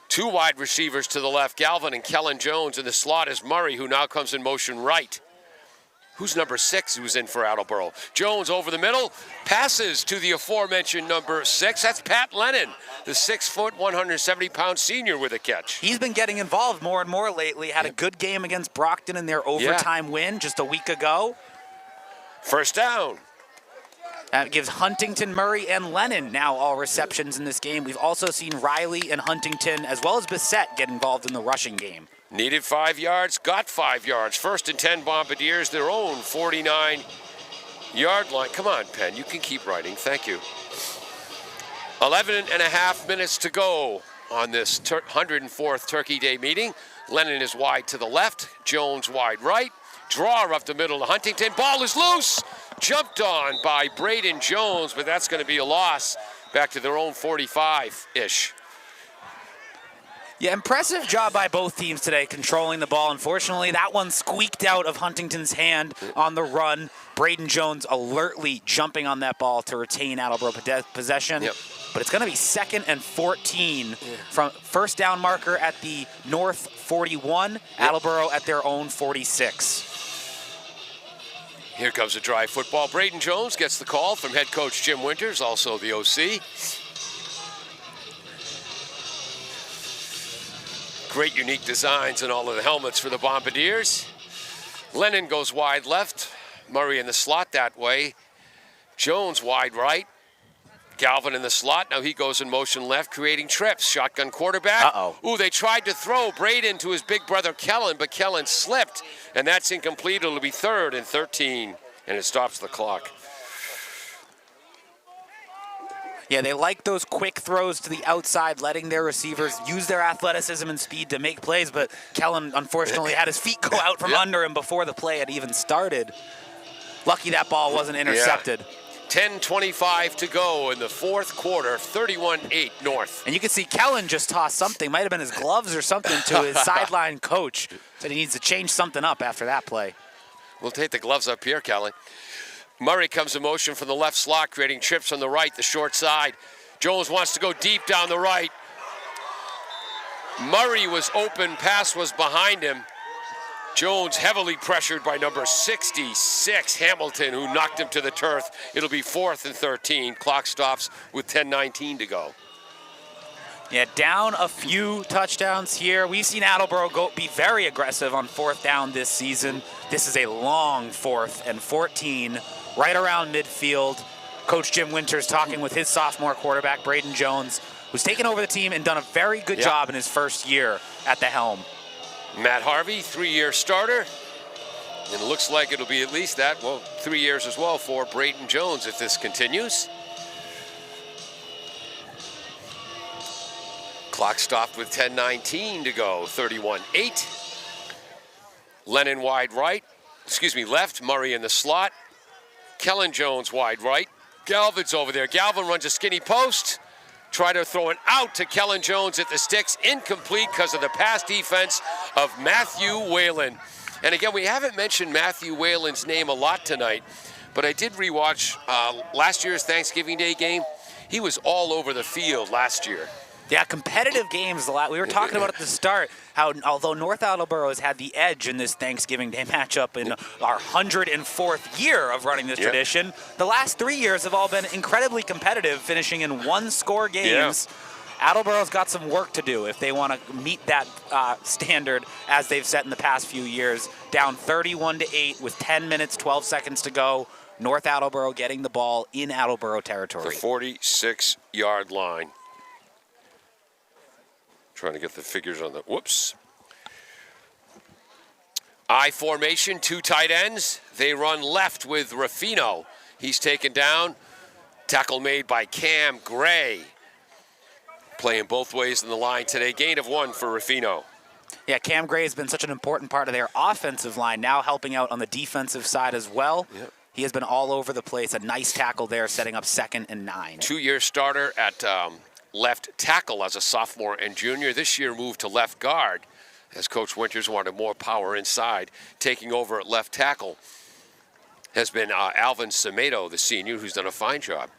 2 wide receivers to the left, Galvin and Kellen Jones. In the slot is Murray, who now comes in motion right. Who's number 6 who's in for Attleboro? Jones over the middle, passes to the aforementioned number 6. That's Pat Lennon, the 6-foot, 170-pound senior with a catch. He's been getting involved more and more lately. Had a good game against Brockton in their overtime win just a week ago. First down. That gives Huntington, Murray, and Lennon now all receptions in this game. We've also seen Riley and Huntington, as well as Bissett, get involved in the rushing game. Needed 5 yards, got 5 yards. First and 10 Bombardiers, their own 49-yard line. Come on, Penn, you can keep writing. Thank you. 11 and a half minutes to go on this 104th Turkey Day meeting. Lennon is wide to the left, Jones wide right. Draw up the middle to Huntington. Ball is loose. Jumped on by Braden Jones, but that's going to be a loss back to their own 45-ish. Yeah, impressive job by both teams today controlling the ball. Unfortunately, that one squeaked out of Huntington's hand on the run. Braden Jones alertly jumping on that ball to retain Attleboro possession. But it's going to be 2nd and 14 from first down marker at the North 41, Attleboro at their own 46. Here comes a drive football. Braden Jones gets the call from head coach Jim Winters, also the OC. Great unique designs in all of the helmets for the Bombardiers. Lennon goes wide left. Murray in the slot that way. Jones wide right. Galvin in the slot. Now he goes in motion left, creating trips. Shotgun quarterback. Ooh, they tried to throw Braden to his big brother Kellen, but Kellen slipped, and that's incomplete. It'll be 3rd and 13, and it stops the clock. Yeah, they like those quick throws to the outside, letting their receivers use their athleticism and speed to make plays, but Kellen unfortunately had his feet go out from under him before the play had even started. Lucky that ball wasn't intercepted. 10:25 to go in the fourth quarter, 31-8 North. And you can see Kellen just tossed something, might have been his gloves or something, to his sideline coach. Said he needs to change something up after that play. We'll take the gloves up here, Kellen. Murray comes in motion from the left slot, creating trips on the right, the short side. Jones wants to go deep down the right. Murray was open, pass was behind him. Jones heavily pressured by number 66, Hamilton, who knocked him to the turf. It'll be 4th and 13. Clock stops with 10:19 to go. Yeah, down a few touchdowns here. We've seen Attleboro be very aggressive on 4th down this season. This is a long 4th and 14, right around midfield. Coach Jim Winters talking with his sophomore quarterback, Braden Jones, who's taken over the team and done a very good job in his first year at the helm. Matt Harvey, 3-year starter. And it looks like it'll be at least that, 3 years as well for Braden Jones if this continues. Clock stopped with 10:19 to go, 31-8. Lennon wide right, left, Murray in the slot. Kellen Jones wide right. Galvin's over there. Galvin runs a skinny post. Try to throw it out to Kellen Jones at the sticks. Incomplete because of the pass defense of Matthew Whalen. And again, we haven't mentioned Matthew Whalen's name a lot tonight, but I did rewatch last year's Thanksgiving Day game. He was all over the field last year. Yeah, competitive games. We were talking about at the start how although North Attleboro has had the edge in this Thanksgiving Day matchup in our 104th year of running this tradition, the last 3 years have all been incredibly competitive, finishing in one-score games. Attleboro's got some work to do if they want to meet that standard as they've set in the past few years. Down 31-8 with 10 minutes, 12 seconds to go. North Attleboro getting the ball in Attleboro territory. The 46-yard line. Trying to get the figures on the, whoops. I formation, 2 tight ends. They run left with Ruffino. He's taken down. Tackle made by Cam Gray. Playing both ways in the line today. Gain of 1 for Ruffino. Yeah, Cam Gray has been such an important part of their offensive line, now helping out on the defensive side as well. He has been all over the place. A nice tackle there, setting up 2nd and 9. 2-year starter at left tackle as a sophomore and junior. This year moved to left guard as Coach Winters wanted more power inside. Taking over at left tackle has been Alvin Semedo, the senior, who's done a fine job.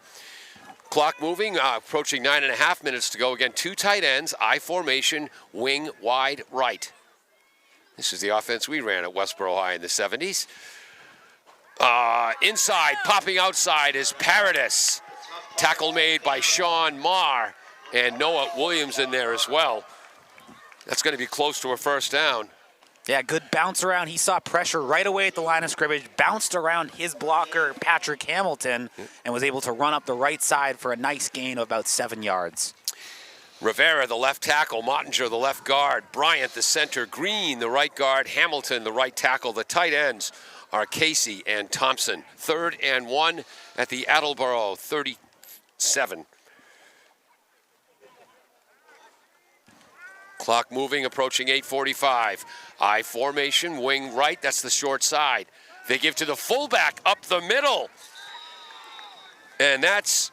Clock moving, approaching 9.5 minutes to go. Again, 2 tight ends, I formation, wing wide right. This is the offense we ran at Westboro High in the 70s. Inside, popping outside is Paradis. Tackle made by Sean Marr. And Noah Williams in there as well. That's going to be close to a first down. Yeah, good bounce around. He saw pressure right away at the line of scrimmage, bounced around his blocker, Patrick Hamilton, and was able to run up the right side for a nice gain of about 7 yards. Rivera, the left tackle, Mottinger, the left guard, Bryant, the center, Green, the right guard, Hamilton, the right tackle. The tight ends are Casey and Thompson. 3rd and 1 at the Attleboro 37. Clock moving, approaching 8:45. I formation, wing right, that's the short side. They give to the fullback up the middle. And that's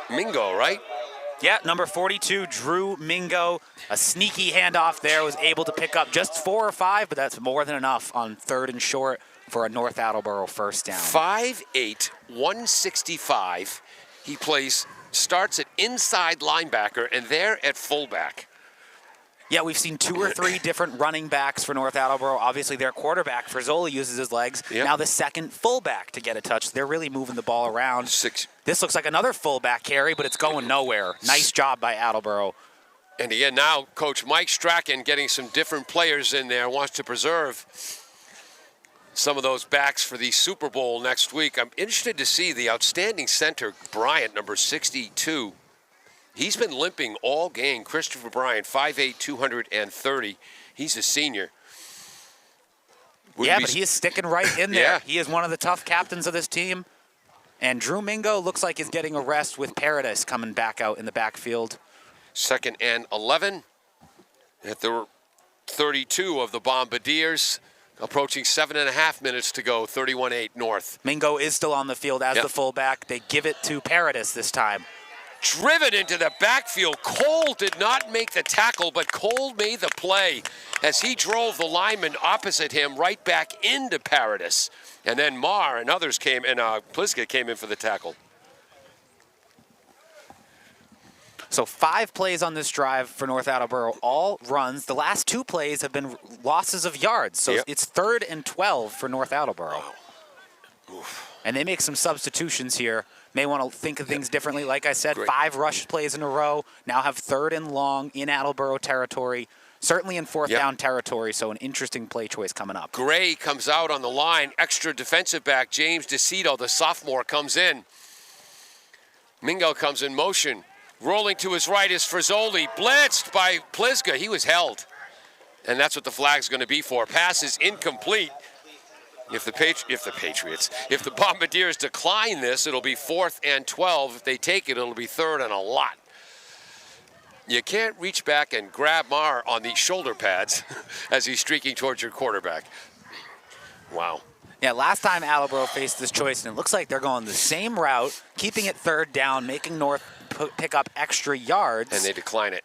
Mingo, right? Yeah, number 42, Drew Mingo. A sneaky handoff there, was able to pick up just 4 or 5, but that's more than enough on 3rd and short for a North Attleboro first down. 5'8", 165. He starts at inside linebacker and there at fullback. Yeah, we've seen 2 or 3 different running backs for North Attleboro. Obviously, their quarterback, Frizzoli, uses his legs. Yep. Now the second fullback to get a touch. They're really moving the ball around. This looks like another fullback carry, but it's going nowhere. Nice job by Attleboro. And again, now Coach Mike Strachan getting some different players in there, wants to preserve some of those backs for the Super Bowl next week. I'm interested to see the outstanding center, Bryant, number 62. He's been limping all game. Christopher Bryant, 5'8", 230. He's a senior. But he is sticking right in there. Yeah. He is one of the tough captains of this team. And Drew Mingo looks like he's getting a rest with Paradis coming back out in the backfield. 2nd and 11 at the 32 of the Bombardiers. Approaching 7.5 minutes to go, 31-8 North. Mingo is still on the field as the fullback. They give it to Paradis this time. Driven into the backfield. Cole did not make the tackle, but Cole made the play as he drove the lineman opposite him right back into Paradis. And then Marr and others came, and Pliska came in for the tackle. So 5 plays on this drive for North Attleboro, all runs. The last 2 plays have been losses of yards. So it's 3rd and 12 for North Attleboro. And they make some substitutions here. May want to think of things differently. Like I said, 5 rush plays in a row. Now have 3rd and long in Attleboro territory. Certainly in 4th down territory, so an interesting play choice coming up. Gray comes out on the line. Extra defensive back, James DeCito, the sophomore, comes in. Mingo comes in motion. Rolling to his right is Frizzoli, blitzed by Pliska. He was held. and that's what the flag's going to be for. Pass is incomplete. If the Bombardiers decline this, it'll be 4th and 12. If they take it, it'll be 3rd and a lot. You can't reach back and grab Marr on these shoulder pads as he's streaking towards your quarterback. Wow. Yeah, last time Attleboro faced this choice, and it looks like they're going the same route, keeping it 3rd down, making North pick up extra yards. And they decline it.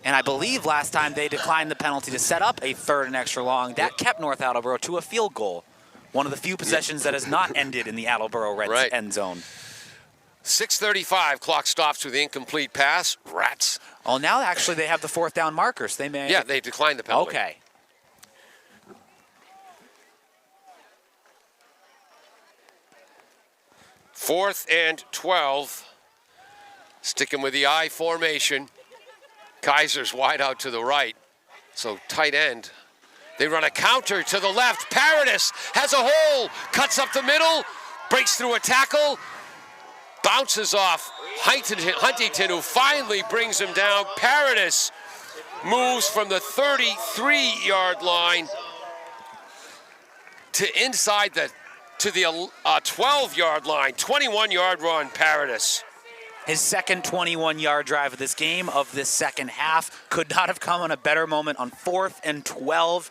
And I believe last time they declined the penalty to set up a 3rd and extra long. That kept North Attleboro to a field goal. One of the few possessions that has not ended in the Attleboro Reds end zone. 6:35, clock stops with the incomplete pass. Rats. Oh, now actually they have the 4th down markers. They may. Yeah, they declined the penalty. Okay. Fourth and 12. Sticking with the I formation. Kaiser's wide out to the right. So tight end. They run a counter to the left. Paradis has a hole. Cuts up the middle. Breaks through a tackle. Bounces off Huntington, who finally brings him down. Paradis moves from the 33-yard line to inside the 12-yard line. 21-yard run, Paradis. His second 21-yard drive of this game, of this second half, could not have come on a better moment on 4th and 12.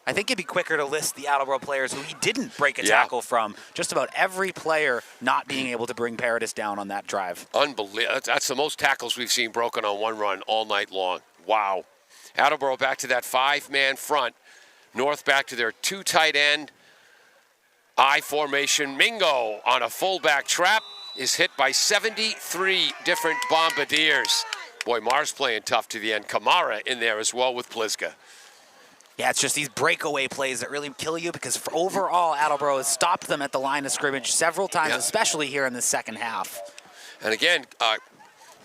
I think it'd be quicker to list the Attleboro players who he didn't break a tackle from. Just about every player not being able to bring Paradis down on that drive. Unbelievable. That's the most tackles we've seen broken on one run all night long. Wow. Attleboro back to that 5-man front. North back to their 2 tight end. I formation. Mingo on a fullback trap is hit by 73 different Bombardiers. Boy, Marr's playing tough to the end. Kamara in there as well with Pliska. Yeah, it's just these breakaway plays that really kill you, because for overall, Attleboro has stopped them at the line of scrimmage several times, especially here in the second half. And again,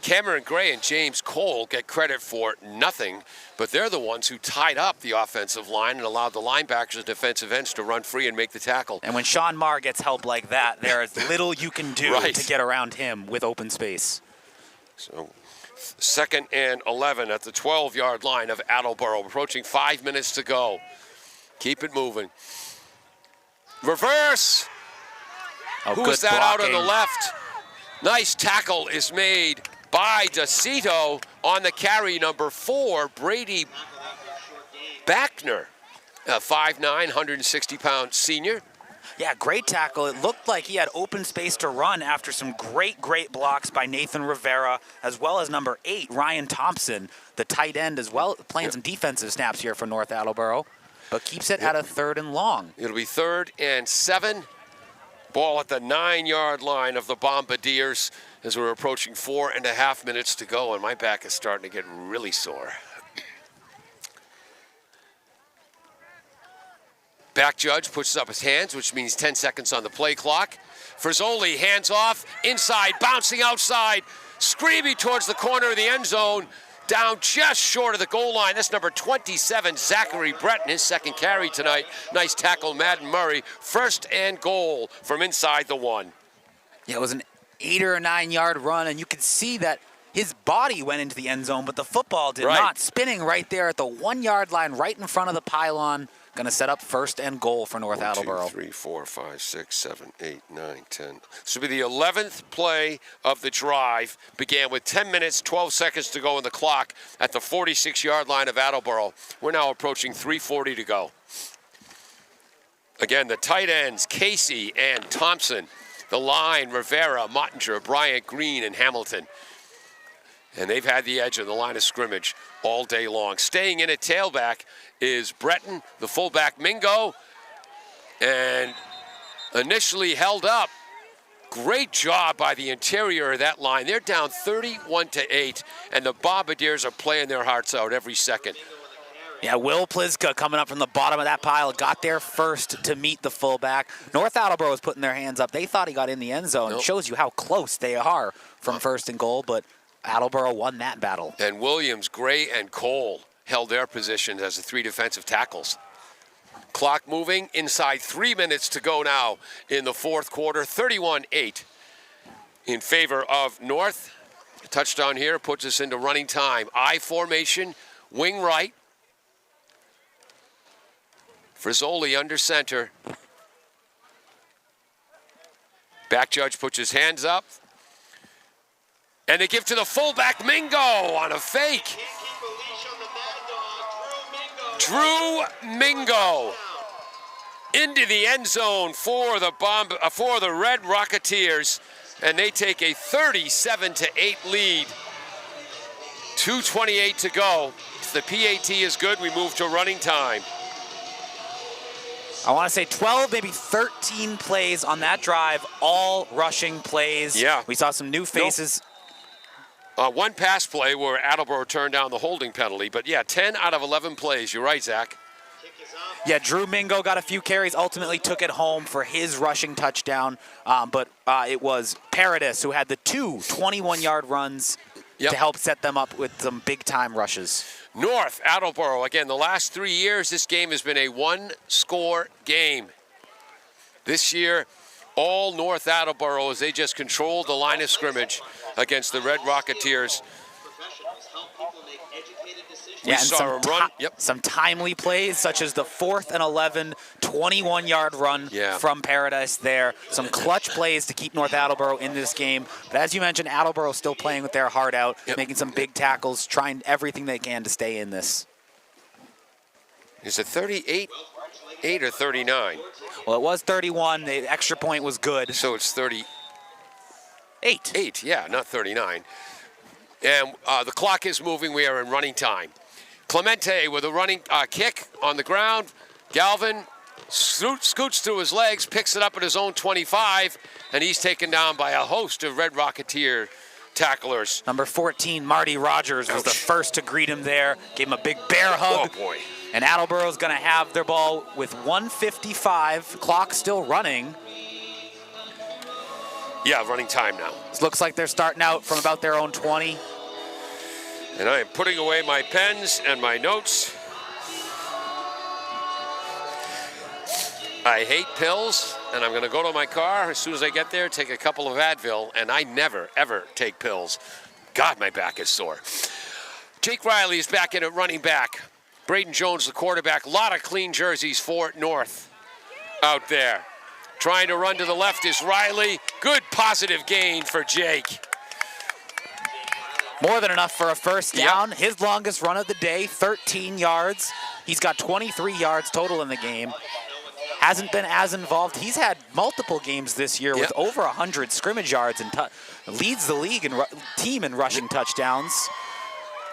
Cameron Gray and James Cole get credit for nothing, but they're the ones who tied up the offensive line and allowed the linebackers and defensive ends to run free and make the tackle. And when Sean Marr gets help like that, there is little you can do to get around him with open space. So 2nd and 11 at the 12-yard line of Attleboro, approaching 5 minutes to go. Keep it moving. Reverse. Who's that out on the left? Nice tackle is made by DeCito on the carry, number 4, Brady Backner, a 5'9", 160-pound senior. Yeah, great tackle. It looked like he had open space to run after some great blocks by Nathan Rivera, as well as number 8, Ryan Thompson, the tight end, as well, playing some defensive snaps here for North Attleboro, but keeps it at a 3rd and long. It'll be 3rd and 7. Ball at the 9-yard line of the Bombardiers as we're approaching 4.5 minutes to go, and my back is starting to get really sore. Back judge pushes up his hands, which means 10 seconds on the play clock. Frizzoli hands off, inside, bouncing outside, screaming towards the corner of the end zone, down just short of the goal line. That's number 27, Zachary Breton, his second carry tonight. Nice tackle, Madden Murray. 1st and goal from inside the 1. Yeah, it was an 8 or 9 yard run, and you could see that his body went into the end zone, but the football did not. Spinning right there at the 1 yard line, right in front of the pylon. Going to set up 1st and goal for North Attleboro. 1, 2, 3, 4, 5, 6, 7, 8, 9, 10. This will be the 11th play of the drive. Began with 10 minutes, 12 seconds to go on the clock at the 46-yard line of Attleboro. We're now approaching 3:40 to go. Again, the tight ends, Casey and Thompson. The line, Rivera, Mottinger, Bryant, Green, and Hamilton. And they've had the edge of the line of scrimmage all day long. Staying in at tailback is Breton, the fullback Mingo, and initially held up. Great job by the interior of that line. They're down 31-8, and the Bombardiers are playing their hearts out every second. Yeah, Will Pliska coming up from the bottom of that pile, got there first to meet the fullback. North Attleboro was putting their hands up. They thought he got in the end zone. It shows you how close they are from 1st and goal, but Attleboro won that battle. And Williams, Gray, and Cole held their position as the 3 defensive tackles. Clock moving, inside 3 minutes to go now in the 4th quarter. 31-8 in favor of North. A touchdown here puts us into running time. I formation wing right. Frizzoli under center. Back judge puts his hands up. And they give to the fullback, Mingo, on a fake. Drew Mingo into the end zone for the Red Rocketeers, and they take a 37-8 lead. 2:28 to go. If the PAT is good, we move to running time. I want to say 12, maybe 13 plays on that drive, all rushing plays. Yeah. We saw some new faces. One pass play where Attleboro turned down the holding penalty, but yeah, 10 out of 11 plays. You're right, Zach. Yeah, Drew Mingo got a few carries, ultimately took it home for his rushing touchdown, but it was Paradis who had the two 21-yard runs to help set them up with some big-time rushes. North Attleboro, again, the last 3 years, this game has been a one-score game. This year, all North Attleboro, as they just controlled the line of scrimmage against the Red Rocketeers. We saw a run. Some timely plays, such as the 4th and 11 21-yard run from Paradise there. Some clutch plays to keep North Attleboro in this game. But as you mentioned, Attleboro still playing with their heart out, making some big tackles, trying everything they can to stay in this. Is it 38-8 or 39? Well, it was 31. The extra point was good. So it's 38. 8, yeah, not 39. And the clock is moving. We are in running time. Clemente with a running kick on the ground. Galvin scoots through his legs, picks it up at his own 25, and he's taken down by a host of Red Rocketeer tacklers. Number 14, Marty Rogers, was the first to greet him there. Gave him a big bear hug. Oh, boy. And Attleboro's going to have their ball with 1:55. Clock still running. Yeah, running time now. It looks like they're starting out from about their own 20. And I am putting away my pens and my notes. I hate pills, and I'm going to go to my car as soon as I get there, take a couple of Advil, and I never, ever take pills. God, my back is sore. Jake Riley is back in at running back. Braden Jones, the quarterback. A lot of clean jerseys for North out there. Trying to run to the left is Riley. Good positive gain for Jake. More than enough for a first down. His longest run of the day, 13 yards. He's got 23 yards total in the game. Hasn't been as involved. He's had multiple games this year with over 100 scrimmage yards and leads the league in team in rushing touchdowns.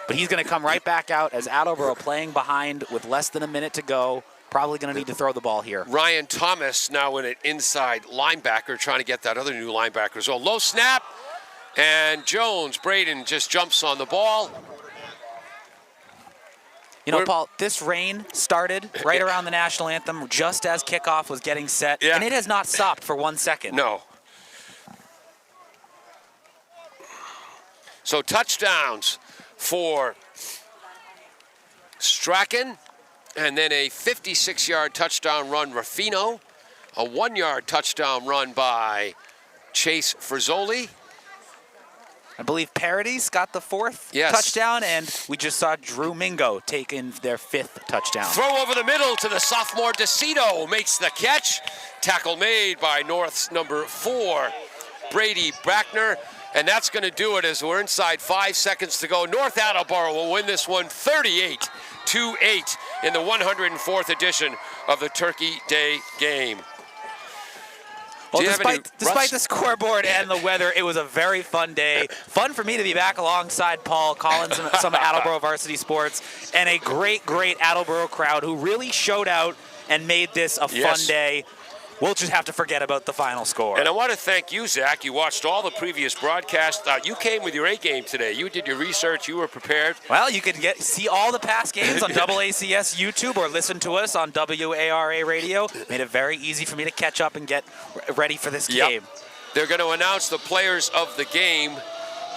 But he's going to come right back out as Attleboro playing behind with less than a minute to go. Probably going to need to throw the ball here. Ryan Thomas now in an inside linebacker trying to get that other new linebacker. So low snap. And Jones, Braden just jumps on the ball. You know, Paul, this rain started right around the national anthem just as kickoff was getting set, and it has not stopped for 1 second. No. So touchdowns for Strachan, and then a 56-yard touchdown run, Ruffino. A 1-yard touchdown run by Chase Frizzoli. I believe Paradis got the 4th touchdown, and we just saw Drew Mingo take in their 5th touchdown. Throw over the middle to the sophomore DeCito, makes the catch. Tackle made by North's number 4, Brady Brackner. And that's going to do it as we're inside 5 seconds to go. North Attleboro will win this one 38-8 in the 104th edition of the Turkey Day game. Well, despite the scoreboard and the weather, it was a very fun day. Fun for me to be back alongside Paul Collins and some Attleboro varsity sports, and a great Attleboro crowd who really showed out and made this a fun day. We'll just have to forget about the final score. And I want to thank you, Zach. You watched all the previous broadcasts. You came with your A game today. You did your research. You were prepared. Well, you can see all the past games on AACS YouTube or listen to us on WARA Radio. Made it very easy for me to catch up and get ready for this game. They're going to announce the players of the game,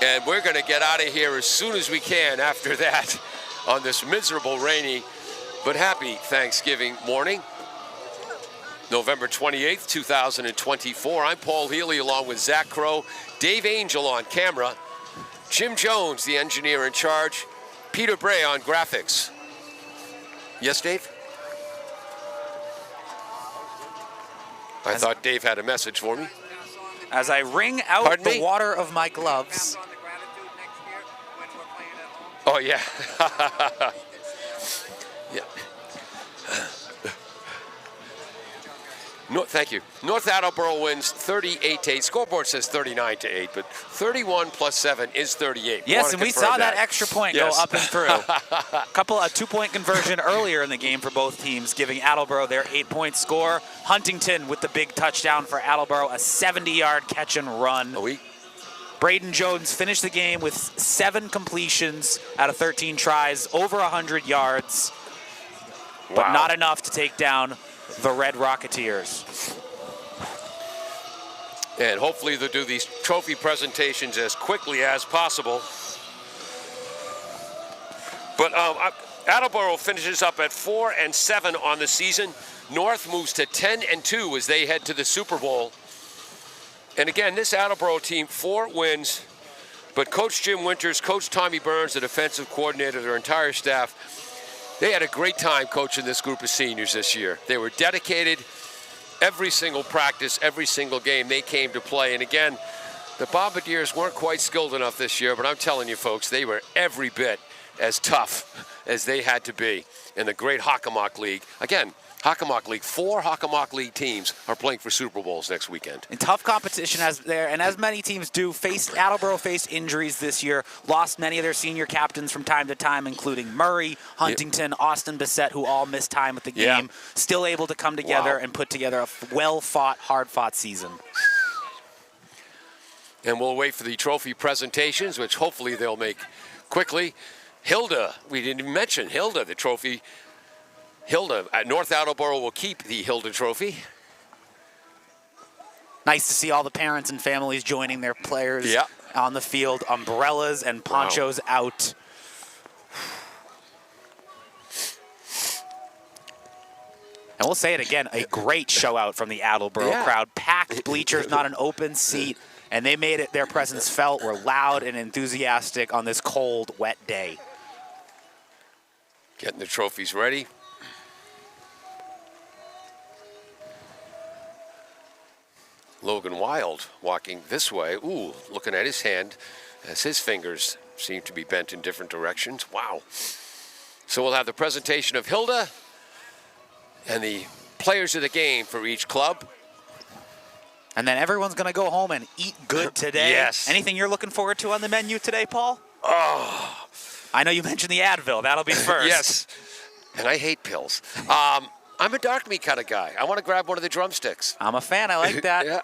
and we're going to get out of here as soon as we can after that on this miserable, rainy, but happy Thanksgiving morning. November 28th, 2024. I'm Paul Healy along with Zach Crow, Dave Angel on camera, Jim Jones, the engineer in charge, Peter Bray on graphics. Yes, Dave? I thought Dave had a message for me. As I wring out Pardon the me? water of my gloves. Oh, yeah. Yeah. No, thank you. North Attleboro wins 38-8. Scoreboard says 39-8, but 31 plus 7 is 38. Yes, and we saw that extra point Yes. go up and through. A 2-point conversion earlier in the game for both teams, giving Attleboro their 8-point score. Huntington with the big touchdown for Attleboro, a 70-yard catch and run. Braden Jones finished the game with 7 completions out of 13 tries, over 100 yards, but not enough to take down the Red Rocketeers. And hopefully they'll do these trophy presentations as quickly as possible. But Attleboro finishes up at 4-7 on the season. North moves to 10-2 as they head to the Super Bowl. And again, this Attleboro team, 4 wins, but Coach Jim Winters, Coach Tommy Burns, the defensive coordinator, their entire staff, they had a great time coaching this group of seniors this year. They were dedicated. Every single practice, every single game, they came to play. And again, the Bombardiers weren't quite skilled enough this year, but I'm telling you folks, they were every bit as tough as they had to be in the great Hockomock League. Again, Hockomock League, 4 Hockomock League teams are playing for Super Bowls next weekend. And tough competition as there, and as many teams do, Attleboro faced injuries this year, lost many of their senior captains from time to time, including Murray, Huntington, Austin Bissett, who all missed time with the game, still able to come together and put together a well-fought, hard-fought season. And we'll wait for the trophy presentations, which hopefully they'll make quickly. Hilda, we didn't even mention Hilda, the trophy. Hilda at North Attleboro will keep the Hilda Trophy. Nice to see all the parents and families joining their players on the field. Umbrellas and ponchos out. And we'll say it again, a great show out from the Attleboro crowd. Packed bleachers, not an open seat. And they made it, their presence felt, were loud and enthusiastic on this cold, wet day. Getting the trophies ready. Logan Wild walking this way. Ooh, looking at his hand as his fingers seem to be bent in different directions. Wow. So we'll have the presentation of Hilda and the players of the game for each club. And then everyone's going to go home and eat good today. Yes. Anything you're looking forward to on the menu today, Paul? Oh. I know you mentioned the Advil. That'll be first. Yes. And I hate pills. I'm a dark meat kind of guy. I want to grab one of the drumsticks. I'm a fan. I like that. Yeah.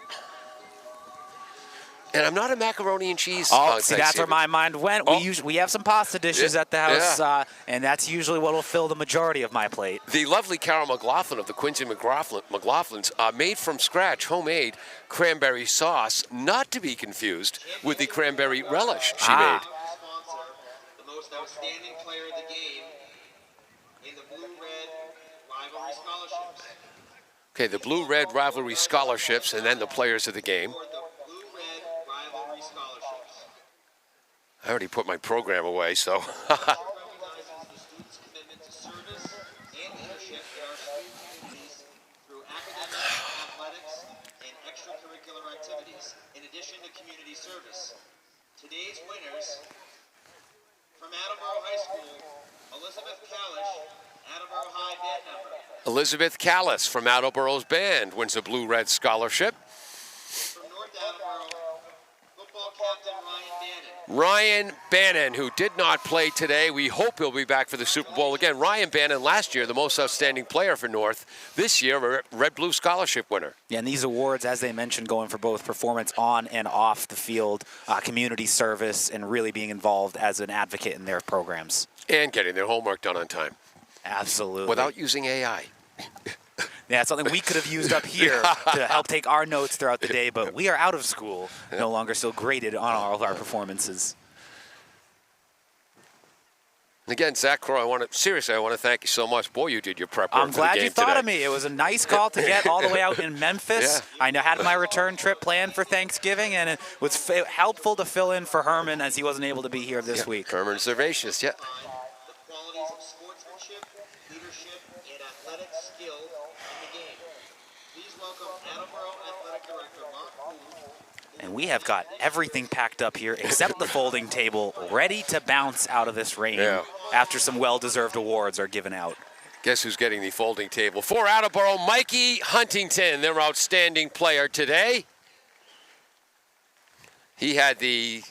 And I'm not a macaroni and cheese. Oh, see, that's where my mind went. We have some pasta dishes at the house, and that's usually what will fill the majority of my plate. The lovely Carol McLaughlin of the Quincy McLaughlins made from scratch, homemade cranberry sauce, not to be confused with the cranberry relish she made. The most outstanding player of the game in the Blue-Red Rivalry Scholarships. Okay, the Blue-Red Rivalry Scholarships, and then the players of the game. I already put my program away, so. Today's winners from Attleboro High School, Elizabeth Callish, Attleboro High band member. Elizabeth Callis from Attleboro's band wins a Blue-Red Scholarship. From North Attleboro, football captain Ryan Bannon. Ryan Bannon, who did not play today. We hope he'll be back for the Super Bowl again. Ryan Bannon, last year, the most outstanding player for North. This year, a Red-Blue Scholarship winner. Yeah, and these awards, as they mentioned, going for both performance on and off the field, community service, and really being involved as an advocate in their programs. And getting their homework done on time. Absolutely. Without using AI. Yeah, it's something we could have used up here to help take our notes throughout the day, but we are out of school, no longer still graded on all of our performances. Again, Zach Crow, I want to thank you so much. Boy, you did your prep work I'm glad you thought today. of me. It was a nice call to get all the way out in Memphis. I had my return trip planned for Thanksgiving, and it was helpful to fill in for Herman as he wasn't able to be here this week. Herman Servatius, skill in the game. Please welcome Attleboro Athletic Director Mark Booth. And we have got everything packed up here except the folding table, ready to bounce out of this rain after some well-deserved awards are given out. Guess who's getting the folding table? For Attleboro, Mikey Huntington, their outstanding player today. He had the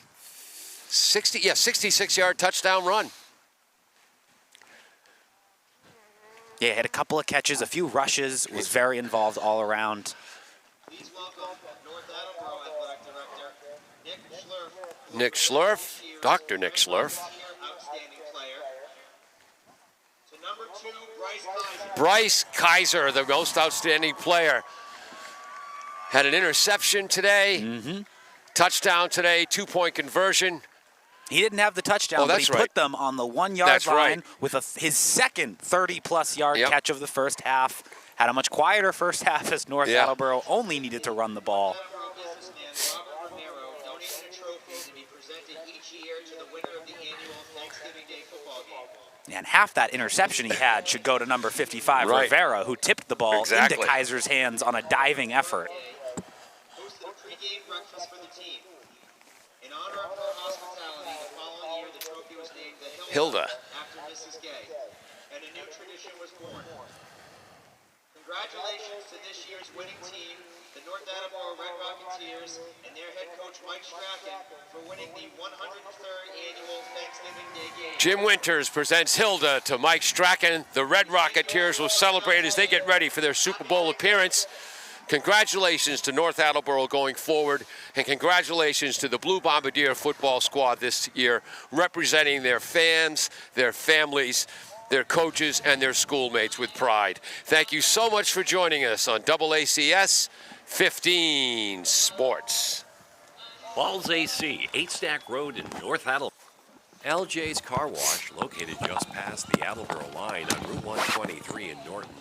66-yard touchdown run. Yeah, had a couple of catches, a few rushes, was very involved all around. Please welcome North Attleboro Athletic Director Nick Schlurf. Nick Schlurf, Dr. Nick Schlurf. Outstanding player. To number 2, Bryce Kaiser. Bryce Kaiser, the most outstanding player. Had an interception today. Touchdown today, 2-point conversion. He didn't have the touchdown, but he put them on the 1-yard line with his second 30-plus yard catch of the first half. Had a much quieter first half as North Attleboro only needed to run the ball. Attleboro businessman Robert Romero donated a trophy to be presented each year to the winner of the annual Thanksgiving Day football game. And half that interception he had should go to number 55, Rivera, who tipped the ball into Kaiser's hands on a diving effort. Hosted a pregame breakfast for the team. In honor of her hospitality, the following year the trophy was named the Hilda after Mrs. Gay, and a new tradition was born. Congratulations to this year's winning team, the North Attleboro Red Rocketeers, and their head coach Mike Strachan for winning the 103rd annual Thanksgiving Day game. Jim Winters presents Hilda to Mike Strachan. The Red Rocketeers will celebrate as they get ready for their Super Bowl appearance. Congratulations to North Attleboro going forward, and congratulations to the Blue Bombardier football squad this year, representing their fans, their families, their coaches, and their schoolmates with pride. Thank you so much for joining us on AACS 15 Sports. Falls AC, 8 Stack Road in North Attleboro. LJ's Car Wash, located just past the Attleboro line on Route 123 in Norton.